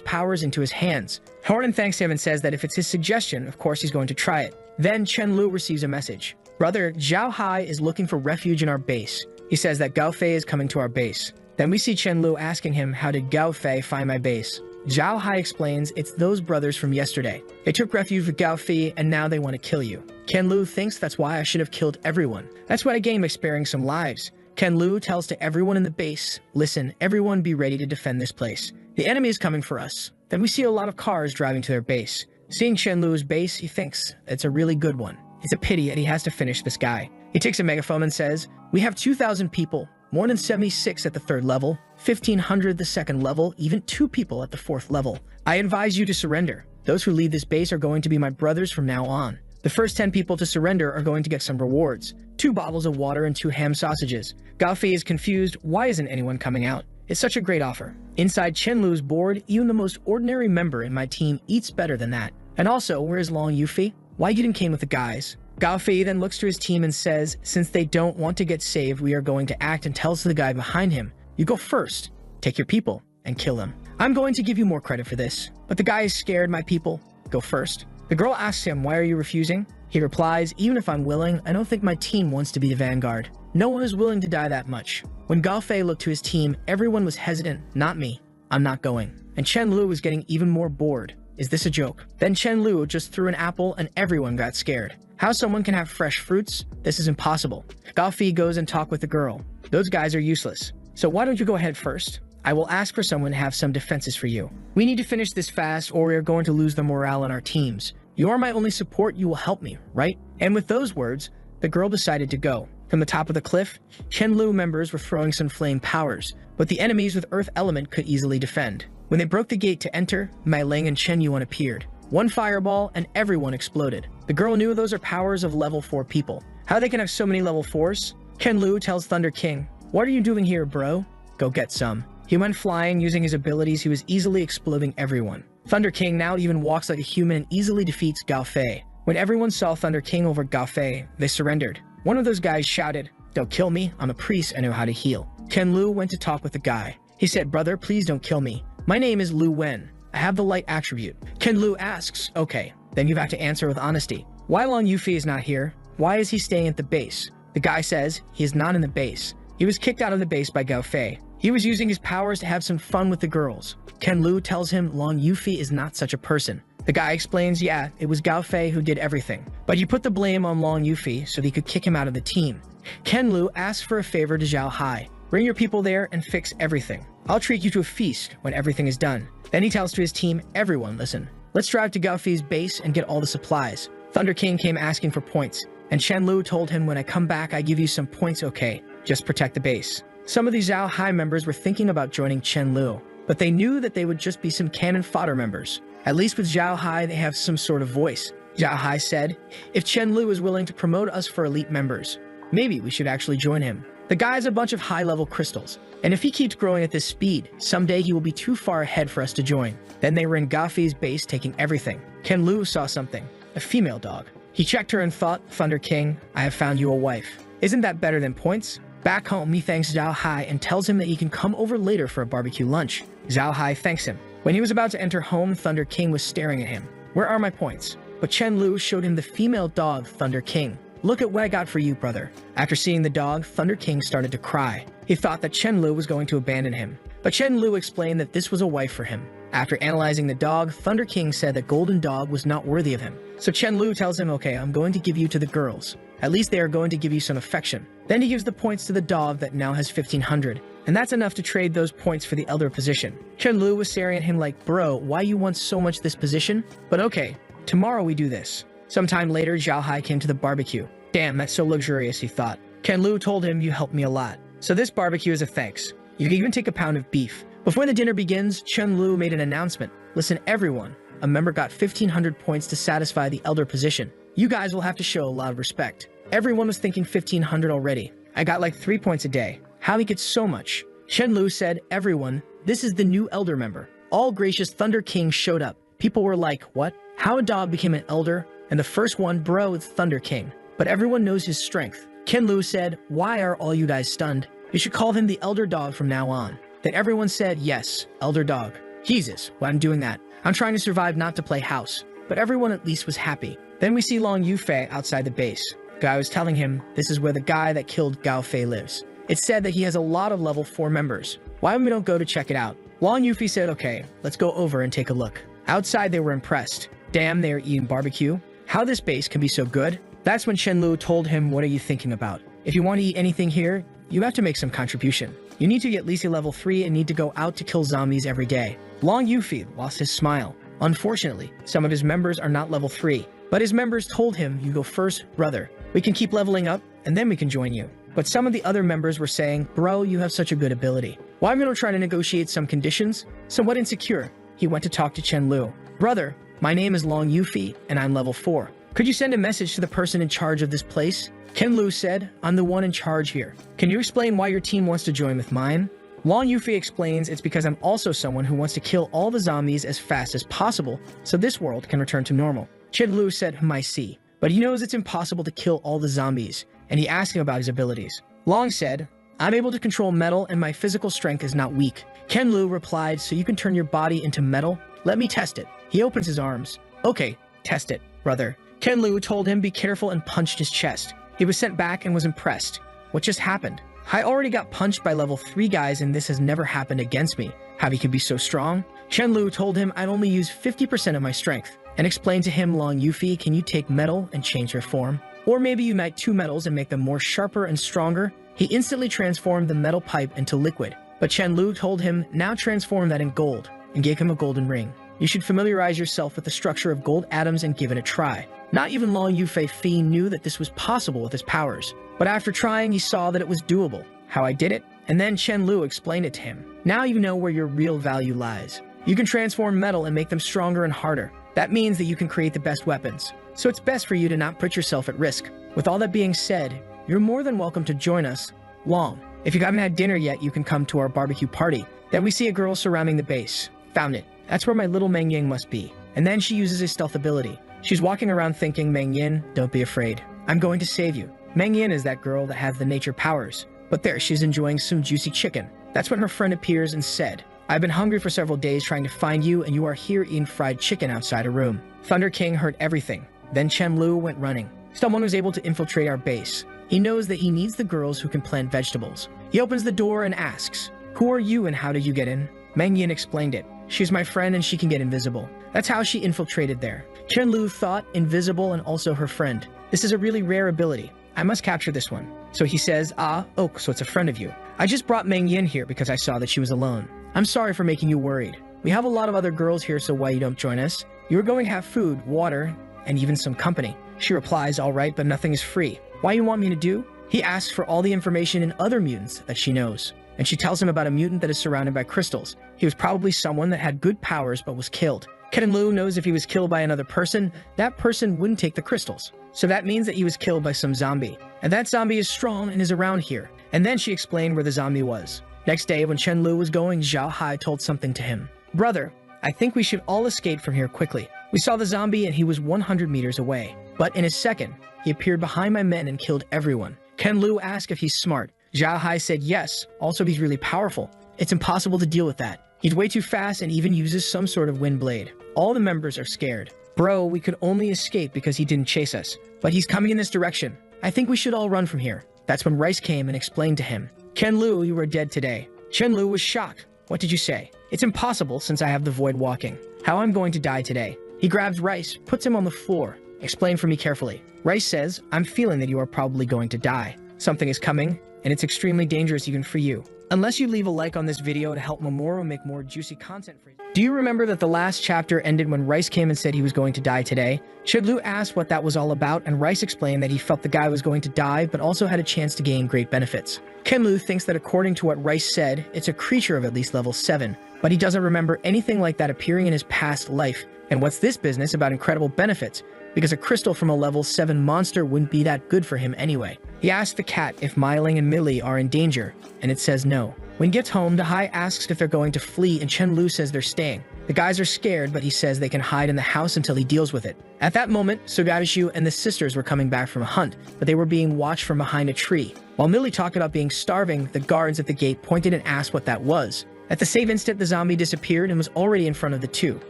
powers into his hands. Horan thanks him and says that if it's his suggestion, of course he's going to try it. Then Chen Lu receives a message. Brother, Zhao Hai is looking for refuge in our base. He says that Gao Fei is coming to our base. Then we see Chen Lu asking him, how did Gao Fei find my base? Zhao Hai explains it's those brothers from yesterday. They took refuge with Gao Fei and now they want to kill you. Chen Lu thinks that's why I should have killed everyone. That's what I gained by sparing some lives. Chen Lu tells to everyone in the base, listen, everyone be ready to defend this place. The enemy is coming for us. Then we see a lot of cars driving to their base. Seeing Chen Lu's base, he thinks it's a really good one. It's a pity that he has to finish this guy. He takes a megaphone and says, we have 2,000 people, more than 76 at the 3rd level, 1,500 the 2nd level, even 2 people at the 4th level. I advise you to surrender. Those who leave this base are going to be my brothers from now on. The first 10 people to surrender are going to get some rewards. 2 bottles of water and 2 ham sausages. Gao Fei is confused. Why isn't anyone coming out? It's such a great offer. Inside Chen Lu's board, even the most ordinary member in my team eats better than that. And also, where's Long Yufei? Why you didn't came with the guys? Gao Fei then looks to his team and says, since they don't want to get saved, we are going to act, and tells the guy behind him, you go first, take your people, and kill them. I'm going to give you more credit for this, but the guy is scared, my people, go first. The girl asks him, why are you refusing? He replies, even if I'm willing, I don't think my team wants to be the vanguard. No one is willing to die that much. When Gao Fei looked to his team, everyone was hesitant, not me. I'm not going. And Chen Lu was getting even more bored. Is this a joke? Then Chen Lu just threw an apple and everyone got scared. How someone can have fresh fruits? This is impossible. Gao Fei goes and talks with the girl. Those guys are useless. So why don't you go ahead first? I will ask for someone to have some defenses for you. We need to finish this fast or we are going to lose the morale in our teams. You are my only support, you will help me, right? And with those words, the girl decided to go. From the top of the cliff, Chen Lu members were throwing some flame powers, but the enemies with earth element could easily defend. When they broke the gate to enter, Mai Ling and Chen Yuan appeared. One fireball and everyone exploded. The girl knew those are powers of level 4 people. How they can have so many level 4s? Chen Lu tells Thunder King, what are you doing here, bro? Go get some. He went flying. Using his abilities, he was easily exploding everyone. Thunder King now even walks like a human and easily defeats Gao Fei. When everyone saw Thunder King over Gao Fei, they surrendered. One of those guys shouted, don't kill me, I'm a priest, I know how to heal. Chen Lu went to talk with the guy. He said, brother, please don't kill me. My name is Lu Wen. I have the light attribute. Chen Lu asks, okay, then you have to answer with honesty. Why Long Yufei is not here? Why is he staying at the base? The guy says, he is not in the base. He was kicked out of the base by Gao Fei. He was using his powers to have some fun with the girls. Chen Lu tells him Long Yufei is not such a person. The guy explains, yeah, it was Gao Fei who did everything. But he put the blame on Long Yufei so he could kick him out of the team. Chen Lu asks for a favor to Zhao Hai. Bring your people there and fix everything. I'll treat you to a feast when everything is done. Then he tells to his team, everyone listen. Let's drive to Gao Fei's base and get all the supplies. Thunder King came asking for points. And Chen Lu told him, when I come back, I give you some points, okay? Just protect the base. Some of the Zhao Hai members were thinking about joining Chen Lu, but they knew that they would just be some cannon fodder members. At least with Zhao Hai, they have some sort of voice. Zhao Hai said, if Chen Lu is willing to promote us for elite members, maybe we should actually join him. The guy has a bunch of high-level crystals, and if he keeps growing at this speed, someday he will be too far ahead for us to join. Then they were in Gao Fei's base taking everything. Chen Lu saw something, a female dog. He checked her and thought, Thunder King, I have found you a wife. Isn't that better than points? Back home, he thanks Zhao Hai and tells him that he can come over later for a barbecue lunch. Zhao Hai thanks him. When he was about to enter home, Thunder King was staring at him. Where are my points? But Chen Lu showed him the female dog, Thunder King. Look at what I got for you, brother. After seeing the dog, Thunder King started to cry. He thought that Chen Lu was going to abandon him. But Chen Lu explained that this was a wife for him. After analyzing the dog, Thunder King said that Golden Dog was not worthy of him. So Chen Lu tells him, okay, I'm going to give you to the girls. At least they are going to give you some affection. Then he gives the points to the dog that now has 1,500. And that's enough to trade those points for the elder position. Chen Lu was staring at him like, bro, why you want so much this position? But okay, tomorrow we do this. Sometime later, Zhao Hai came to the barbecue. Damn, that's so luxurious, he thought. Chen Lu told him, you helped me a lot. So this barbecue is a thanks. You can even take a pound of beef. Before the dinner begins, Chen Lu made an announcement. Listen, everyone. A member got 1,500 points to satisfy the elder position. You guys will have to show a lot of respect. Everyone was thinking 1,500 already. I got like 3 points a day. How he gets so much? Chen Lu said, everyone, this is the new elder member. All gracious Thunder King showed up. People were like, what? How a dog became an elder? And the first one, bro, is Thunder King. But everyone knows his strength. Chen Lu said, why are all you guys stunned? You should call him the elder dog from now on. Then everyone said, yes, elder dog. Jesus, well, I'm doing that. I'm trying to survive, not to play house. But everyone at least was happy. Then we see Long Yufei outside the base. Guy was telling him, this is where the guy that killed Gao Fei lives. It said that he has a lot of level 4 members. Why we don't go to check it out? Long Yufei said, okay, let's go over and take a look. Outside they were impressed. Damn, they are eating barbecue. How this base can be so good? That's when Chen Lu told him, what are you thinking about? If you want to eat anything here, you have to make some contribution. You need to get at least a level 3 and need to go out to kill zombies every day. Long Yufei lost his smile. Unfortunately, some of his members are not level 3. But his members told him, you go first, brother. We can keep leveling up, and then we can join you. But some of the other members were saying, bro, you have such a good ability. Why we don't try to negotiate some conditions? Somewhat insecure, he went to talk to Chen Lu. Brother, my name is Long Yufei, and I'm level 4. Could you send a message to the person in charge of this place? Chen Lu said, I'm the one in charge here. Can you explain why your team wants to join with mine? Long Yufei explains it's because I'm also someone who wants to kill all the zombies as fast as possible so this world can return to normal. Chen Lu said, I see. But he knows it's impossible to kill all the zombies, and he asked him about his abilities. Long said, I'm able to control metal and my physical strength is not weak. Chen Lu replied, so you can turn your body into metal? Let me test it. He opens his arms. Okay, test it, brother. Chen Lu told him be careful and punched his chest. He was sent back and was impressed. What just happened? I already got punched by level 3 guys and this has never happened against me. How he could be so strong? Chen Lu told him I'd only use 50% of my strength and explained to him, Long Yufei, can you take metal and change their form? Or maybe unite 2 metals and make them more sharper and stronger? He instantly transformed the metal pipe into liquid. But Chen Lu told him, now transform that in gold, and gave him a golden ring. You should familiarize yourself with the structure of gold atoms and give it a try. Not even Long Yufei knew that this was possible with his powers. But after trying, he saw that it was doable. How I did it? And then Chen Lu explained it to him. Now you know where your real value lies. You can transform metal and make them stronger and harder. That means that you can create the best weapons. So it's best for you to not put yourself at risk. With all that being said, you're more than welcome to join us, Long. If you haven't had dinner yet, you can come to our barbecue party. Then we see a girl surrounding the base. Found it. That's where my little Meng Ying must be. And then she uses a stealth ability. She's walking around thinking, Meng Yin, don't be afraid. I'm going to save you. Meng Yin is that girl that has the nature powers. But there, she's enjoying some juicy chicken. That's when her friend appears and said, I've been hungry for several days trying to find you, and you are here eating fried chicken outside a room. Thunder King heard everything. Then Chen Lu went running. Someone was able to infiltrate our base. He knows that he needs the girls who can plant vegetables. He opens the door and asks, who are you and how did you get in? Meng Yin explained it. She's my friend and she can get invisible. That's how she infiltrated there. Chen Lu thought invisible and also her friend. This is a really rare ability. I must capture this one. So he says, so it's a friend of you. I just brought Meng Yin here because I saw that she was alone. I'm sorry for making you worried. We have a lot of other girls here, so why you don't join us? You're going to have food, water, and even some company. She replies, all right, but nothing is free. Why you want me to do? He asks for all the information in other mutants that she knows. And she tells him about a mutant that is surrounded by crystals. He was probably someone that had good powers but was killed. Ken Lu knows if he was killed by another person, that person wouldn't take the crystals. So that means that he was killed by some zombie. And that zombie is strong and is around here. And then she explained where the zombie was. Next day, when Chen Lu was going, Zhao Hai told something to him. Brother, I think we should all escape from here quickly. We saw the zombie and he was 100 meters away. But in a second, he appeared behind my men and killed everyone. Ken Lu asked if he's smart. Zhao Hai said yes, also he's really powerful. It's impossible to deal with that. He's way too fast and even uses some sort of wind blade. All the members are scared. Bro, we could only escape because he didn't chase us. But he's coming in this direction. I think we should all run from here. That's when Rice came and explained to him. Ken Lu, you are dead today. Chen Lu was shocked. What did you say? It's impossible since I have the void walking. How I'm going to die today? He grabs Rice, puts him on the floor. Explain for me carefully. Rice says, I'm feeling that you are probably going to die. Something is coming, and it's extremely dangerous even for you. Unless you leave a like on this video to help Mamoru make more juicy content for you. Do you remember that the last chapter ended when Rice came and said he was going to die today? Chen Lu asked what that was all about, and Rice explained that he felt the guy was going to die but also had a chance to gain great benefits. Ken Lu thinks that according to what Rice said, it's a creature of at least level 7, but he doesn't remember anything like that appearing in his past life. And what's this business about incredible benefits? Because a crystal from a level 7 monster wouldn't be that good for him anyway. He asked the cat if Myling and Millie are in danger, and it says no. When he gets home, Dahai asks if they're going to flee, and Chen Lu says they're staying. The guys are scared, but he says they can hide in the house until he deals with it. At that moment, Sugarishu and the sisters were coming back from a hunt, but they were being watched from behind a tree. While Millie talked about being starving, the guards at the gate pointed and asked what that was. At the same instant, the zombie disappeared and was already in front of the two.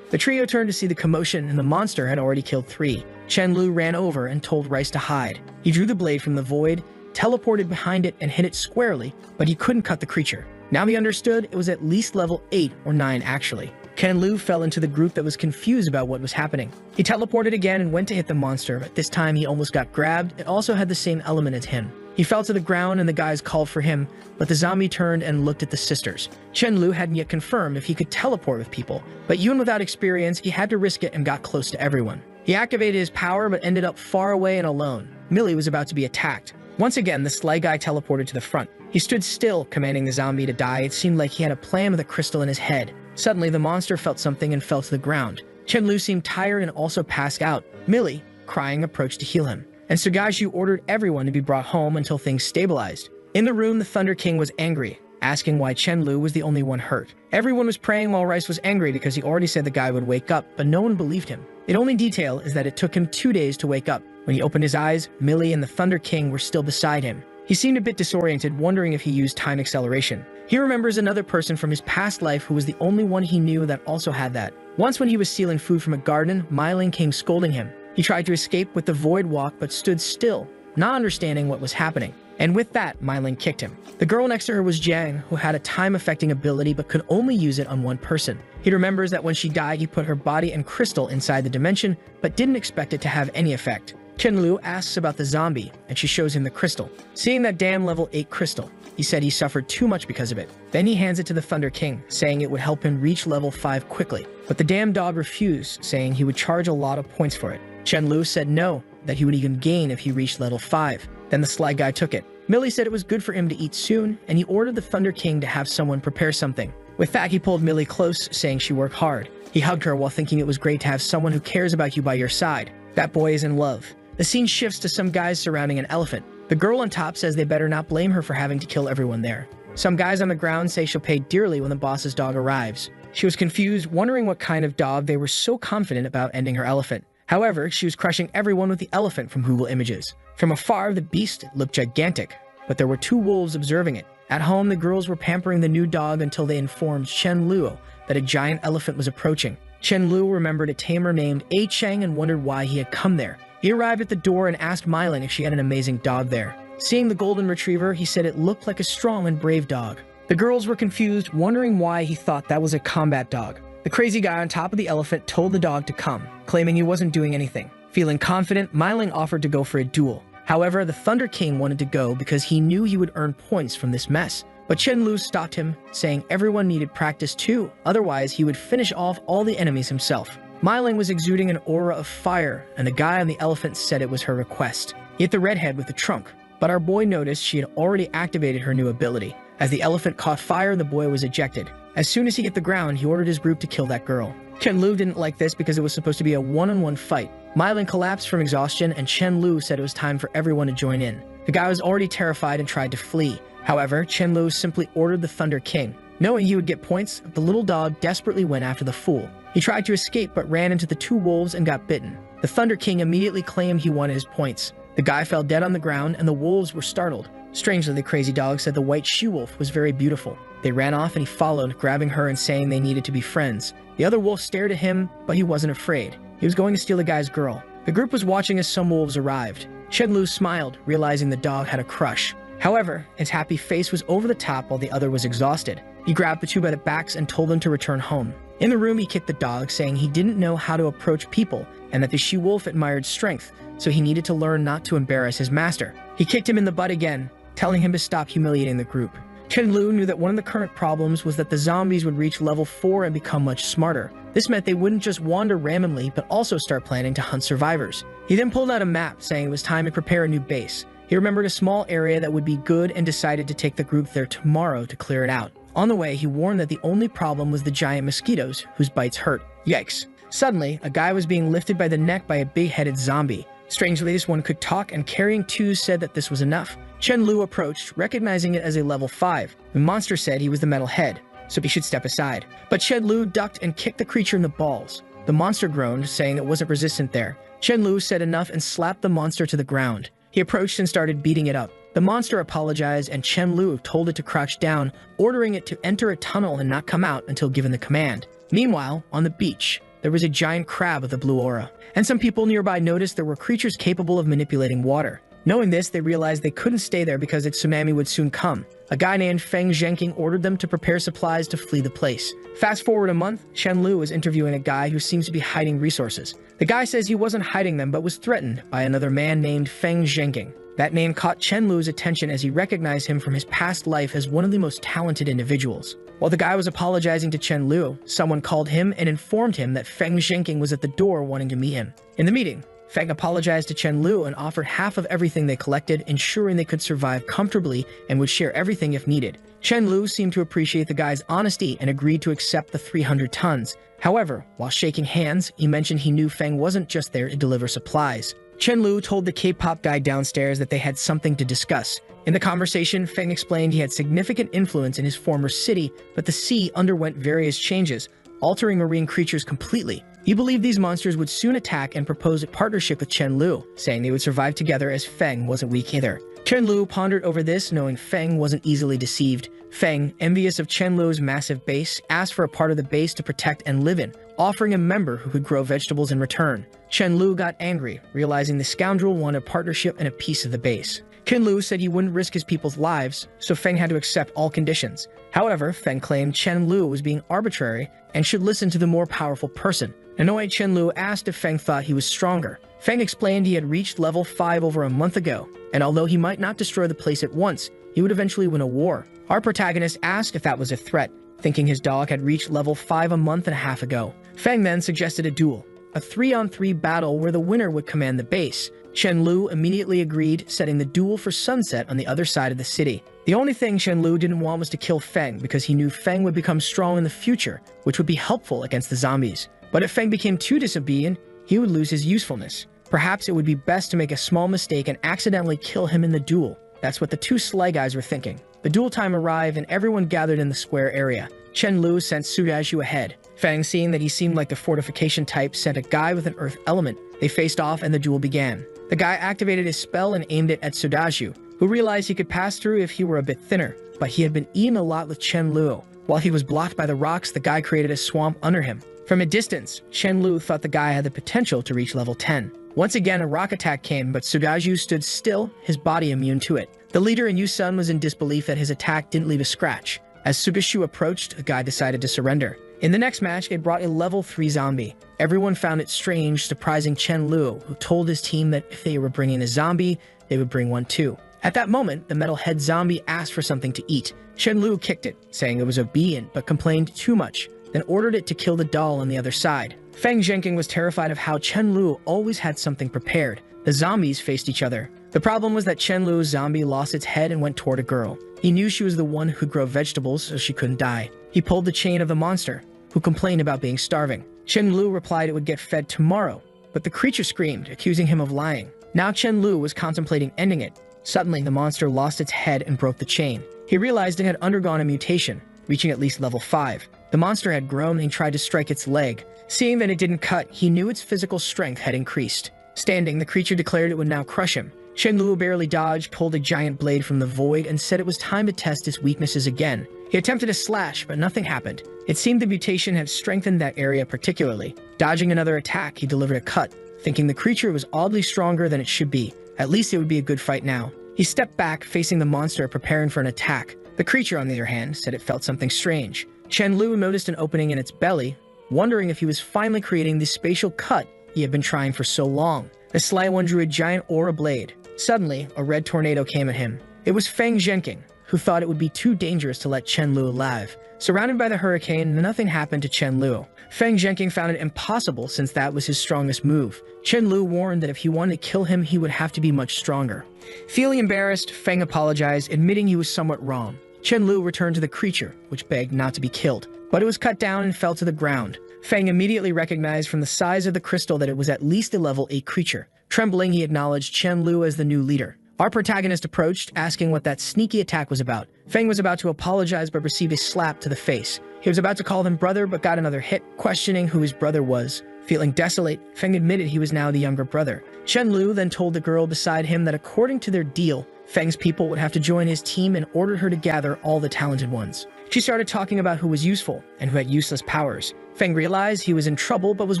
The trio turned to see the commotion, and the monster had already killed 3. Chen Lu ran over and told Rice to hide. He drew the blade from the void, teleported behind it, and hit it squarely, but he couldn't cut the creature. Now he understood it was at least level 8 or 9 actually. Ken Lu fell into the group that was confused about what was happening. He teleported again and went to hit the monster, but this time he almost got grabbed. It also had the same element as him. He fell to the ground and the guys called for him, but the zombie turned and looked at the sisters. Chen Lu hadn't yet confirmed if he could teleport with people, but even without experience, he had to risk it and got close to everyone. He activated his power but ended up far away and alone. Millie was about to be attacked. Once again, the sly guy teleported to the front. He stood still, commanding the zombie to die. It seemed like he had a plan with a crystal in his head. Suddenly, the monster felt something and fell to the ground. Chen Lu seemed tired and also passed out. Millie, crying, approached to heal him, and Sugaishu ordered everyone to be brought home until things stabilized. In the room, the Thunder King was angry, asking why Chen Lu was the only one hurt. Everyone was praying while Rice was angry because he already said the guy would wake up, but no one believed him. The only detail is that it took him 2 days to wake up. When he opened his eyes, Millie and the Thunder King were still beside him. He seemed a bit disoriented, wondering if he used time acceleration. He remembers another person from his past life who was the only one he knew that also had that. Once when he was stealing food from a garden, Myling came scolding him. He tried to escape with the void walk but stood still, not understanding what was happening. And with that, Myling kicked him. The girl next to her was Jiang, who had a time-affecting ability but could only use it on one person. He remembers that when she died, he put her body and crystal inside the dimension, but didn't expect it to have any effect. Chen Lu asks about the zombie, and she shows him the crystal. Seeing that damn level 8 crystal, he said he suffered too much because of it. Then he hands it to the Thunder King, saying it would help him reach level 5 quickly. But the damn dog refused, saying he would charge a lot of points for it. Chen Lu said no, that he would even gain if he reached level 5. Then the sly guy took it. Millie said it was good for him to eat soon, and he ordered the Thunder King to have someone prepare something. With that, he pulled Millie close, saying she worked hard. He hugged her while thinking it was great to have someone who cares about you by your side. That boy is in love. The scene shifts to some guys surrounding an elephant. The girl on top says they better not blame her for having to kill everyone there. Some guys on the ground say she'll pay dearly when the boss's dog arrives. She was confused, wondering what kind of dog they were so confident about ending her elephant. However, she was crushing everyone with the elephant from Google Images. From afar, the beast looked gigantic, but there were 2 wolves observing it. At home, the girls were pampering the new dog until they informed Chen Luo that a giant elephant was approaching. Chen Luo remembered a tamer named A Cheng and wondered why he had come there. He arrived at the door and asked Mylan if she had an amazing dog there. Seeing the golden retriever, he said it looked like a strong and brave dog. The girls were confused, wondering why he thought that was a combat dog. The crazy guy on top of the elephant told the dog to come, claiming he wasn't doing anything. Feeling confident, Myling offered to go for a duel. However, the Thunder King wanted to go because he knew he would earn points from this mess. But Chen Lu stopped him, saying everyone needed practice too, otherwise he would finish off all the enemies himself. Myling was exuding an aura of fire, and the guy on the elephant said it was her request. He hit the redhead with the trunk, but our boy noticed she had already activated her new ability. As the elephant caught fire, the boy was ejected. As soon as he hit the ground, he ordered his group to kill that girl. Chen Lu didn't like this because it was supposed to be a one-on-one fight. Myling collapsed from exhaustion, and Chen Lu said it was time for everyone to join in. The guy was already terrified and tried to flee. However, Chen Lu simply ordered the Thunder King. Knowing he would get points, the little dog desperately went after the fool. He tried to escape but ran into the 2 wolves and got bitten. The Thunder King immediately claimed he wanted his points. The guy fell dead on the ground and the wolves were startled. Strangely, the crazy dog said the white she-wolf was very beautiful. They ran off and he followed, grabbing her and saying they needed to be friends. The other wolf stared at him, but he wasn't afraid. He was going to steal the guy's girl. The group was watching as some wolves arrived. Chen-Lu smiled, realizing the dog had a crush. However, his happy face was over the top while the other was exhausted. He grabbed the two by the backs and told them to return home. In the room, he kicked the dog, saying he didn't know how to approach people and that the she-wolf admired strength, so he needed to learn not to embarrass his master. He kicked him in the butt again, telling him to stop humiliating the group. Chen-Lu knew that one of the current problems was that the zombies would reach level 4 and become much smarter. This meant they wouldn't just wander randomly, but also start planning to hunt survivors. He then pulled out a map, saying it was time to prepare a new base. He remembered a small area that would be good and decided to take the group there tomorrow to clear it out. On the way, he warned that the only problem was the giant mosquitoes, whose bites hurt. Yikes. Suddenly, a guy was being lifted by the neck by a big-headed zombie. Strangely, this one could talk, and carrying two said that this was enough. Chen-Lu approached, recognizing it as a level 5. The monster said he was the metal head, so he should step aside. But Chen-Lu ducked and kicked the creature in the balls. The monster groaned, saying it wasn't resistant there. Chen-Lu said enough and slapped the monster to the ground. He approached and started beating it up. The monster apologized, and Chen-Lu told it to crouch down, ordering it to enter a tunnel and not come out until given the command. Meanwhile, on the beach, there was a giant crab with a blue aura, and some people nearby noticed there were creatures capable of manipulating water. Knowing this, they realized they couldn't stay there because a tsunami would soon come. A guy named Feng Zhenking ordered them to prepare supplies to flee the place. Fast forward a month, Chen-Lu was interviewing a guy who seems to be hiding resources. The guy says he wasn't hiding them but was threatened by another man named Feng Zhenking. That name caught Chen-Lu's attention as he recognized him from his past life as one of the most talented individuals. While the guy was apologizing to Chen-Lu, someone called him and informed him that Feng Zhenking was at the door wanting to meet him. In the meeting, Feng apologized to Chen-Lu and offered half of everything they collected, ensuring they could survive comfortably and would share everything if needed. Chen-Lu seemed to appreciate the guy's honesty and agreed to accept the 300 tons. However, while shaking hands, he mentioned he knew Feng wasn't just there to deliver supplies. Chen-Lu told the K-pop guy downstairs that they had something to discuss. In the conversation, Feng explained he had significant influence in his former city, but the sea underwent various changes, altering marine creatures completely. He believed these monsters would soon attack and proposed a partnership with Chen-Lu, saying they would survive together as Feng wasn't weak either. Chen-Lu pondered over this, knowing Feng wasn't easily deceived. Feng, envious of Chen-Lu's massive base, asked for a part of the base to protect and live in, offering a member who could grow vegetables in return. Chen-Lu got angry, realizing the scoundrel wanted a partnership and a piece of the base. Chen-Lu said he wouldn't risk his people's lives, so Feng had to accept all conditions. However, Feng claimed Chen-Lu was being arbitrary and should listen to the more powerful person. Annoyed, Chen-Lu asked if Feng thought he was stronger. Feng explained he had reached level 5 over a month ago, and although he might not destroy the place at once, he would eventually win a war. Our protagonist asked if that was a threat, thinking his dog had reached level 5 a month and a half ago. Feng then suggested a duel, a 3-on-3 battle where the winner would command the base. Chen-Lu immediately agreed, setting the duel for sunset on the other side of the city. The only thing Chen-Lu didn't want was to kill Feng because he knew Feng would become strong in the future, which would be helpful against the zombies. But if Feng became too disobedient, he would lose his usefulness. Perhaps it would be best to make a small mistake and accidentally kill him in the duel. That's what the two Sly guys were thinking. The duel time arrived and everyone gathered in the square area. Chen-Lu sent Sudaju ahead. Feng, seeing that he seemed like the fortification type, sent a guy with an earth element. They faced off and the duel began. The guy activated his spell and aimed it at Sudaju, who realized he could pass through if he were a bit thinner, but he had been eaten a lot with Chen-Lu. While he was blocked by the rocks, the guy created a swamp under him. From a distance, Chen-Lu thought the guy had the potential to reach level 10. Once again, a rock attack came, but Sudaju stood still, his body immune to it. The leader in Yusun was in disbelief that his attack didn't leave a scratch. As Sugashu approached, the guy decided to surrender. In the next match, it brought a level 3 zombie. Everyone found it strange, surprising Chen-Lu, who told his team that if they were bringing a zombie, they would bring one too. At that moment, the metal-head zombie asked for something to eat. Chen-Lu kicked it, saying it was obedient but complained too much, then ordered it to kill the doll on the other side. Feng Zhenking was terrified of how Chen-Lu always had something prepared. The zombies faced each other. The problem was that Chen-Lu's zombie lost its head and went toward a girl. He knew she was the one who could grow vegetables, so she couldn't die. He pulled the chain of the monster, who complained about being starving. Chen-Lu replied it would get fed tomorrow, but the creature screamed, accusing him of lying. Now Chen-Lu was contemplating ending it. Suddenly, the monster lost its head and broke the chain. He realized it had undergone a mutation, reaching at least level 5. The monster had grown and tried to strike its leg. Seeing that it didn't cut, he knew its physical strength had increased. Standing, the creature declared it would now crush him. Chen Lu barely dodged, pulled a giant blade from the void, and said it was time to test his weaknesses again. He attempted a slash, but nothing happened. It seemed the mutation had strengthened that area particularly. Dodging another attack, he delivered a cut, thinking the creature was oddly stronger than it should be. At least it would be a good fight now. He stepped back, facing the monster, preparing for an attack. The creature, on the other hand, said it felt something strange. Chen Lu noticed an opening in its belly, wondering if he was finally creating the spatial cut he had been trying for so long. The sly one drew a giant aura blade. Suddenly, a red tornado came at him. It was Feng Zhenking, who thought it would be too dangerous to let Chen Lu alive. Surrounded by the hurricane, nothing happened to Chen Lu. Feng Zhenking found it impossible since that was his strongest move. Chen Lu warned that if he wanted to kill him, he would have to be much stronger. Feeling embarrassed, Feng apologized, admitting he was somewhat wrong. Chen Lu returned to the creature, which begged not to be killed, but it was cut down and fell to the ground. Feng immediately recognized from the size of the crystal that it was at least a level 8 creature. Trembling, he acknowledged Chen Lu as the new leader. Our protagonist approached, asking what that sneaky attack was about. Feng was about to apologize but received a slap to the face. He was about to call them brother but got another hit, questioning who his brother was. Feeling desolate, Feng admitted he was now the younger brother. Chen Lu then told the girl beside him that according to their deal, Feng's people would have to join his team and ordered her to gather all the talented ones. She started talking about who was useful and who had useless powers. Feng realized he was in trouble but was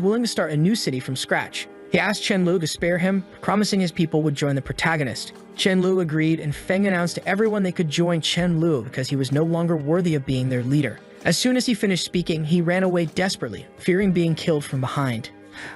willing to start a new city from scratch. He asked Chen Lu to spare him, promising his people would join the protagonist. Chen Lu agreed, and Feng announced to everyone they could join Chen Lu because he was no longer worthy of being their leader. As soon as he finished speaking, he ran away desperately, fearing being killed from behind.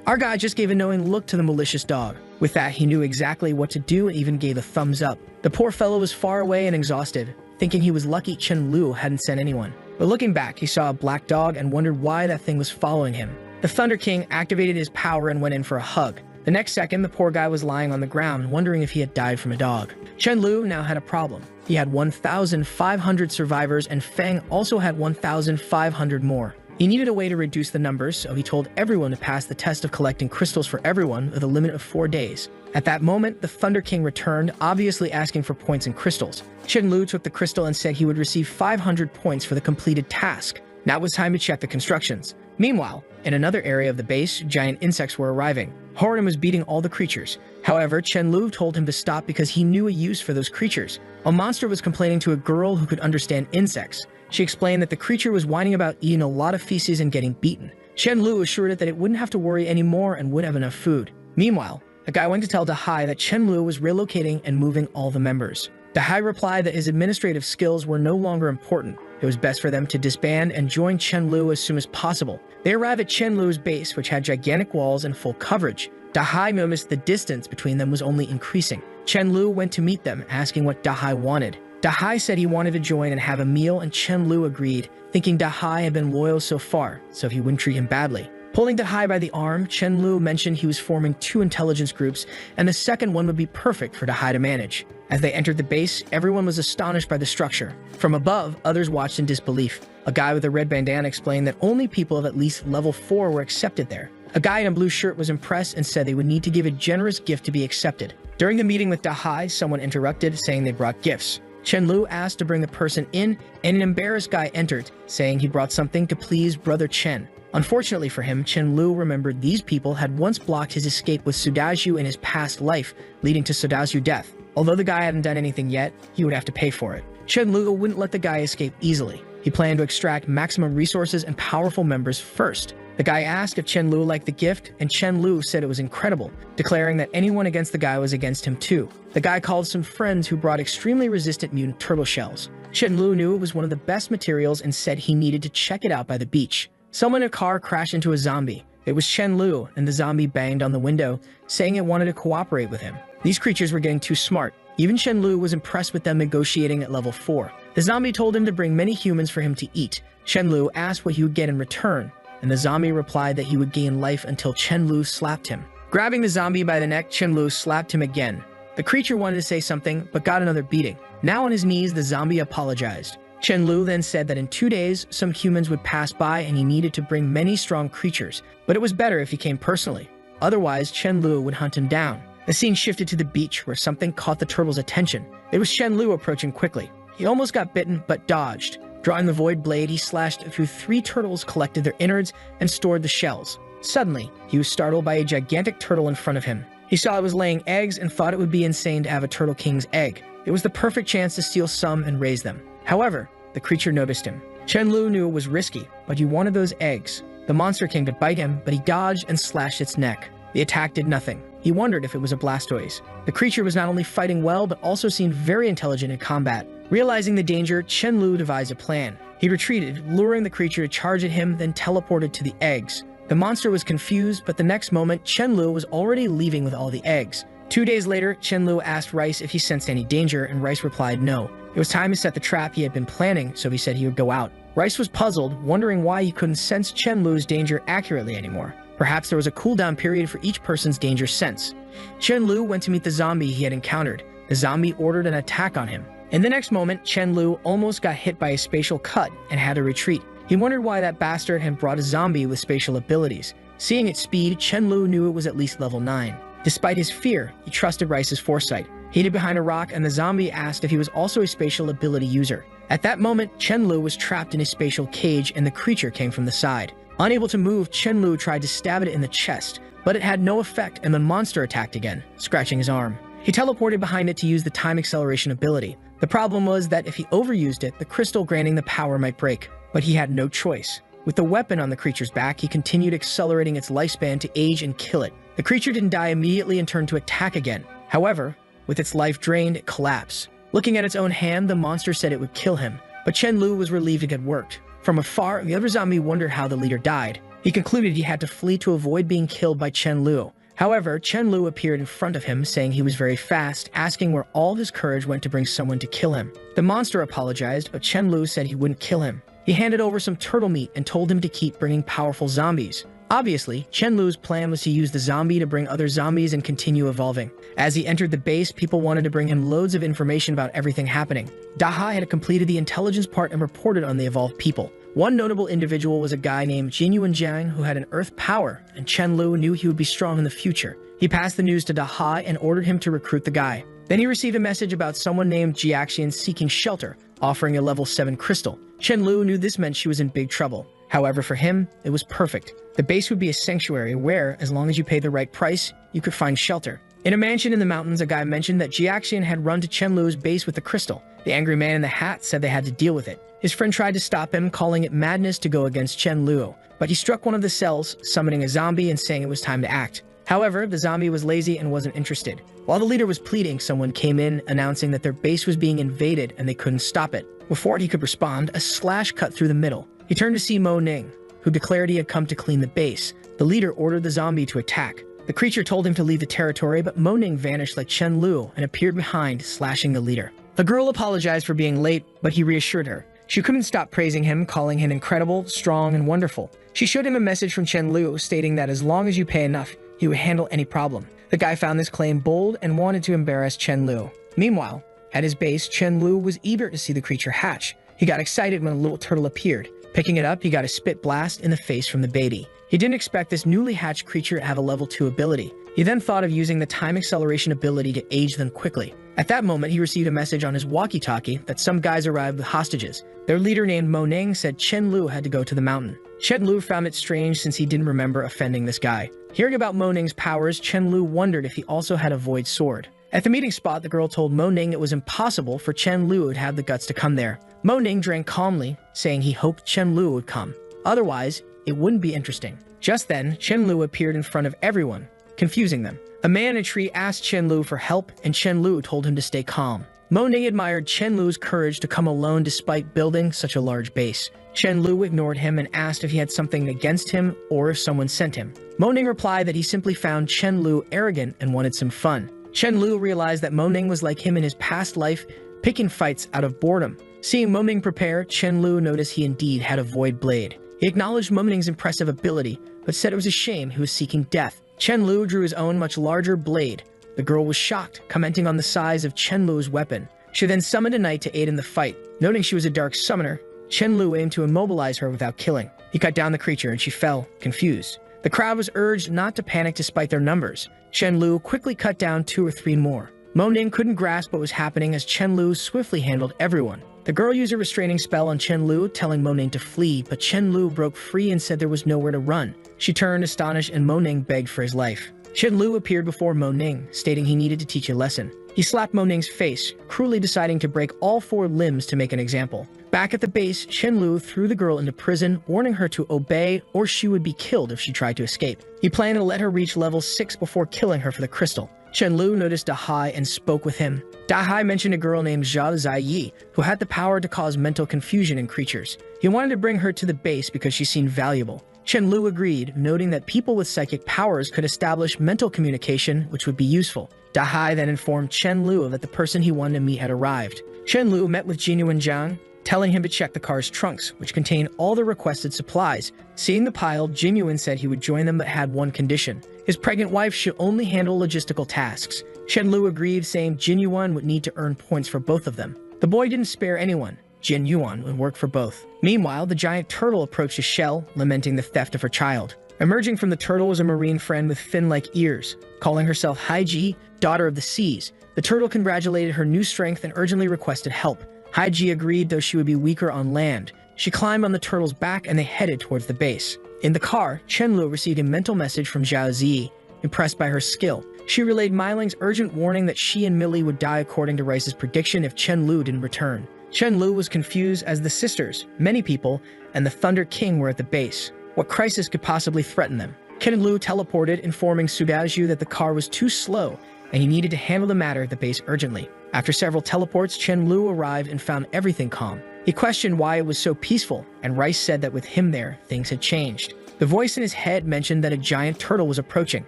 Our guy just gave a knowing look to the malicious dog. With that, he knew exactly what to do and even gave a thumbs up. The poor fellow was far away and exhausted, thinking he was lucky Chen Lu hadn't sent anyone. But looking back, he saw a black dog and wondered why that thing was following him. The Thunder King activated his power and went in for a hug. The next second, the poor guy was lying on the ground, wondering if he had died from a dog. Chen Lu now had a problem. He had 1,500 survivors, and Feng also had 1,500 more. He needed a way to reduce the numbers, so he told everyone to pass the test of collecting crystals for everyone with a limit of 4 days. At that moment, the Thunder King returned, obviously asking for points and crystals. Chen Lu took the crystal and said he would receive 500 points for the completed task. Now it was time to check the constructions. Meanwhile, in another area of the base, giant insects were arriving. Horan was beating all the creatures. However, Chen Lu told him to stop because he knew a use for those creatures. A monster was complaining to a girl who could understand insects. She explained that the creature was whining about eating a lot of feces and getting beaten. Chen Lu assured it that it wouldn't have to worry anymore and would have enough food. Meanwhile, a guy went to tell Dahai that Chen Lu was relocating and moving all the members. Dahai replied that his administrative skills were no longer important. It was best for them to disband and join Chen Lu as soon as possible. They arrived at Chen Lu's base, which had gigantic walls and full coverage. Dahai noticed the distance between them was only increasing. Chen Lu went to meet them, asking what Dahai wanted. Dahai said he wanted to join and have a meal, and Chen Lu agreed, thinking Dahai had been loyal so far, so he wouldn't treat him badly. Pulling Dahai by the arm, Chen Lu mentioned he was forming 2 intelligence groups, and the second one would be perfect for Dahai to manage. As they entered the base, everyone was astonished by the structure. From above, others watched in disbelief. A guy with a red bandana explained that only people of at least level 4 were accepted there. A guy in a blue shirt was impressed and said they would need to give a generous gift to be accepted. During the meeting with Dahai, someone interrupted, saying they brought gifts. Chen Lu asked to bring the person in, and an embarrassed guy entered, saying he brought something to please Brother Chen. Unfortunately for him, Chen Lu remembered these people had once blocked his escape with Sudazhu in his past life, leading to Sudazhu's death. Although the guy hadn't done anything yet, he would have to pay for it. Chen Lu wouldn't let the guy escape easily. He planned to extract maximum resources and powerful members first. The guy asked if Chen Lu liked the gift, and Chen Lu said it was incredible, declaring that anyone against the guy was against him too. The guy called some friends who brought extremely resistant mutant turtle shells. Chen Lu knew it was one of the best materials and said he needed to check it out by the beach. Someone in a car crashed into a zombie. It was Chen Lu, and the zombie banged on the window, saying it wanted to cooperate with him. These creatures were getting too smart. Even Chen Lu was impressed with them negotiating at level 4. The zombie told him to bring many humans for him to eat. Chen Lu asked what he would get in return, and the zombie replied that he would gain life until Chen Lu slapped him. Grabbing the zombie by the neck, Chen Lu slapped him again. The creature wanted to say something, but got another beating. Now on his knees, the zombie apologized. Chen Lu then said that in 2 days, some humans would pass by and he needed to bring many strong creatures, but it was better if he came personally. Otherwise, Chen Lu would hunt him down. The scene shifted to the beach, where something caught the turtle's attention. It was Chen Lu approaching quickly. He almost got bitten, but dodged. Drawing the void blade, he slashed through 3 turtles, collected their innards, and stored the shells. Suddenly, he was startled by a gigantic turtle in front of him. He saw it was laying eggs and thought it would be insane to have a Turtle King's egg. It was the perfect chance to steal some and raise them. However, the creature noticed him. Chen-Lu knew it was risky, but he wanted those eggs. The monster came to bite him, but he dodged and slashed its neck. The attack did nothing. He wondered if it was a Blastoise. The creature was not only fighting well, but also seemed very intelligent in combat. Realizing the danger, Chen-Lu devised a plan. He retreated, luring the creature to charge at him, then teleported to the eggs. The monster was confused, but the next moment, Chen-Lu was already leaving with all the eggs. 2 days later, Chen-Lu asked Rice if he sensed any danger, and Rice replied no. It was time to set the trap he had been planning, so he said he would go out. Rice was puzzled, wondering why he couldn't sense Chen-Lu's danger accurately anymore. Perhaps there was a cooldown period for each person's danger sense. Chen-Lu went to meet the zombie he had encountered. The zombie ordered an attack on him. In the next moment, Chen-Lu almost got hit by a spatial cut and had to retreat. He wondered why that bastard had brought a zombie with spatial abilities. Seeing its speed, Chen-Lu knew it was at least level 9. Despite his fear, he trusted Rice's foresight. He hid behind a rock, and the zombie asked if he was also a spatial ability user. At that moment, Chen-Lu was trapped in a spatial cage, and the creature came from the side. Unable to move, Chen-Lu tried to stab it in the chest, but it had no effect, and the monster attacked again, scratching his arm. He teleported behind it to use the time acceleration ability. The problem was that if he overused it, the crystal granting the power might break. But he had no choice. With the weapon on the creature's back, he continued accelerating its lifespan to age and kill it. The creature didn't die immediately and turned to attack again. However, with its life drained, it collapsed. Looking at its own hand, the monster said it would kill him, but Chen-Lu was relieved it had worked. From afar, the other zombie wondered how the leader died. He concluded he had to flee to avoid being killed by Chen-Lu. However, Chen-Lu appeared in front of him, saying he was very fast, asking where all his courage went to bring someone to kill him. The monster apologized, but Chen-Lu said he wouldn't kill him. He handed over some turtle meat and told him to keep bringing powerful zombies. Obviously, Chen-Lu's plan was to use the zombie to bring other zombies and continue evolving. As he entered the base, people wanted to bring him loads of information about everything happening. Daha had completed the intelligence part and reported on the evolved people. One notable individual was a guy named Jinyuan Jiang who had an earth power, and Chen-Lu knew he would be strong in the future. He passed the news to Daha and ordered him to recruit the guy. Then he received a message about someone named Jiaxian seeking shelter, offering a level 7 crystal. Chen-Lu knew this meant she was in big trouble. However, for him, it was perfect. The base would be a sanctuary where, as long as you paid the right price, you could find shelter. In a mansion in the mountains, a guy mentioned that Jiaxian had run to Chen-Lu's base with the crystal. The angry man in the hat said they had to deal with it. His friend tried to stop him, calling it madness to go against Chen-Lu, but he struck one of the cells, summoning a zombie and saying it was time to act. However, the zombie was lazy and wasn't interested. While the leader was pleading, someone came in, announcing that their base was being invaded and they couldn't stop it. Before he could respond, a slash cut through the middle. He turned to see Mo Ning, who declared he had come to clean the base. The leader ordered the zombie to attack. The creature told him to leave the territory, but Mo Ning vanished like Chen-Lu and appeared behind, slashing the leader. The girl apologized for being late, but he reassured her. She couldn't stop praising him, calling him incredible, strong, and wonderful. She showed him a message from Chen-Lu stating that as long as you pay enough, he would handle any problem. The guy found this claim bold and wanted to embarrass Chen-Lu. Meanwhile, at his base, Chen-Lu was eager to see the creature hatch. He got excited when a little turtle appeared. Picking it up, he got a spit blast in the face from the baby. He didn't expect this newly hatched creature to have a level 2 ability. He then thought of using the time acceleration ability to age them quickly. At that moment, he received a message on his walkie-talkie that some guys arrived with hostages. Their leader named Mo Ning said Chen-Lu had to go to the mountain. Chen-Lu found it strange since he didn't remember offending this guy. Hearing about Mo Ning's powers, Chen-Lu wondered if he also had a void sword. At the meeting spot, the girl told Mo Ning it was impossible for Chen-Lu to have the guts to come there. Mo Ning drank calmly, saying he hoped Chen-Lu would come. Otherwise, it wouldn't be interesting. Just then, Chen-Lu appeared in front of everyone, confusing them. A man in a tree asked Chen-Lu for help, and Chen-Lu told him to stay calm. Mo Ning admired Chen-Lu's courage to come alone despite building such a large base. Chen-Lu ignored him and asked if he had something against him or if someone sent him. Mo Ning replied that he simply found Chen-Lu arrogant and wanted some fun. Chen-Lu realized that Mo Ning was like him in his past life, picking fights out of boredom. Seeing Mo Ning prepare, Chen-Lu noticed he indeed had a void blade. He acknowledged Mo Ning's impressive ability, but said it was a shame he was seeking death. Chen-Lu drew his own much larger blade. The girl was shocked, commenting on the size of Chen-Lu's weapon. She then summoned a knight to aid in the fight. Noting she was a dark summoner, Chen-Lu aimed to immobilize her without killing. He cut down the creature and she fell, confused. The crowd was urged not to panic despite their numbers. Chen-Lu quickly cut down 2 or 3 more. Mo Ning couldn't grasp what was happening as Chen-Lu swiftly handled everyone. The girl used a restraining spell on Chen-Lu, telling Mo Ning to flee, but Chen-Lu broke free and said there was nowhere to run. She turned astonished and Mo Ning begged for his life. Chen Lu appeared before Mo Ning, stating he needed to teach a lesson. He slapped Mo Ning's face, cruelly deciding to break all 4 limbs to make an example. Back at the base, Chen Lu threw the girl into prison, warning her to obey or she would be killed if she tried to escape. He planned to let her reach level 6 before killing her for the crystal. Chen Lu noticed Dahai and spoke with him. Dahai mentioned a girl named Zhao Zaiyi, who had the power to cause mental confusion in creatures. He wanted to bring her to the base because she seemed valuable. Chen Lu agreed, noting that people with psychic powers could establish mental communication, which would be useful. Dahai then informed Chen Lu that the person he wanted to meet had arrived. Chen Lu met with Jinyuan Zhang, telling him to check the car's trunks, which contained all the requested supplies. Seeing the pile, Jinyuan said he would join them but had one condition. His pregnant wife should only handle logistical tasks. Chen Lu agreed, saying Jinyuan would need to earn points for both of them. The boy didn't spare anyone. Jinyuan would work for both. Meanwhile, the giant turtle approached his shell, lamenting the theft of her child. Emerging from the turtle was a marine friend with fin-like ears. Calling herself Haiji, daughter of the seas, the turtle congratulated her new strength and urgently requested help. Haiji agreed, though she would be weaker on land. She climbed on the turtle's back and they headed towards the base. In the car, Chen Lu received a mental message from Zhao Ziyi. Impressed by her skill, she relayed Miling's urgent warning that she and Millie would die according to Rice's prediction if Chen Lu didn't return. Chen Lu was confused as the sisters, many people, and the Thunder King were at the base. What crisis could possibly threaten them? Chen Lu teleported, informing Sugaju that the car was too slow and he needed to handle the matter at the base urgently. After several teleports, Chen Lu arrived and found everything calm. He questioned why it was so peaceful, and Rice said that with him there, things had changed. The voice in his head mentioned that a giant turtle was approaching.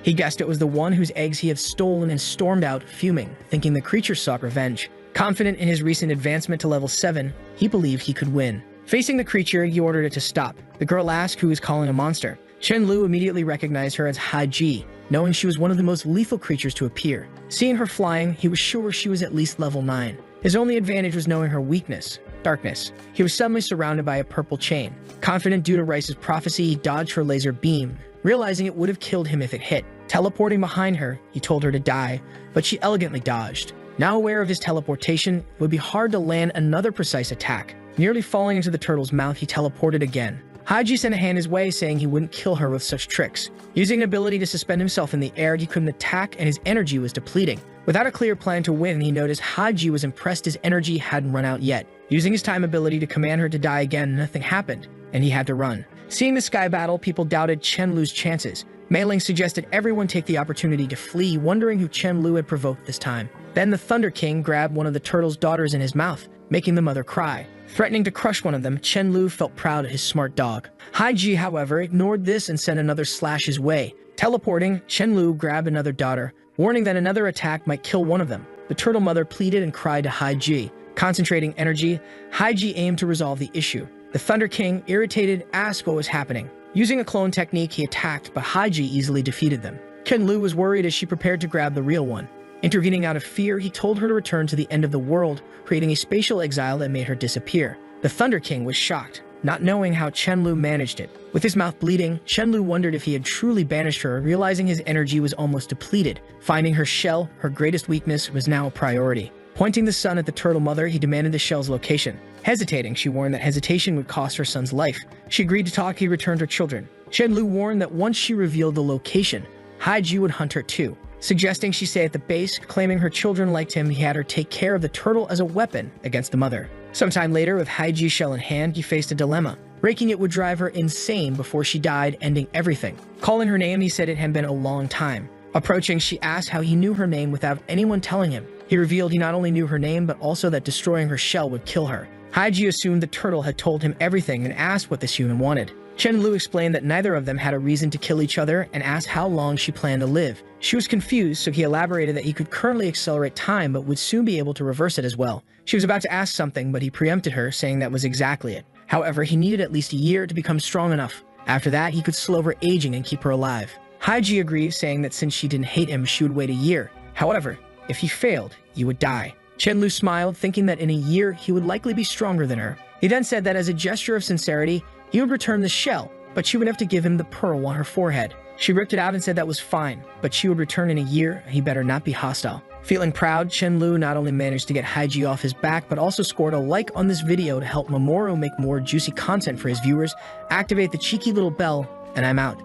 He guessed it was the one whose eggs he had stolen and stormed out, fuming, thinking the creature sought revenge. Confident in his recent advancement to level 7, he believed he could win. Facing the creature, he ordered it to stop. The girl asked who was calling a monster. Chen Lu immediately recognized her as Haiji, knowing she was one of the most lethal creatures to appear. Seeing her flying, he was sure she was at least level 9. His only advantage was knowing her weakness, darkness. He was suddenly surrounded by a purple chain. Confident due to Rice's prophecy, he dodged her laser beam, realizing it would have killed him if it hit. Teleporting behind her, he told her to die, but she elegantly dodged. Now aware of his teleportation, it would be hard to land another precise attack. Nearly falling into the turtle's mouth, he teleported again. Haiji sent a hand his way, saying he wouldn't kill her with such tricks. Using an ability to suspend himself in the air, he couldn't attack and his energy was depleting. Without a clear plan to win, he noticed Haiji was impressed his energy hadn't run out yet. Using his time ability to command her to die again, nothing happened, and he had to run. Seeing the sky battle, people doubted Chen Lu's chances. Mei Ling suggested everyone take the opportunity to flee, wondering who Chen Lu had provoked this time. Then the Thunder King grabbed one of the turtle's daughters in his mouth, making the mother cry. Threatening to crush one of them, Chen Lu felt proud of his smart dog. Haiji, however, ignored this and sent another slash his way. Teleporting, Chen Lu grabbed another daughter, warning that another attack might kill one of them. The turtle mother pleaded and cried to Haiji. Concentrating energy, Haiji aimed to resolve the issue. The Thunder King, irritated, asked what was happening. Using a clone technique, he attacked, but Haiji easily defeated them. Chen Lu was worried as she prepared to grab the real one. Intervening out of fear, he told her to return to the end of the world, creating a spatial exile that made her disappear. The Thunder King was shocked, not knowing how Chen Lu managed it. With his mouth bleeding, Chen Lu wondered if he had truly banished her, realizing his energy was almost depleted. Finding her shell, her greatest weakness, was now a priority. Pointing the sun at the turtle mother, he demanded the shell's location. Hesitating, she warned that hesitation would cost her son's life. She agreed to talk. He returned her children. Chen Lu warned that once she revealed the location, Haiji would hunt her too. Suggesting she stay at the base, claiming her children liked him, he had her take care of the turtle as a weapon against the mother. Sometime later, with Haiji's shell in hand, he faced a dilemma. Breaking it would drive her insane before she died, ending everything. Calling her name, he said it had been a long time. Approaching, she asked how he knew her name without anyone telling him. He revealed he not only knew her name, but also that destroying her shell would kill her. Haiji assumed the turtle had told him everything and asked what this human wanted. Chen Lu explained that neither of them had a reason to kill each other and asked how long she planned to live. She was confused, so he elaborated that he could currently accelerate time but would soon be able to reverse it as well. She was about to ask something, but he preempted her, saying that was exactly it. However, he needed at least a year to become strong enough. After that, he could slow her aging and keep her alive. Haiji agreed, saying that since she didn't hate him, she would wait a year. However, if he failed, he would die. Chen Lu smiled, thinking that in a year, he would likely be stronger than her. He then said that as a gesture of sincerity, he would return the shell, but she would have to give him the pearl on her forehead. She ripped it out and said that was fine, but she would return in a year, he better not be hostile. Feeling proud, Chen Lu not only managed to get Haiji off his back, but also scored a like on this video to help Mamoru make more juicy content for his viewers. Activate the cheeky little bell, and I'm out.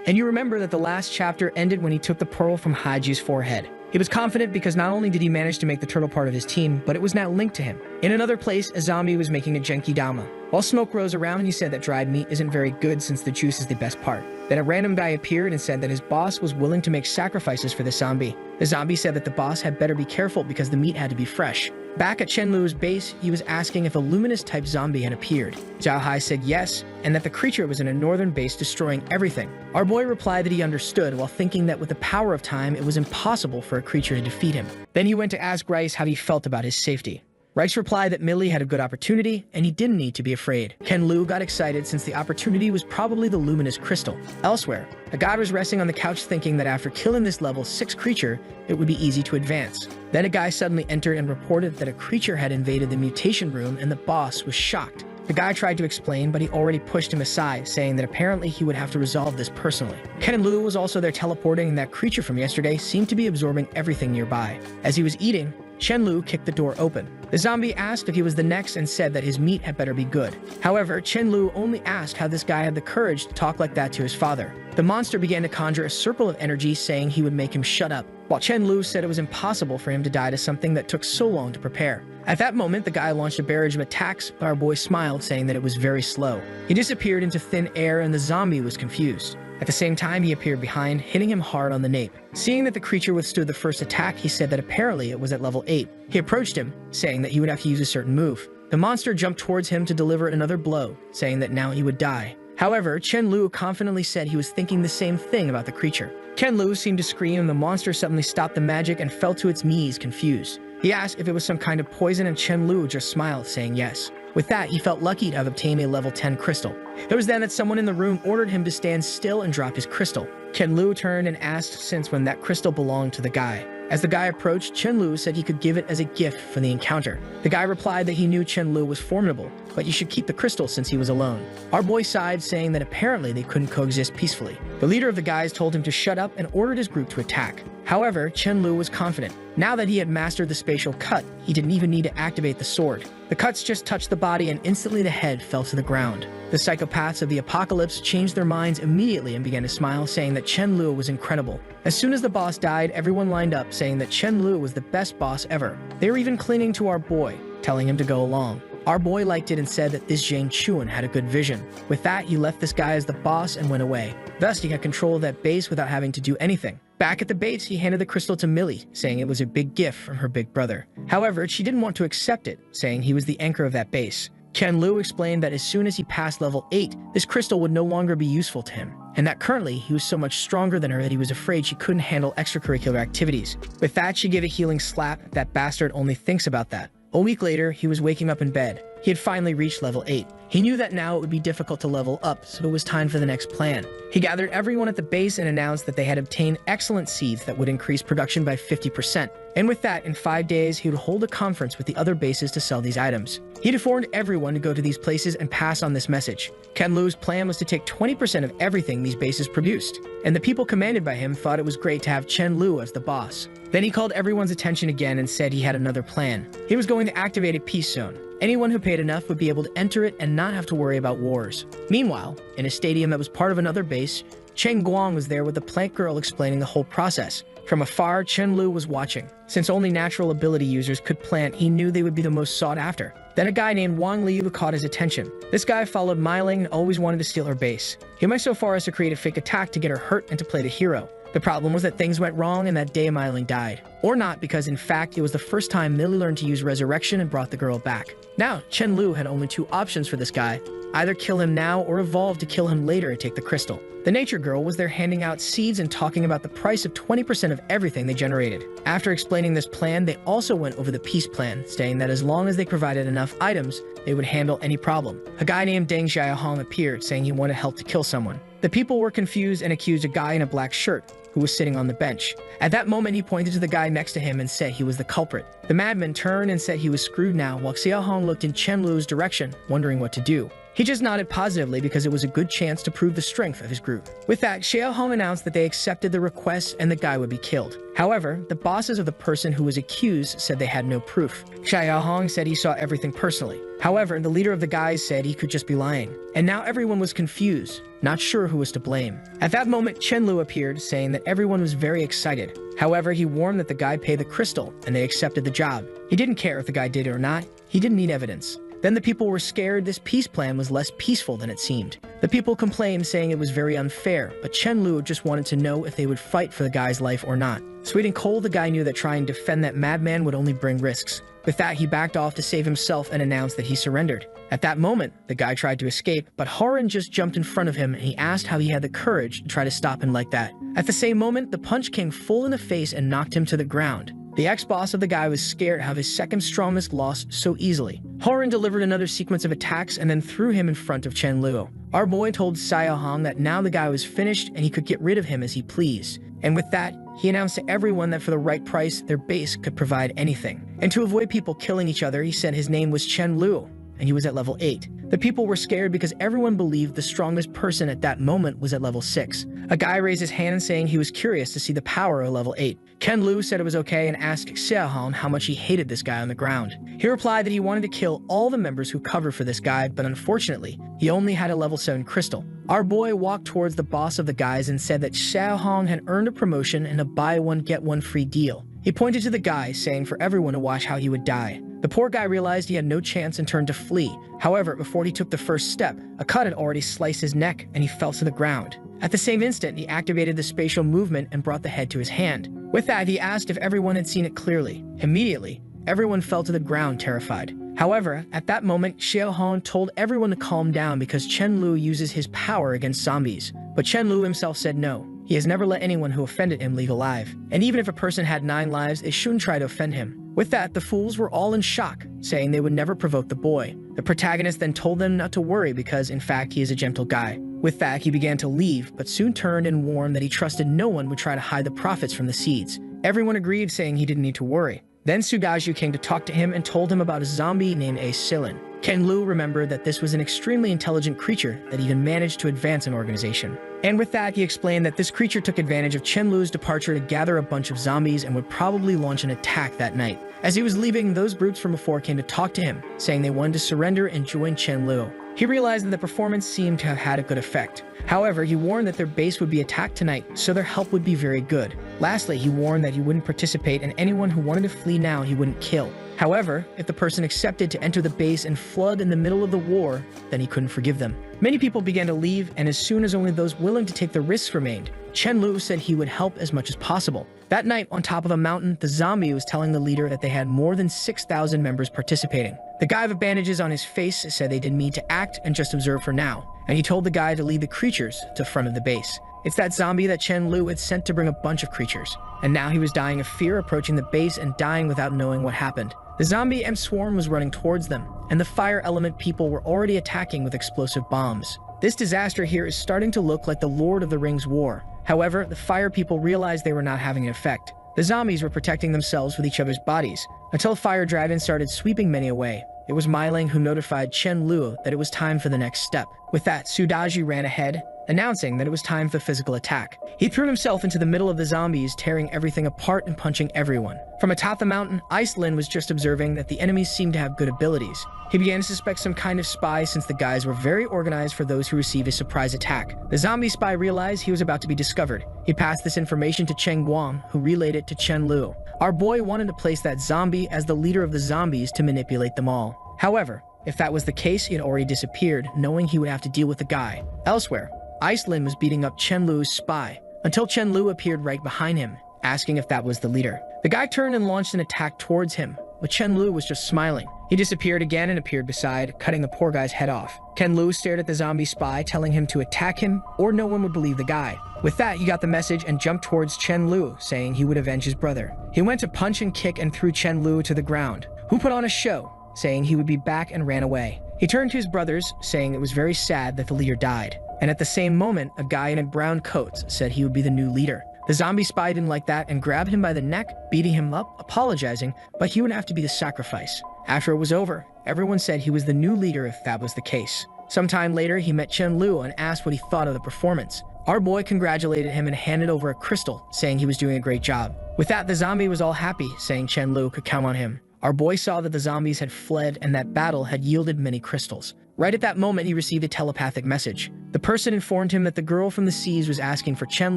And you remember that the last chapter ended when he took the pearl from Haiju's forehead. He was confident because not only did he manage to make the turtle part of his team, but it was now linked to him. In another place, a zombie was making a genkidama. While smoke rose around, he said that dried meat isn't very good since the juice is the best part. Then a random guy appeared and said that his boss was willing to make sacrifices for the zombie. The zombie said that the boss had better be careful because the meat had to be fresh. Back at Chenlu's base, he was asking if a luminous-type zombie had appeared. Zhao Hai said yes, and that the creature was in a northern base destroying everything. Our boy replied that he understood, while thinking that with the power of time, it was impossible for a creature to defeat him. Then he went to ask Rice how he felt about his safety. Rice replied that Millie had a good opportunity, and he didn't need to be afraid. Ken Lu got excited since the opportunity was probably the luminous crystal. Elsewhere, a god was resting on the couch thinking that after killing this level 6 creature, it would be easy to advance. Then a guy suddenly entered and reported that a creature had invaded the mutation room and the boss was shocked. The guy tried to explain, but he already pushed him aside, saying that apparently he would have to resolve this personally. Ken Lu was also there teleporting, and that creature from yesterday seemed to be absorbing everything nearby. As he was eating, Chen Lu kicked the door open. The zombie asked if he was the next and said that his meat had better be good. However, Chen Lu only asked how this guy had the courage to talk like that to his father. The monster began to conjure a circle of energy saying he would make him shut up, while Chen Lu said it was impossible for him to die to something that took so long to prepare. At that moment, the guy launched a barrage of attacks, but our boy smiled, saying that it was very slow. He disappeared into thin air and the zombie was confused. At the same time, he appeared behind, hitting him hard on the nape. Seeing that the creature withstood the first attack, he said that apparently it was at level 8. He approached him, saying that he would have to use a certain move. The monster jumped towards him to deliver another blow, saying that now he would die. However, Chen Lu confidently said he was thinking the same thing about the creature. Ken Lu seemed to scream and the monster suddenly stopped the magic and fell to its knees, confused. He asked if it was some kind of poison and Chen Lu just smiled, saying yes. With that, he felt lucky to have obtained a level 10 crystal. It was then that someone in the room ordered him to stand still and drop his crystal. Ken Lu turned and asked since when that crystal belonged to the guy. As the guy approached, Chen Lu said he could give it as a gift for the encounter. The guy replied that he knew Chen Lu was formidable, but you should keep the crystal since he was alone. Our boy sighed, saying that apparently they couldn't coexist peacefully. The leader of the guys told him to shut up and ordered his group to attack. However, Chen Lu was confident. Now that he had mastered the spatial cut, he didn't even need to activate the sword. The cuts just touched the body and instantly the head fell to the ground. The psychopaths of the apocalypse changed their minds immediately and began to smile, saying that Chen Lu was incredible. As soon as the boss died, everyone lined up, saying that Chen Lu was the best boss ever. They were even clinging to our boy, telling him to go along. Our boy liked it and said that this Zhang Chuan had a good vision. With that, he left this guy as the boss and went away. Thus, he had control of that base without having to do anything. Back at the base, he handed the crystal to Millie, saying it was a big gift from her big brother. However, she didn't want to accept it, saying he was the anchor of that base. Ken Lu explained that as soon as he passed level 8, this crystal would no longer be useful to him, and that currently he was so much stronger than her that he was afraid she couldn't handle extracurricular activities. With that, she gave a healing slap. That bastard only thinks about that. A week later, he was waking up in bed. He had finally reached level 8. He knew that now it would be difficult to level up, so it was time for the next plan. He gathered everyone at the base and announced that they had obtained excellent seeds that would increase production by 50%. And with that, in 5 days, he would hold a conference with the other bases to sell these items. He had informed everyone to go to these places and pass on this message. Ken Lu's plan was to take 20% of everything these bases produced, and the people commanded by him thought it was great to have Chen Lu as the boss. Then he called everyone's attention again and said he had another plan. He was going to activate a peace zone. Anyone who paid enough would be able to enter it and not have to worry about wars. Meanwhile, in a stadium that was part of another base, Cheng Guang was there with the plant girl explaining the whole process. From afar, Chen Lu was watching. Since only natural ability users could plant, he knew they would be the most sought after. Then a guy named Wang Liu caught his attention. This guy followed Mei Ling and always wanted to steal her base. He went so far as to create a fake attack to get her hurt and to play the hero. The problem was that things went wrong and that day Mei Ling died. Or not, because in fact, it was the first time Millie learned to use resurrection and brought the girl back. Now, Chen Lu had only 2 options for this guy. Either kill him now or evolve to kill him later and take the crystal. The nature girl was there handing out seeds and talking about the price of 20% of everything they generated. After explaining this plan, they also went over the peace plan, saying that as long as they provided enough items, they would handle any problem. A guy named Deng Xiaohong appeared, saying he wanted help to kill someone. The people were confused and accused a guy in a black shirt, who was sitting on the bench. At that moment, he pointed to the guy next to him and said he was the culprit. The madman turned and said he was screwed now, while Xiaohong looked in Chen Lu's direction, wondering what to do. He just nodded positively because it was a good chance to prove the strength of his group. With that, Xiaohong announced that they accepted the request and the guy would be killed. However, the bosses of the person who was accused said they had no proof. Xiaohong said he saw everything personally. However, the leader of the guys said he could just be lying. And now everyone was confused, not sure who was to blame. At that moment, Chen Lu appeared, saying that everyone was very excited. However, he warned that the guy pay the crystal, and they accepted the job. He didn't care if the guy did it or not. He didn't need evidence. Then the people were scared this peace plan was less peaceful than it seemed. The people complained, saying it was very unfair, but Chen Lu just wanted to know if they would fight for the guy's life or not. Sweet and cold, the guy knew that trying to defend that madman would only bring risks. With that, he backed off to save himself and announced that he surrendered. At that moment, the guy tried to escape, but Horan just jumped in front of him and he asked how he had the courage to try to stop him like that. At the same moment, the punch came full in the face and knocked him to the ground. The ex-boss of the guy was scared how his second strongest lost so easily. Horan delivered another sequence of attacks and then threw him in front of Chen Lu. Our boy told Xiaohong that now the guy was finished and he could get rid of him as he pleased. And with that, he announced to everyone that for the right price, their base could provide anything. And to avoid people killing each other, he said his name was Chen Lu, and he was at level 8. The people were scared because everyone believed the strongest person at that moment was at level 6. A guy raised his hand saying he was curious to see the power of level 8. Ken Lu said it was okay and asked Xiaohong how much he hated this guy on the ground. He replied that he wanted to kill all the members who covered for this guy, but unfortunately, he only had a level 7 crystal. Our boy walked towards the boss of the guys and said that Xiaohong had earned a promotion and a buy one get one free deal. He pointed to the guy, saying for everyone to watch how he would die. The poor guy realized he had no chance and turned to flee. However, before he took the first step, a cut had already sliced his neck and he fell to the ground. At the same instant, he activated the spatial movement and brought the head to his hand. With that, he asked if everyone had seen it clearly. Immediately, everyone fell to the ground terrified. However, at that moment, Xiaohong told everyone to calm down because Chen Lu uses his power against zombies. But Chen Lu himself said no. He has never let anyone who offended him leave alive. And even if a person had 9 lives, they shouldn't try to offend him. With that, the fools were all in shock, saying they would never provoke the boy. The protagonist then told them not to worry because, in fact, he is a gentle guy. With that, he began to leave, but soon turned and warned that he trusted no one would try to hide the profits from the seeds. Everyone agreed, saying he didn't need to worry. Then Sudaju came to talk to him and told him about a zombie named Silin. Ken Lu remembered that this was an extremely intelligent creature that even managed to advance an organization. And with that, he explained that this creature took advantage of Chen Lu's departure to gather a bunch of zombies and would probably launch an attack that night. As he was leaving, those brutes from before came to talk to him, saying they wanted to surrender and join Chen Lu. He realized that the performance seemed to have had a good effect. However, he warned that their base would be attacked tonight, so their help would be very good. Lastly, he warned that he wouldn't participate and anyone who wanted to flee now he wouldn't kill. However, if the person accepted to enter the base and flood in the middle of the war, then he couldn't forgive them. Many people began to leave, and as soon as only those willing to take the risks remained, Chen Lu said he would help as much as possible. That night, on top of a mountain, the zombie was telling the leader that they had more than 6,000 members participating. The guy with bandages on his face said they didn't need to act and just observe for now, and he told the guy to lead the creatures to the front of the base. It's that zombie that Chen Lu had sent to bring a bunch of creatures, and now he was dying of fear approaching the base and dying without knowing what happened. The zombie and swarm was running towards them, and the fire element people were already attacking with explosive bombs. This disaster here is starting to look like the Lord of the Rings war. However, the fire people realized they were not having an effect. The zombies were protecting themselves with each other's bodies, until fire dragon started sweeping many away. It was Mailing who notified Chen Lu that it was time for the next step. With that, Sudaji ran ahead, announcing that it was time for physical attack. He threw himself into the middle of the zombies, tearing everything apart and punching everyone. From atop the mountain, Iceland was just observing that the enemies seemed to have good abilities. He began to suspect some kind of spy since the guys were very organized for those who received a surprise attack. The zombie spy realized he was about to be discovered. He passed this information to Cheng Guang, who relayed it to Chen Lu. Our boy wanted to place that zombie as the leader of the zombies to manipulate them all. However, if that was the case, he had already disappeared, knowing he would have to deal with the guy. Elsewhere, Iceland was beating up Chen Lu's spy, until Chen Lu appeared right behind him, asking if that was the leader. The guy turned and launched an attack towards him, but Chen Lu was just smiling. He disappeared again and appeared beside, cutting the poor guy's head off. Ken Lu stared at the zombie spy, telling him to attack him, or no one would believe the guy. With that, he got the message and jumped towards Chen Lu, saying he would avenge his brother. He went to punch and kick and threw Chen Lu to the ground, who put on a show, saying he would be back and ran away. He turned to his brothers, saying it was very sad that the leader died. And at the same moment, a guy in a brown coat said he would be the new leader. The zombie spy didn't like that and grabbed him by the neck, beating him up, apologizing, but he would have to be the sacrifice. After it was over, everyone said he was the new leader if that was the case. Sometime later, he met Chen Lu and asked what he thought of the performance. Our boy congratulated him and handed over a crystal, saying he was doing a great job. With that, the zombie was all happy, saying Chen Lu could count on him. Our boy saw that the zombies had fled and that battle had yielded many crystals. Right at that moment, he received a telepathic message. The person informed him that the girl from the seas was asking for Chen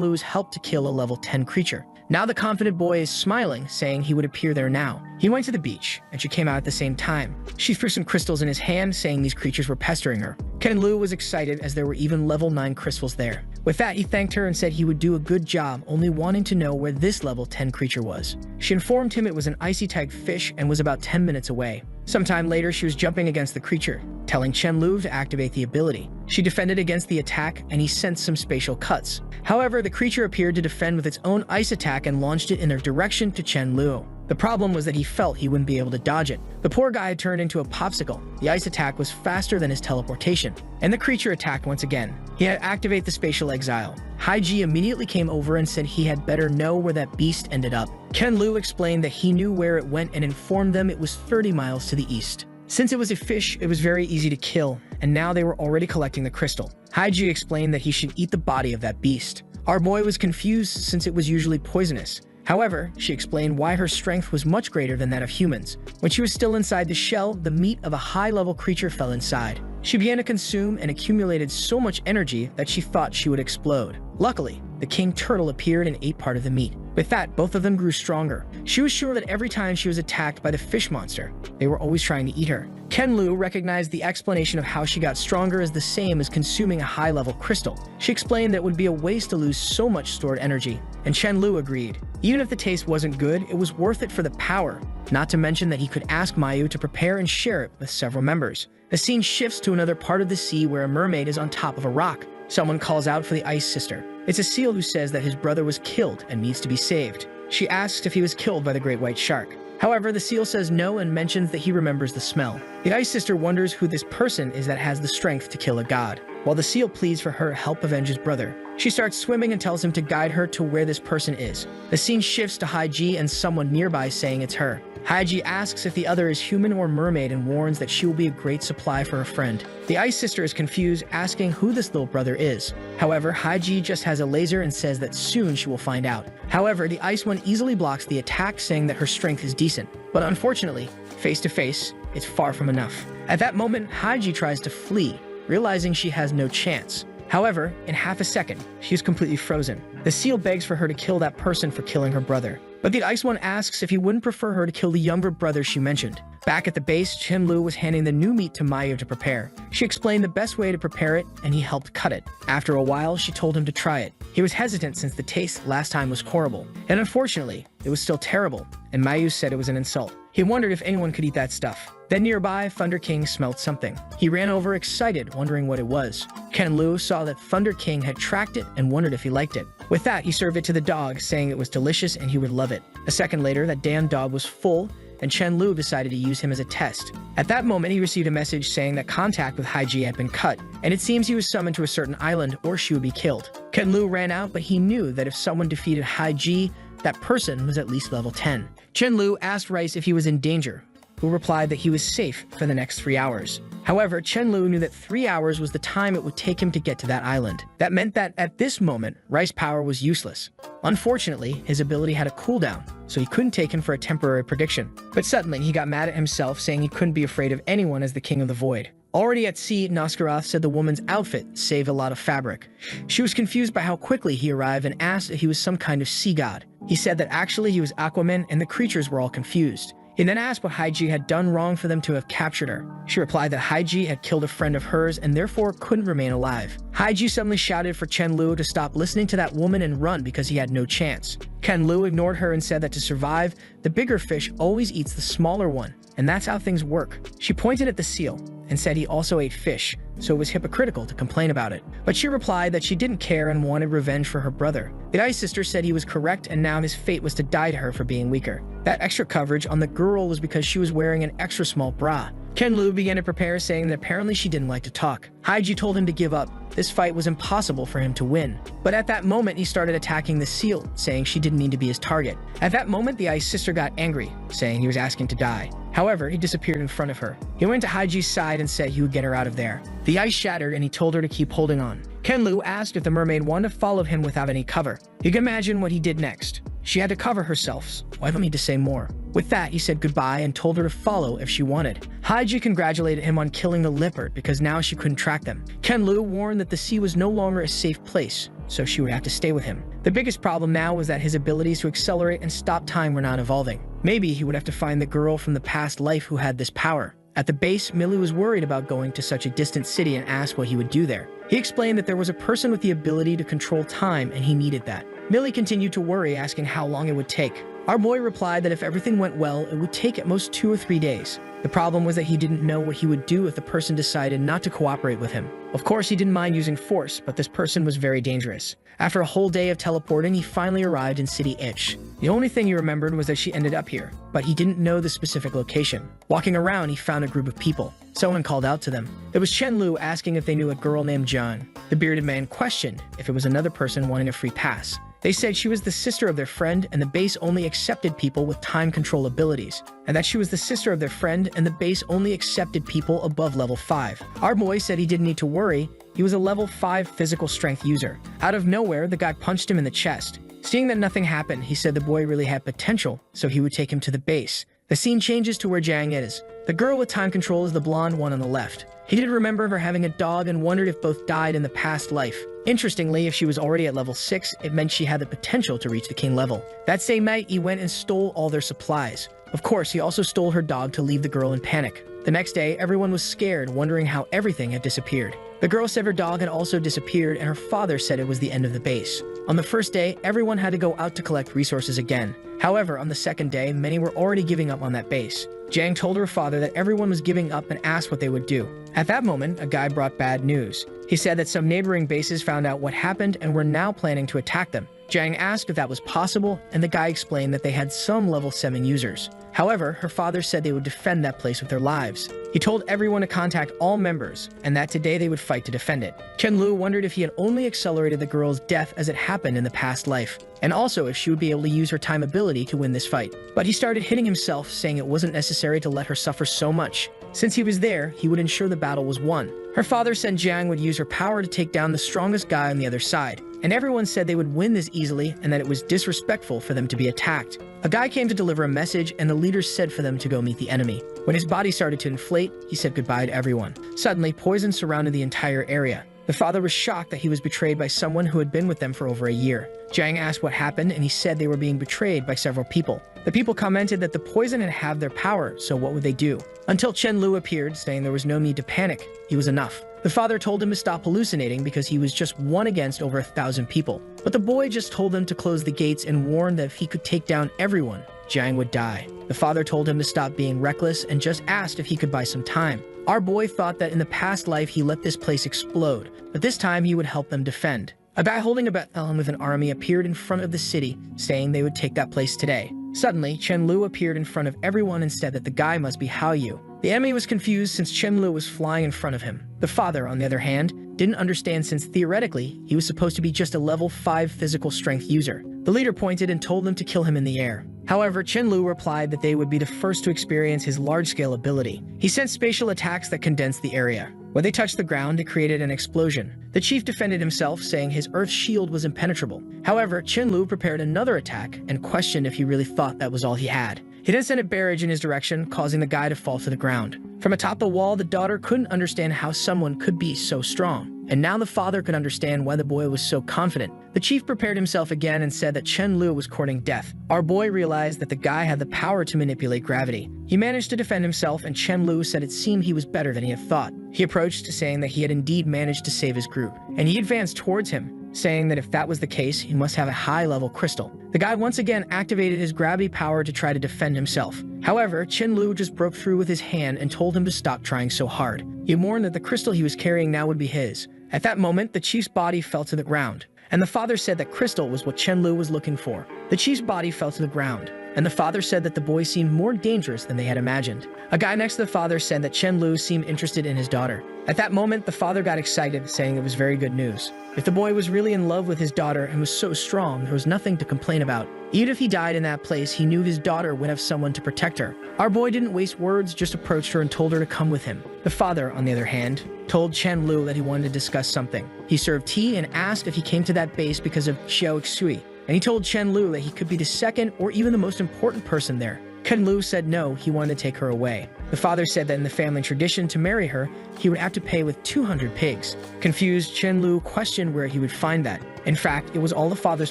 Lu's help to kill a level 10 creature. Now the confident boy is smiling, saying he would appear there now. He went to the beach, and she came out at the same time. She threw some crystals in his hand, saying these creatures were pestering her. Chen Lu was excited as there were even level 9 crystals there. With that, he thanked her and said he would do a good job, only wanting to know where this level 10 creature was. She informed him it was an icy-type fish and was about 10 minutes away. Sometime later, she was jumping against the creature, telling Chen Lu to activate the ability. She defended against the attack, and he sensed some spatial cuts. However, the creature appeared to defend with its own ice attack and launched it in their direction to Chen Lu. The problem was that he felt he wouldn't be able to dodge it. The poor guy had turned into a popsicle. The ice attack was faster than his teleportation, and the creature attacked once again. He had to activate the spatial exile. Haiji immediately came over and said he had better know where that beast ended up. Chen Lu explained that he knew where it went and informed them it was 30 miles to the east. Since it was a fish, it was very easy to kill, and now they were already collecting the crystal. Haiji explained that he should eat the body of that beast. Our boy was confused since it was usually poisonous. However, she explained why her strength was much greater than that of humans. When she was still inside the shell, the meat of a high-level creature fell inside. She began to consume and accumulated so much energy that she thought she would explode. Luckily, the king turtle appeared and ate part of the meat. With that, both of them grew stronger. She was sure that every time she was attacked by the fish monster, they were always trying to eat her. Chen Lu recognized the explanation of how she got stronger as the same as consuming a high-level crystal. She explained that it would be a waste to lose so much stored energy, and Chen Lu agreed. Even if the taste wasn't good, it was worth it for the power, not to mention that he could ask Mayu to prepare and share it with several members. The scene shifts to another part of the sea where a mermaid is on top of a rock. Someone calls out for the Ice Sister. It's a seal who says that his brother was killed and needs to be saved. She asks if he was killed by the great white shark. However, the seal says no and mentions that he remembers the smell. The Ice Sister wonders who this person is that has the strength to kill a god, while the seal pleads for her help avenge his brother. She starts swimming and tells him to guide her to where this person is. The scene shifts to Haiji and someone nearby saying it's her. Haiji asks if the other is human or mermaid and warns that she will be a great supply for her friend. The Ice Sister is confused, asking who this little brother is. However, Haiji just has a laser and says that soon she will find out. However, the Ice One easily blocks the attack, saying that her strength is decent. But unfortunately, face to face, it's far from enough. At that moment, Haiji tries to flee, realizing she has no chance. However, in half a second, she is completely frozen. The seal begs for her to kill that person for killing her brother. But the Ice One asks if he wouldn't prefer her to kill the younger brother she mentioned. Back at the base, Chen Lu was handing the new meat to Mayu to prepare. She explained the best way to prepare it, and he helped cut it. After a while, she told him to try it. He was hesitant since the taste last time was horrible. And unfortunately, it was still terrible, and Mayu said it was an insult. He wondered if anyone could eat that stuff. Then nearby, Thunder King smelled something. He ran over excited, wondering what it was. Chen Lu saw that Thunder King had tracked it and wondered if he liked it. With that, he served it to the dog, saying it was delicious and he would love it. A second later, that damn dog was full, and Chen Lu decided to use him as a test. At that moment, he received a message saying that contact with Haiji had been cut, and it seems he was summoned to a certain island or she would be killed. Chen Lu ran out, but he knew that if someone defeated Haiji, that person was at least level 10. Chen Lu asked Rice if he was in danger, who replied that he was safe for the next 3 hours. However, Chen Lu knew that 3 hours was the time it would take him to get to that island. That meant that at this moment, Rice's power was useless. Unfortunately, his ability had a cooldown, so he couldn't take him for a temporary prediction. But suddenly, he got mad at himself, saying he couldn't be afraid of anyone as the King of the Void. Already at sea, Noskarath said the woman's outfit saved a lot of fabric. She was confused by how quickly he arrived and asked if he was some kind of sea god. He said that actually he was Aquaman and the creatures were all confused. He then asked what Haiji had done wrong for them to have captured her. She replied that Haiji had killed a friend of hers and therefore couldn't remain alive. Haiji suddenly shouted for Chen Lu to stop listening to that woman and run because he had no chance. Chen Lu ignored her and said that to survive, the bigger fish always eats the smaller one, and that's how things work. She pointed at the seal and said he also ate fish, so it was hypocritical to complain about it. But she replied that she didn't care and wanted revenge for her brother. The Ice Sister said he was correct and now his fate was to die to her for being weaker. That extra coverage on the girl was because she was wearing an extra small bra. Chen Lu began to prepare, saying that apparently she didn't like to talk. Haiji told him to give up. This fight was impossible for him to win. But at that moment, he started attacking the seal, saying she didn't need to be his target. At that moment, the Ice Sister got angry, saying he was asking to die. However, he disappeared in front of her. He went to Haiji's side and said he would get her out of there. The ice shattered and he told her to keep holding on. Chen Lu asked if the mermaid wanted to follow him without any cover. You can imagine what he did next. She had to cover herself, so I don't need to say more. With that, he said goodbye and told her to follow if she wanted. Haiji congratulated him on killing the leopard because now she couldn't track them. Chen Lu warned that the sea was no longer a safe place, so she would have to stay with him. The biggest problem now was that his abilities to accelerate and stop time were not evolving. Maybe he would have to find the girl from the past life who had this power. At the base, Millie was worried about going to such a distant city and asked what he would do there. He explained that there was a person with the ability to control time and he needed that. Millie continued to worry, asking how long it would take. Our boy replied that if everything went well, it would take at most 2 or 3 days. The problem was that he didn't know what he would do if the person decided not to cooperate with him. Of course, he didn't mind using force, but this person was very dangerous. After a whole day of teleporting, he finally arrived in City Ich. The only thing he remembered was that she ended up here, but he didn't know the specific location. Walking around, he found a group of people. Someone called out to them. It was Chen Lu asking if they knew a girl named John. The bearded man questioned if it was another person wanting a free pass. They said she was the sister of their friend and the base only accepted people with time control abilities, and that she was the sister of their friend and the base only accepted people above level 5. Our boy said he didn't need to worry, he was a level 5 physical strength user. Out of nowhere, the guy punched him in the chest. Seeing that nothing happened, he said the boy really had potential, so he would take him to the base. The scene changes to where Jiang is. The girl with time control is the blonde one on the left. He did remember her having a dog and wondered if both died in the past life. Interestingly, if she was already at level 6, it meant she had the potential to reach the king level. That same night, he went and stole all their supplies. Of course, he also stole her dog to leave the girl in panic. The next day, everyone was scared, wondering how everything had disappeared. The girl said her dog had also disappeared, and her father said it was the end of the base. On the first day, everyone had to go out to collect resources again. However, on the second day, many were already giving up on that base. Jiang told her father that everyone was giving up and asked what they would do. At that moment, a guy brought bad news. He said that some neighboring bases found out what happened and were now planning to attack them. Jiang asked if that was possible, and the guy explained that they had some level 7 users. However, her father said they would defend that place with their lives. He told everyone to contact all members, and that today they would fight to defend it. Chen Lu wondered if he had only accelerated the girl's death as it happened in the past life, and also if she would be able to use her time ability to win this fight. But he started hitting himself, saying it wasn't necessary to let her suffer so much. Since he was there, he would ensure the battle was won. Her father said Jiang would use her power to take down the strongest guy on the other side, and everyone said they would win this easily and that it was disrespectful for them to be attacked. A guy came to deliver a message, and the leader said for them to go meet the enemy. When his body started to inflate, he said goodbye to everyone. Suddenly, poison surrounded the entire area. The father was shocked that he was betrayed by someone who had been with them for over a year. Jiang asked what happened, and he said they were being betrayed by several people. The people commented that the poison had halved their power, so what would they do? Until Chen Lu appeared, saying there was no need to panic. He was enough. The father told him to stop hallucinating because he was just one against over 1,000 people. But the boy just told them to close the gates and warned that if he could take down everyone, Jiang would die. The father told him to stop being reckless and just asked if he could buy some time. Our boy thought that in the past life he let this place explode, but this time he would help them defend. A guy holding a baton with an army appeared in front of the city, saying they would take that place today. Suddenly, Chen Lu appeared in front of everyone and said that the guy must be Hao Yu. The enemy was confused since Chen Lu was flying in front of him. The father, on the other hand, didn't understand since theoretically, he was supposed to be just a level 5 physical strength user. The leader pointed and told them to kill him in the air. However, Chen Lu replied that they would be the first to experience his large-scale ability. He sent spatial attacks that condensed the area. When they touched the ground, it created an explosion. The chief defended himself, saying his earth shield was impenetrable. However, Chen Lu prepared another attack and questioned if he really thought that was all he had. He then sent a barrage in his direction, causing the guy to fall to the ground. From atop the wall, the daughter couldn't understand how someone could be so strong. And now the father could understand why the boy was so confident. The chief prepared himself again and said that Chen Lu was courting death. Our boy realized that the guy had the power to manipulate gravity. He managed to defend himself, and Chen Lu said it seemed he was better than he had thought. He approached, saying that he had indeed managed to save his group, and he advanced towards him, saying that if that was the case, he must have a high-level crystal. The guy once again activated his gravity power to try to defend himself. However, Chen Lu just broke through with his hand and told him to stop trying so hard. He warned that the crystal he was carrying now would be his. At that moment, the chief's body fell to the ground, and the father said that crystal was what Chen Lu was looking for. The chief's body fell to the ground, and the father said that the boy seemed more dangerous than they had imagined. A guy next to the father said that Chen Lu seemed interested in his daughter. At that moment, the father got excited, saying it was very good news. If the boy was really in love with his daughter and was so strong, there was nothing to complain about. Even if he died in that place, he knew his daughter would have someone to protect her. Our boy didn't waste words, just approached her and told her to come with him. The father, on the other hand, told Chen Lu that he wanted to discuss something. He served tea and asked if he came to that base because of Xiao Xui, and he told Chen Lu that he could be the second or even the most important person there. Chen Lu said no, he wanted to take her away. The father said that in the family tradition, to marry her, he would have to pay with 200 pigs. Confused, Chen Lu questioned where he would find that. In fact, it was all the father's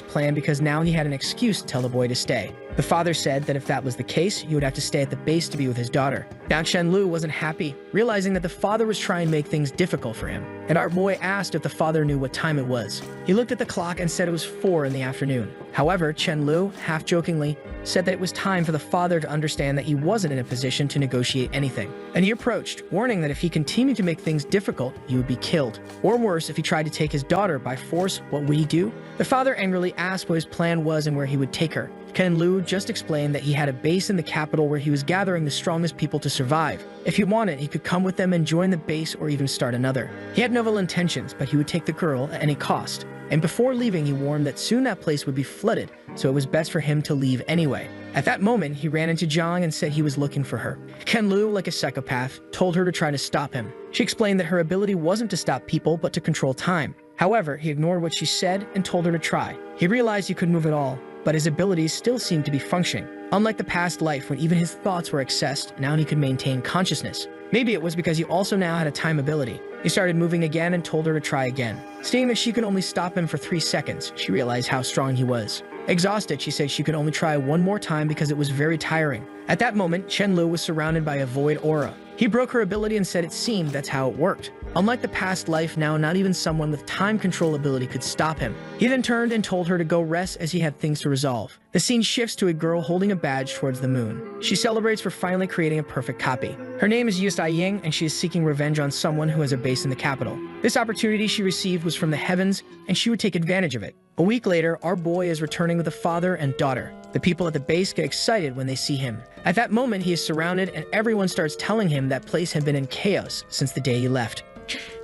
plan because now he had an excuse to tell the boy to stay. The father said that if that was the case, he would have to stay at the base to be with his daughter. Now Chen Lu wasn't happy, realizing that the father was trying to make things difficult for him. And our boy asked if the father knew what time it was. He looked at the clock and said it was 4 in the afternoon. However, Chen Lu, half-jokingly, said that it was time for the father to understand that he wasn't in a position to negotiate anything. And he approached, warning that if he continued to make things difficult, he would be killed. Or worse, if he tried to take his daughter by force, what would he do? The father angrily asked what his plan was and where he would take her. Chen Lu just explained that he had a base in the capital where he was gathering the strongest people to survive. If he wanted, he could come with them and join the base or even start another. He had no ill intentions, but he would take the girl at any cost. And before leaving, he warned that soon that place would be flooded, so it was best for him to leave anyway. At that moment, he ran into Zhang and said he was looking for her. Chen Lu, like a psychopath, told her to try to stop him. She explained that her ability wasn't to stop people, but to control time. However, he ignored what she said and told her to try. He realized he couldn't move at all, but his abilities still seemed to be functioning. Unlike the past life when even his thoughts were accessed, now he could maintain consciousness. Maybe it was because he also now had a time ability. He started moving again and told her to try again. Stating that she could only stop him for 3 seconds, she realized how strong he was. Exhausted, she said she could only try one more time because it was very tiring. At that moment, Chen Lu was surrounded by a void aura. He broke her ability and said it seemed that's how it worked. Unlike the past life, now not even someone with time control ability could stop him. He then turned and told her to go rest as he had things to resolve. The scene shifts to a girl holding a badge towards the moon. She celebrates for finally creating a perfect copy. Her name is Yusai Ying, and she is seeking revenge on someone who has a base in the capital. This opportunity she received was from the heavens, and she would take advantage of it. A week later, our boy is returning with a father and daughter. The people at the base get excited when they see him. At that moment, he is surrounded, and everyone starts telling him that place had been in chaos since the day he left.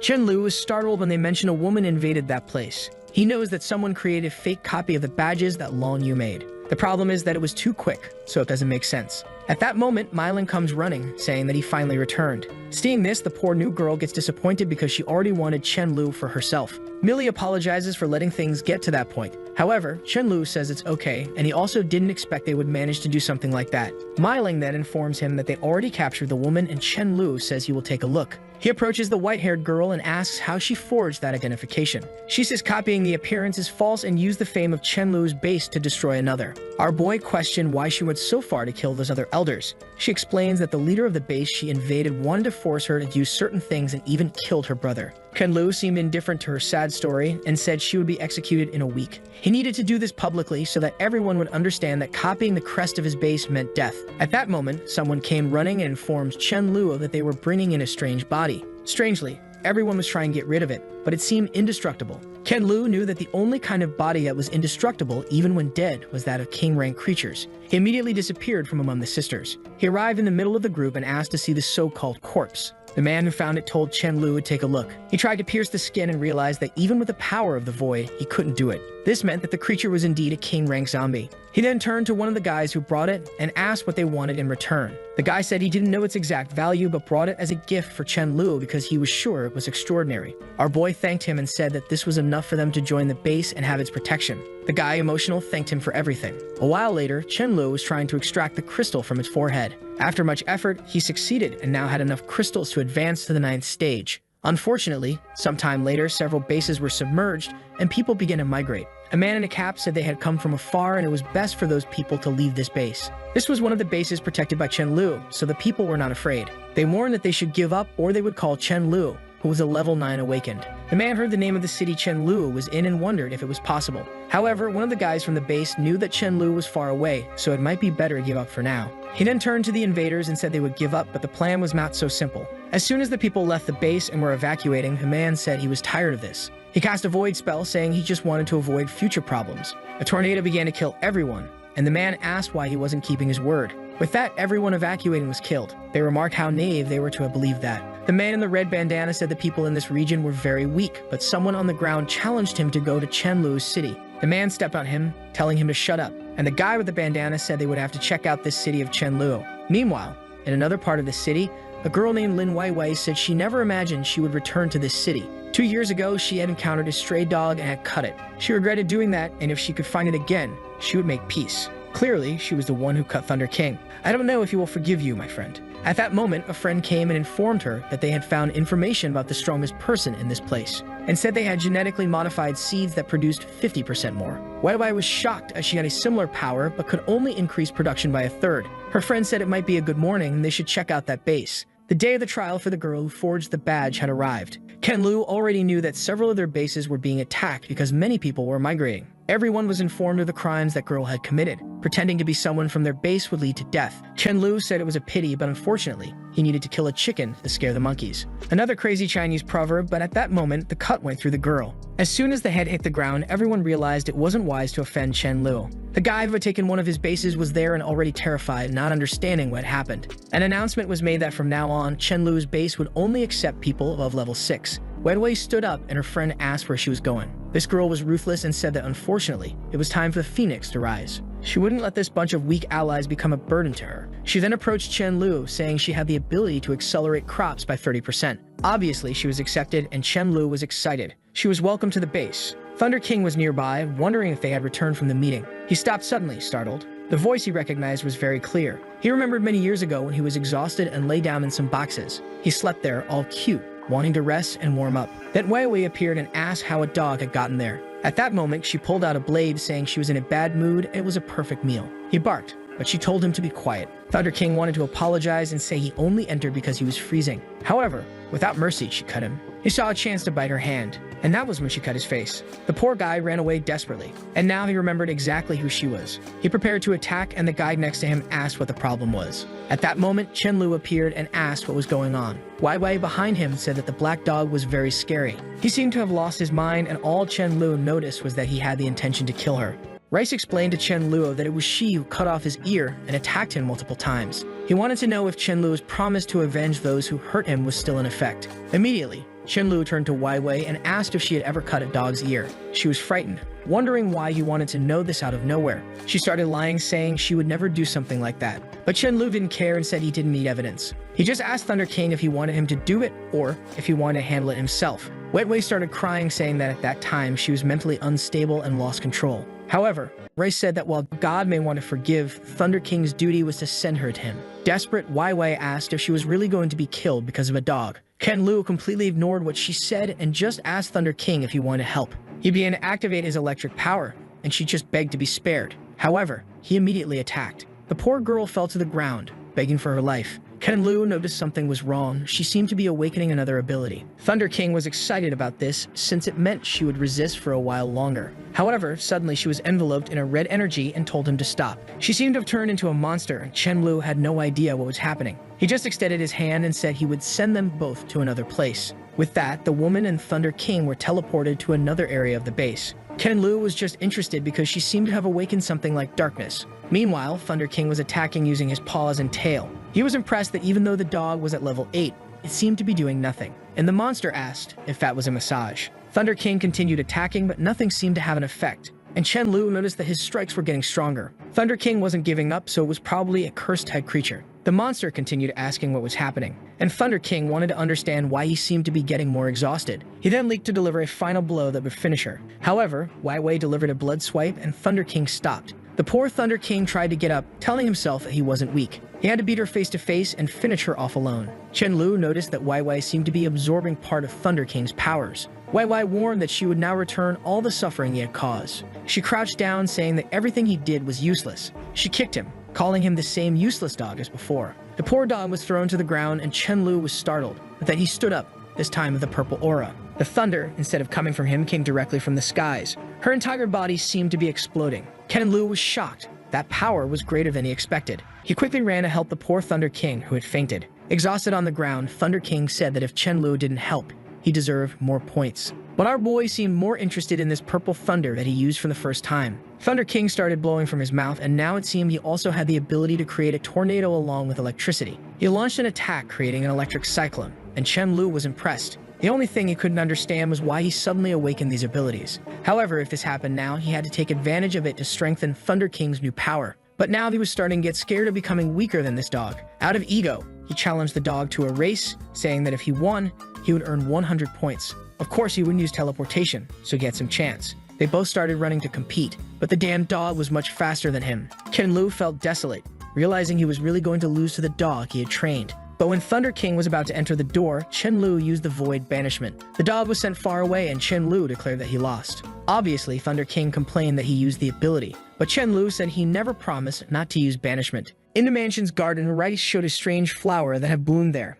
Chen Lu is startled when they mention a woman invaded that place. He knows that someone created a fake copy of the badges that Long Yu made. The problem is that it was too quick, so it doesn't make sense. At that moment, Mylan comes running, saying that he finally returned. Seeing this, the poor new girl gets disappointed because she already wanted Chen Lu for herself. Millie apologizes for letting things get to that point. However, Chen Lu says it's okay, and he also didn't expect they would manage to do something like that. Myling then informs him that they already captured the woman, and Chen Lu says he will take a look. He approaches the white-haired girl and asks how she forged that identification. She says copying the appearance is false and used the fame of Chen Lu's base to destroy another. Our boy questioned why she went so far to kill those other elders. She explains that the leader of the base she invaded wanted to force her to use certain things and even killed her brother. Chen Lu seemed indifferent to her sad story and said she would be executed in a week. He needed to do this publicly so that everyone would understand that copying the crest of his base meant death. At that moment, someone came running and informed Chen Lu that they were bringing in a strange body. Strangely, everyone was trying to get rid of it, but it seemed indestructible. Chen Lu knew that the only kind of body that was indestructible, even when dead, was that of king-rank creatures. He immediately disappeared from among the sisters. He arrived in the middle of the group and asked to see the so-called corpse. The man who found it told Chen Lu to take a look. He tried to pierce the skin and realized that even with the power of the void, he couldn't do it. This meant that the creature was indeed a king-rank zombie. He then turned to one of the guys who brought it and asked what they wanted in return. The guy said he didn't know its exact value but brought it as a gift for Chen Lu because he was sure it was extraordinary. Our boy thanked him and said that this was enough for them to join the base and have its protection. The guy, emotional, thanked him for everything. A while later, Chen Lu was trying to extract the crystal from its forehead. After much effort, he succeeded and now had enough crystals to advance to the 9th stage. Unfortunately, sometime later, several bases were submerged and people began to migrate. A man in a cap said they had come from afar and it was best for those people to leave this base. This was one of the bases protected by Chen Lu, so the people were not afraid. They warned that they should give up or they would call Chen Lu, who was a level 9 awakened. The man heard the name of the city Chen Lu was in and wondered if it was possible. However, one of the guys from the base knew that Chen Lu was far away, so it might be better to give up for now. He then turned to the invaders and said they would give up, but the plan was not so simple. As soon as the people left the base and were evacuating, the man said he was tired of this. He cast a void spell saying he just wanted to avoid future problems. A tornado began to kill everyone. and the man asked why he wasn't keeping his word. With that, everyone evacuating was killed. They remarked how naive they were to have believed that. The man in the red bandana said the people in this region were very weak, but someone on the ground challenged him to go to Chenlu's city. The man stepped on him, telling him to shut up, and the guy with the bandana said they would have to check out this city of Chenlu. Meanwhile, in another part of the city, a girl named Lin Weiwei said she never imagined she would return to this city. 2 years ago, she had encountered a stray dog and had cut it. She regretted doing that, and if she could find it again, she would make peace. Clearly, she was the one who cut Thunder King. I don't know if he will forgive you, my friend. At that moment, a friend came and informed her that they had found information about the strongest person in this place, and said they had genetically modified seeds that produced 50% more. Weiwei was shocked as she had a similar power but could only increase production by a third. Her friend said it might be a good morning and they should check out that base. The day of the trial for the girl who forged the badge had arrived. Chenlu already knew that several of their bases were being attacked because many people were migrating. Everyone was informed of the crimes that girl had committed. Pretending to be someone from their base would lead to death. Chenlu said it was a pity, but unfortunately, he needed to kill a chicken to scare the monkeys. Another crazy Chinese proverb, but at that moment, the cut went through the girl. As soon as the head hit the ground, everyone realized it wasn't wise to offend Chenlu. The guy who had taken one of his bases was there and already terrified, not understanding what happened. An announcement was made that from now on, Chenlu's base would only accept people above level 6. Weiwei stood up and her friend asked where she was going. This girl was ruthless and said that unfortunately, it was time for the phoenix to rise. She wouldn't let this bunch of weak allies become a burden to her. She then approached Chenlu, saying she had the ability to accelerate crops by 30%. Obviously, she was accepted and Chenlu was excited. She was welcomed to the base. Thunder King was nearby, wondering if they had returned from the meeting. He stopped suddenly, startled. The voice he recognized was very clear. He remembered many years ago when he was exhausted and lay down in some boxes. He slept there, all cute, wanting to rest and warm up. Then Weiwei appeared and asked how a dog had gotten there. At that moment, she pulled out a blade, saying she was in a bad mood and it was a perfect meal. He barked, but she told him to be quiet. Thunder King wanted to apologize and say he only entered because he was freezing. However, without mercy, she cut him. He saw a chance to bite her hand, and that was when she cut his face. The poor guy ran away desperately, and now he remembered exactly who she was. He prepared to attack, and the guy next to him asked what the problem was. At that moment, Chenlu appeared and asked what was going on. Weiwei behind him said that the black dog was very scary. He seemed to have lost his mind, and all Chenlu noticed was that he had the intention to kill her. Rice explained to Chenlu that it was she who cut off his ear and attacked him multiple times. He wanted to know if Chenlu's promise to avenge those who hurt him was still in effect. Immediately, Chenlu turned to Weiwei and asked if she had ever cut a dog's ear. She was frightened, wondering why he wanted to know this out of nowhere. She started lying, saying she would never do something like that. But Chenlu didn't care and said he didn't need evidence. He just asked Thunder King if he wanted him to do it or if he wanted to handle it himself. Weiwei started crying, saying that at that time she was mentally unstable and lost control. However, Rice said that while God may want to forgive, Thunder King's duty was to send her to him. Desperate, Weiwei asked if she was really going to be killed because of a dog. Chenlu completely ignored what she said and just asked Thunder King if he wanted help. He began to activate his electric power, and she just begged to be spared. However, he immediately attacked. The poor girl fell to the ground, begging for her life. Chenlu noticed something was wrong. She seemed to be awakening another ability. Thunder King was excited about this, since it meant she would resist for a while longer. However, suddenly she was enveloped in a red energy and told him to stop. She seemed to have turned into a monster, and Chenlu had no idea what was happening. He just extended his hand and said he would send them both to another place. With that, the woman and Thunder King were teleported to another area of the base. Chenlu was just interested because she seemed to have awakened something like darkness. Meanwhile, Thunder King was attacking using his paws and tail. He was impressed that even though the dog was at level 8, it seemed to be doing nothing. And the monster asked if that was a massage. Thunder King continued attacking, but nothing seemed to have an effect. And Chenlu noticed that his strikes were getting stronger. Thunder King wasn't giving up, so it was probably a cursed-type creature. The monster continued asking what was happening, and Thunder King wanted to understand why he seemed to be getting more exhausted. He then leaped to deliver a final blow that would finish her. However, Weiwei delivered a blood swipe, and Thunder King stopped. The poor Thunder King tried to get up, telling himself that he wasn't weak. He had to beat her face to face and finish her off alone. Chenlu noticed that Weiwei seemed to be absorbing part of Thunder King's powers. Weiwei warned that she would now return all the suffering he had caused. She crouched down, saying that everything he did was useless. She kicked him, calling him the same useless dog as before. The poor dog was thrown to the ground, and Chenlu was startled, but that he stood up, this time with a purple aura. The thunder, instead of coming from him, came directly from the skies. Her entire body seemed to be exploding. Chenlu was shocked. That power was greater than he expected. He quickly ran to help the poor Thunder King, who had fainted. Exhausted on the ground, Thunder King said that if Chenlu didn't help, he deserved more points. But our boy seemed more interested in this purple thunder that he used for the first time. Thunder King started blowing from his mouth, and now it seemed he also had the ability to create a tornado along with electricity. He launched an attack, creating an electric cyclone, and Chen Lu was impressed. The only thing he couldn't understand was why he suddenly awakened these abilities. However, if this happened now, he had to take advantage of it to strengthen Thunder King's new power. But now he was starting to get scared of becoming weaker than this dog. Out of ego, he challenged the dog to a race, saying that if he won, he would earn 100 points. Of course, he wouldn't use teleportation, so he had some chance. They both started running to compete, but the damn dog was much faster than him. Chen Lu felt desolate, realizing he was really going to lose to the dog he had trained. But when Thunder King was about to enter the door, Chen Lu used the Void Banishment. The dog was sent far away, and Chen Lu declared that he lost. Obviously, Thunder King complained that he used the ability, but Chen Lu said he never promised not to use Banishment. In the mansion's garden, Rice showed a strange flower that had bloomed there.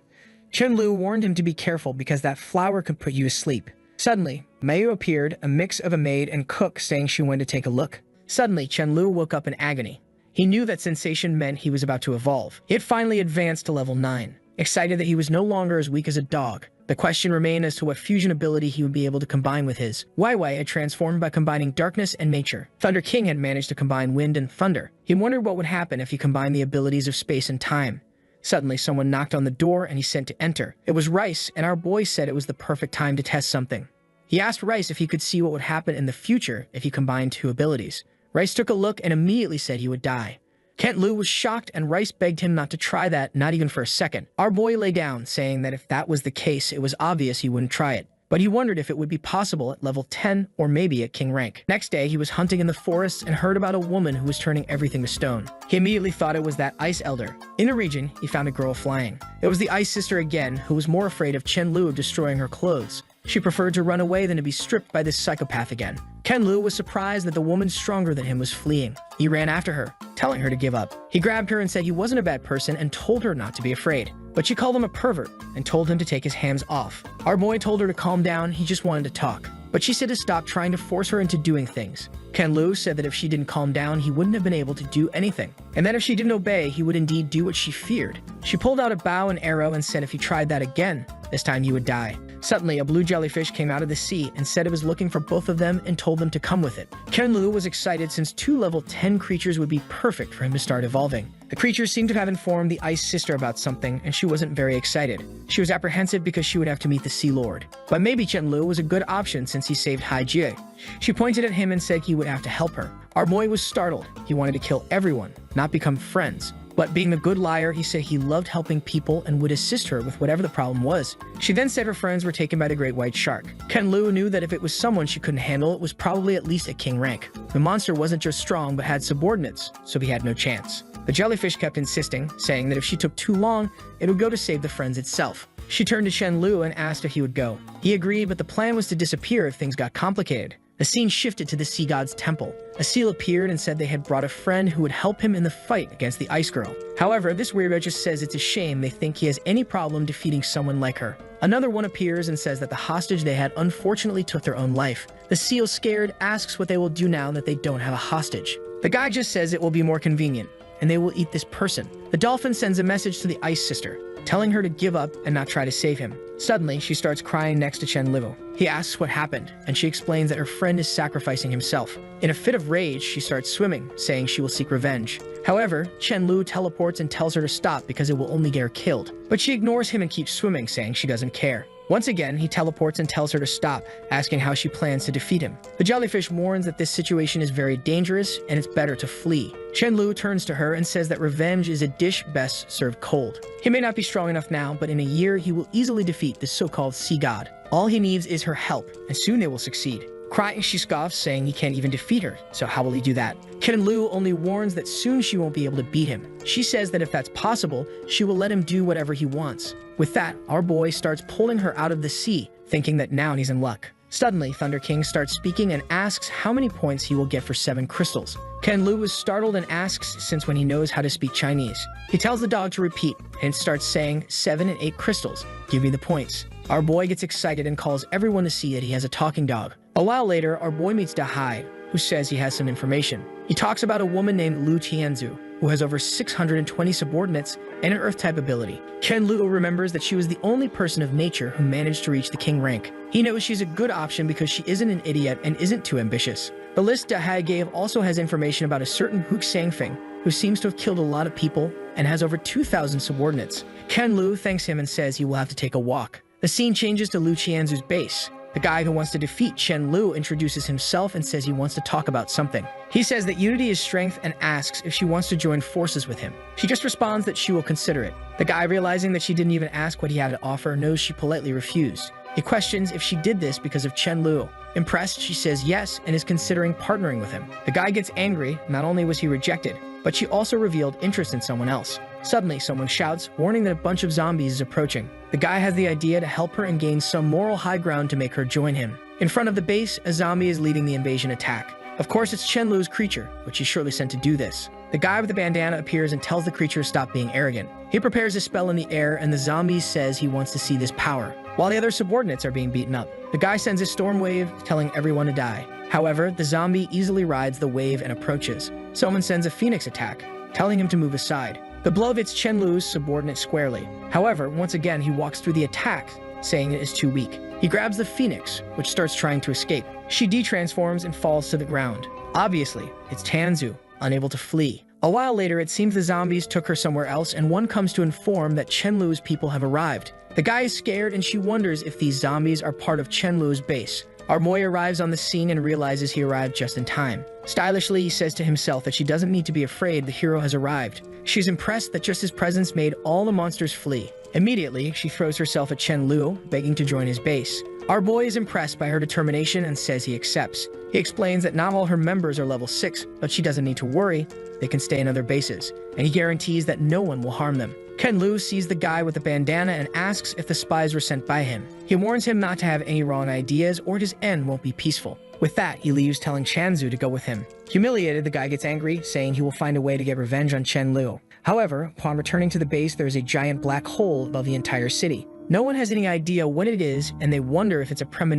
Chen Lu warned him to be careful because that flower could put you asleep. Suddenly, Mayu appeared, a mix of a maid and cook, saying she wanted to take a look. Suddenly, Chen Lu woke up in agony. He knew that sensation meant he was about to evolve. He had finally advanced to level 9. Excited that he was no longer as weak as a dog, the question remained as to what fusion ability he would be able to combine with his. Wai Wai had transformed by combining darkness and nature. Thunder King had managed to combine wind and thunder. He wondered what would happen if he combined the abilities of space and time. Suddenly, someone knocked on the door and he sent to enter. It was Rice, and our boy said it was the perfect time to test something. He asked Rice if he could see what would happen in the future if he combined two abilities. Rice took a look and immediately said he would die. Kent Lu was shocked, and Rice begged him not to try that, not even for a second. Our boy lay down, saying that if that was the case, it was obvious he wouldn't try it. But he wondered if it would be possible at level 10 or maybe at King rank. Next day, he was hunting in the forest and heard about a woman who was turning everything to stone. He immediately thought it was that Ice Elder. In the region, he found a girl flying. It was the Ice Sister again, who was more afraid of Chen Lu destroying her clothes. She preferred to run away than to be stripped by this psychopath again. Ken Lu was surprised that the woman stronger than him was fleeing. He ran after her, telling her to give up. He grabbed her and said he wasn't a bad person and told her not to be afraid. But she called him a pervert and told him to take his hands off. Our boy told her to calm down, he just wanted to talk. But she said to stop trying to force her into doing things. Ken Lu said that if she didn't calm down, he wouldn't have been able to do anything. And that if she didn't obey, he would indeed do what she feared. She pulled out a bow and arrow and said if he tried that again, this time he would die. Suddenly, a blue jellyfish came out of the sea and said it was looking for both of them and told them to come with it. Ken Lu was excited since 2 level 10 creatures would be perfect for him to start evolving. The creatures seemed to have informed the Ice Sister about something, and she wasn't very excited. She was apprehensive because she would have to meet the Sea Lord. But maybe Chen Lu was a good option since he saved Hai Jie. She pointed at him and said he would have to help her. Our boy was startled. He wanted to kill everyone, not become friends. But being a good liar, he said he loved helping people and would assist her with whatever the problem was. She then said her friends were taken by the great white shark. Ken Lu knew that if it was someone she couldn't handle, it was probably at least at king rank. The monster wasn't just strong, but had subordinates, so he had no chance. The jellyfish kept insisting, saying that if she took too long, it would go to save the friends itself. She turned to Chen Lu and asked if he would go. He agreed, but the plan was to disappear if things got complicated. The scene shifted to the sea god's temple. A seal appeared and said they had brought a friend who would help him in the fight against the ice girl. However, this weirdo just says it's a shame they think he has any problem defeating someone like her. Another one appears and says that the hostage they had unfortunately took their own life. The seal, scared, asks what they will do now that they don't have a hostage. The guy just says it will be more convenient, and they will eat this person. The dolphin sends a message to the Ice Sister, telling her to give up and not try to save him. Suddenly, she starts crying next to Chen Lu. He asks what happened, and she explains that her friend is sacrificing himself. In a fit of rage, she starts swimming, saying she will seek revenge. However, Chen Lu teleports and tells her to stop because it will only get her killed. But she ignores him and keeps swimming, saying she doesn't care. Once again, he teleports and tells her to stop, asking how she plans to defeat him. The jellyfish warns that this situation is very dangerous and it's better to flee. Chen Lu turns to her and says that revenge is a dish best served cold. He may not be strong enough now, but in a year he will easily defeat this so-called sea god. All he needs is her help, and soon they will succeed. Crying, she scoffs, saying he can't even defeat her, so how will he do that? Ken Lu only warns that soon she won't be able to beat him. She says that if that's possible, she will let him do whatever he wants. With that, our boy starts pulling her out of the sea, thinking that now he's in luck. Suddenly, Thunder King starts speaking and asks how many points he will get for 7 crystals. Ken Lu is startled and asks since when he knows how to speak Chinese. He tells the dog to repeat and starts saying 7 and 8 crystals. Give me the points. Our boy gets excited and calls everyone to see that he has a talking dog. A while later, our boy meets Dahai, who says he has some information. He talks about a woman named Lu Tianzu, who has over 620 subordinates and an Earth-type ability. Ken Lu remembers that she was the only person of nature who managed to reach the king rank. He knows she's a good option because she isn't an idiot and isn't too ambitious. The list Dahai gave also has information about a certain Hook Sangfeng, who seems to have killed a lot of people and has over 2,000 subordinates. Ken Lu thanks him and says he will have to take a walk. The scene changes to Lu Qianzu's base. The guy who wants to defeat Chen Lu introduces himself and says he wants to talk about something. He says that unity is strength and asks if she wants to join forces with him. She just responds that she will consider it. The guy, realizing that she didn't even ask what he had to offer, knows she politely refused. He questions if she did this because of Chen Lu. Impressed, she says yes and is considering partnering with him. The guy gets angry. Not only was he rejected, but she also revealed interest in someone else. Suddenly, someone shouts, warning that a bunch of zombies is approaching. The guy has the idea to help her and gain some moral high ground to make her join him. In front of the base, a zombie is leading the invasion attack. Of course, it's Chen Lu's creature, which he's surely sent to do this. The guy with the bandana appears and tells the creature to stop being arrogant. He prepares a spell in the air, and the zombie says he wants to see this power, while the other subordinates are being beaten up. The guy sends a storm wave, telling everyone to die. However, the zombie easily rides the wave and approaches. Someone sends a phoenix attack, telling him to move aside. The blow hits Chen Lu's subordinate squarely. However, once again, he walks through the attack, saying it is too weak. He grabs the phoenix, which starts trying to escape. She detransforms and falls to the ground. Obviously, it's Tanzu, unable to flee. A while later, it seems the zombies took her somewhere else, and one comes to inform that Chen Lu's people have arrived. The guy is scared, and she wonders if these zombies are part of Chen Lu's base. Armoy arrives on the scene and realizes he arrived just in time. Stylishly, he says to himself that she doesn't need to be afraid the hero has arrived. She's impressed that just his presence made all the monsters flee. Immediately, she throws herself at Chen Lu, begging to join his base. Our boy is impressed by her determination and says he accepts. He explains that not all her members are level 6, but she doesn't need to worry, they can stay in other bases, and he guarantees that no one will harm them. Ken Lu sees the guy with the bandana and asks if the spies were sent by him. He warns him not to have any wrong ideas or his end won't be peaceful. With that, he leaves, telling Chanzu to go with him. Humiliated, the guy gets angry, saying he will find a way to get revenge on Chen Lu. However, upon returning to the base, there is a giant black hole above the entire city. No one has any idea what it is, and they wonder if it's a premonition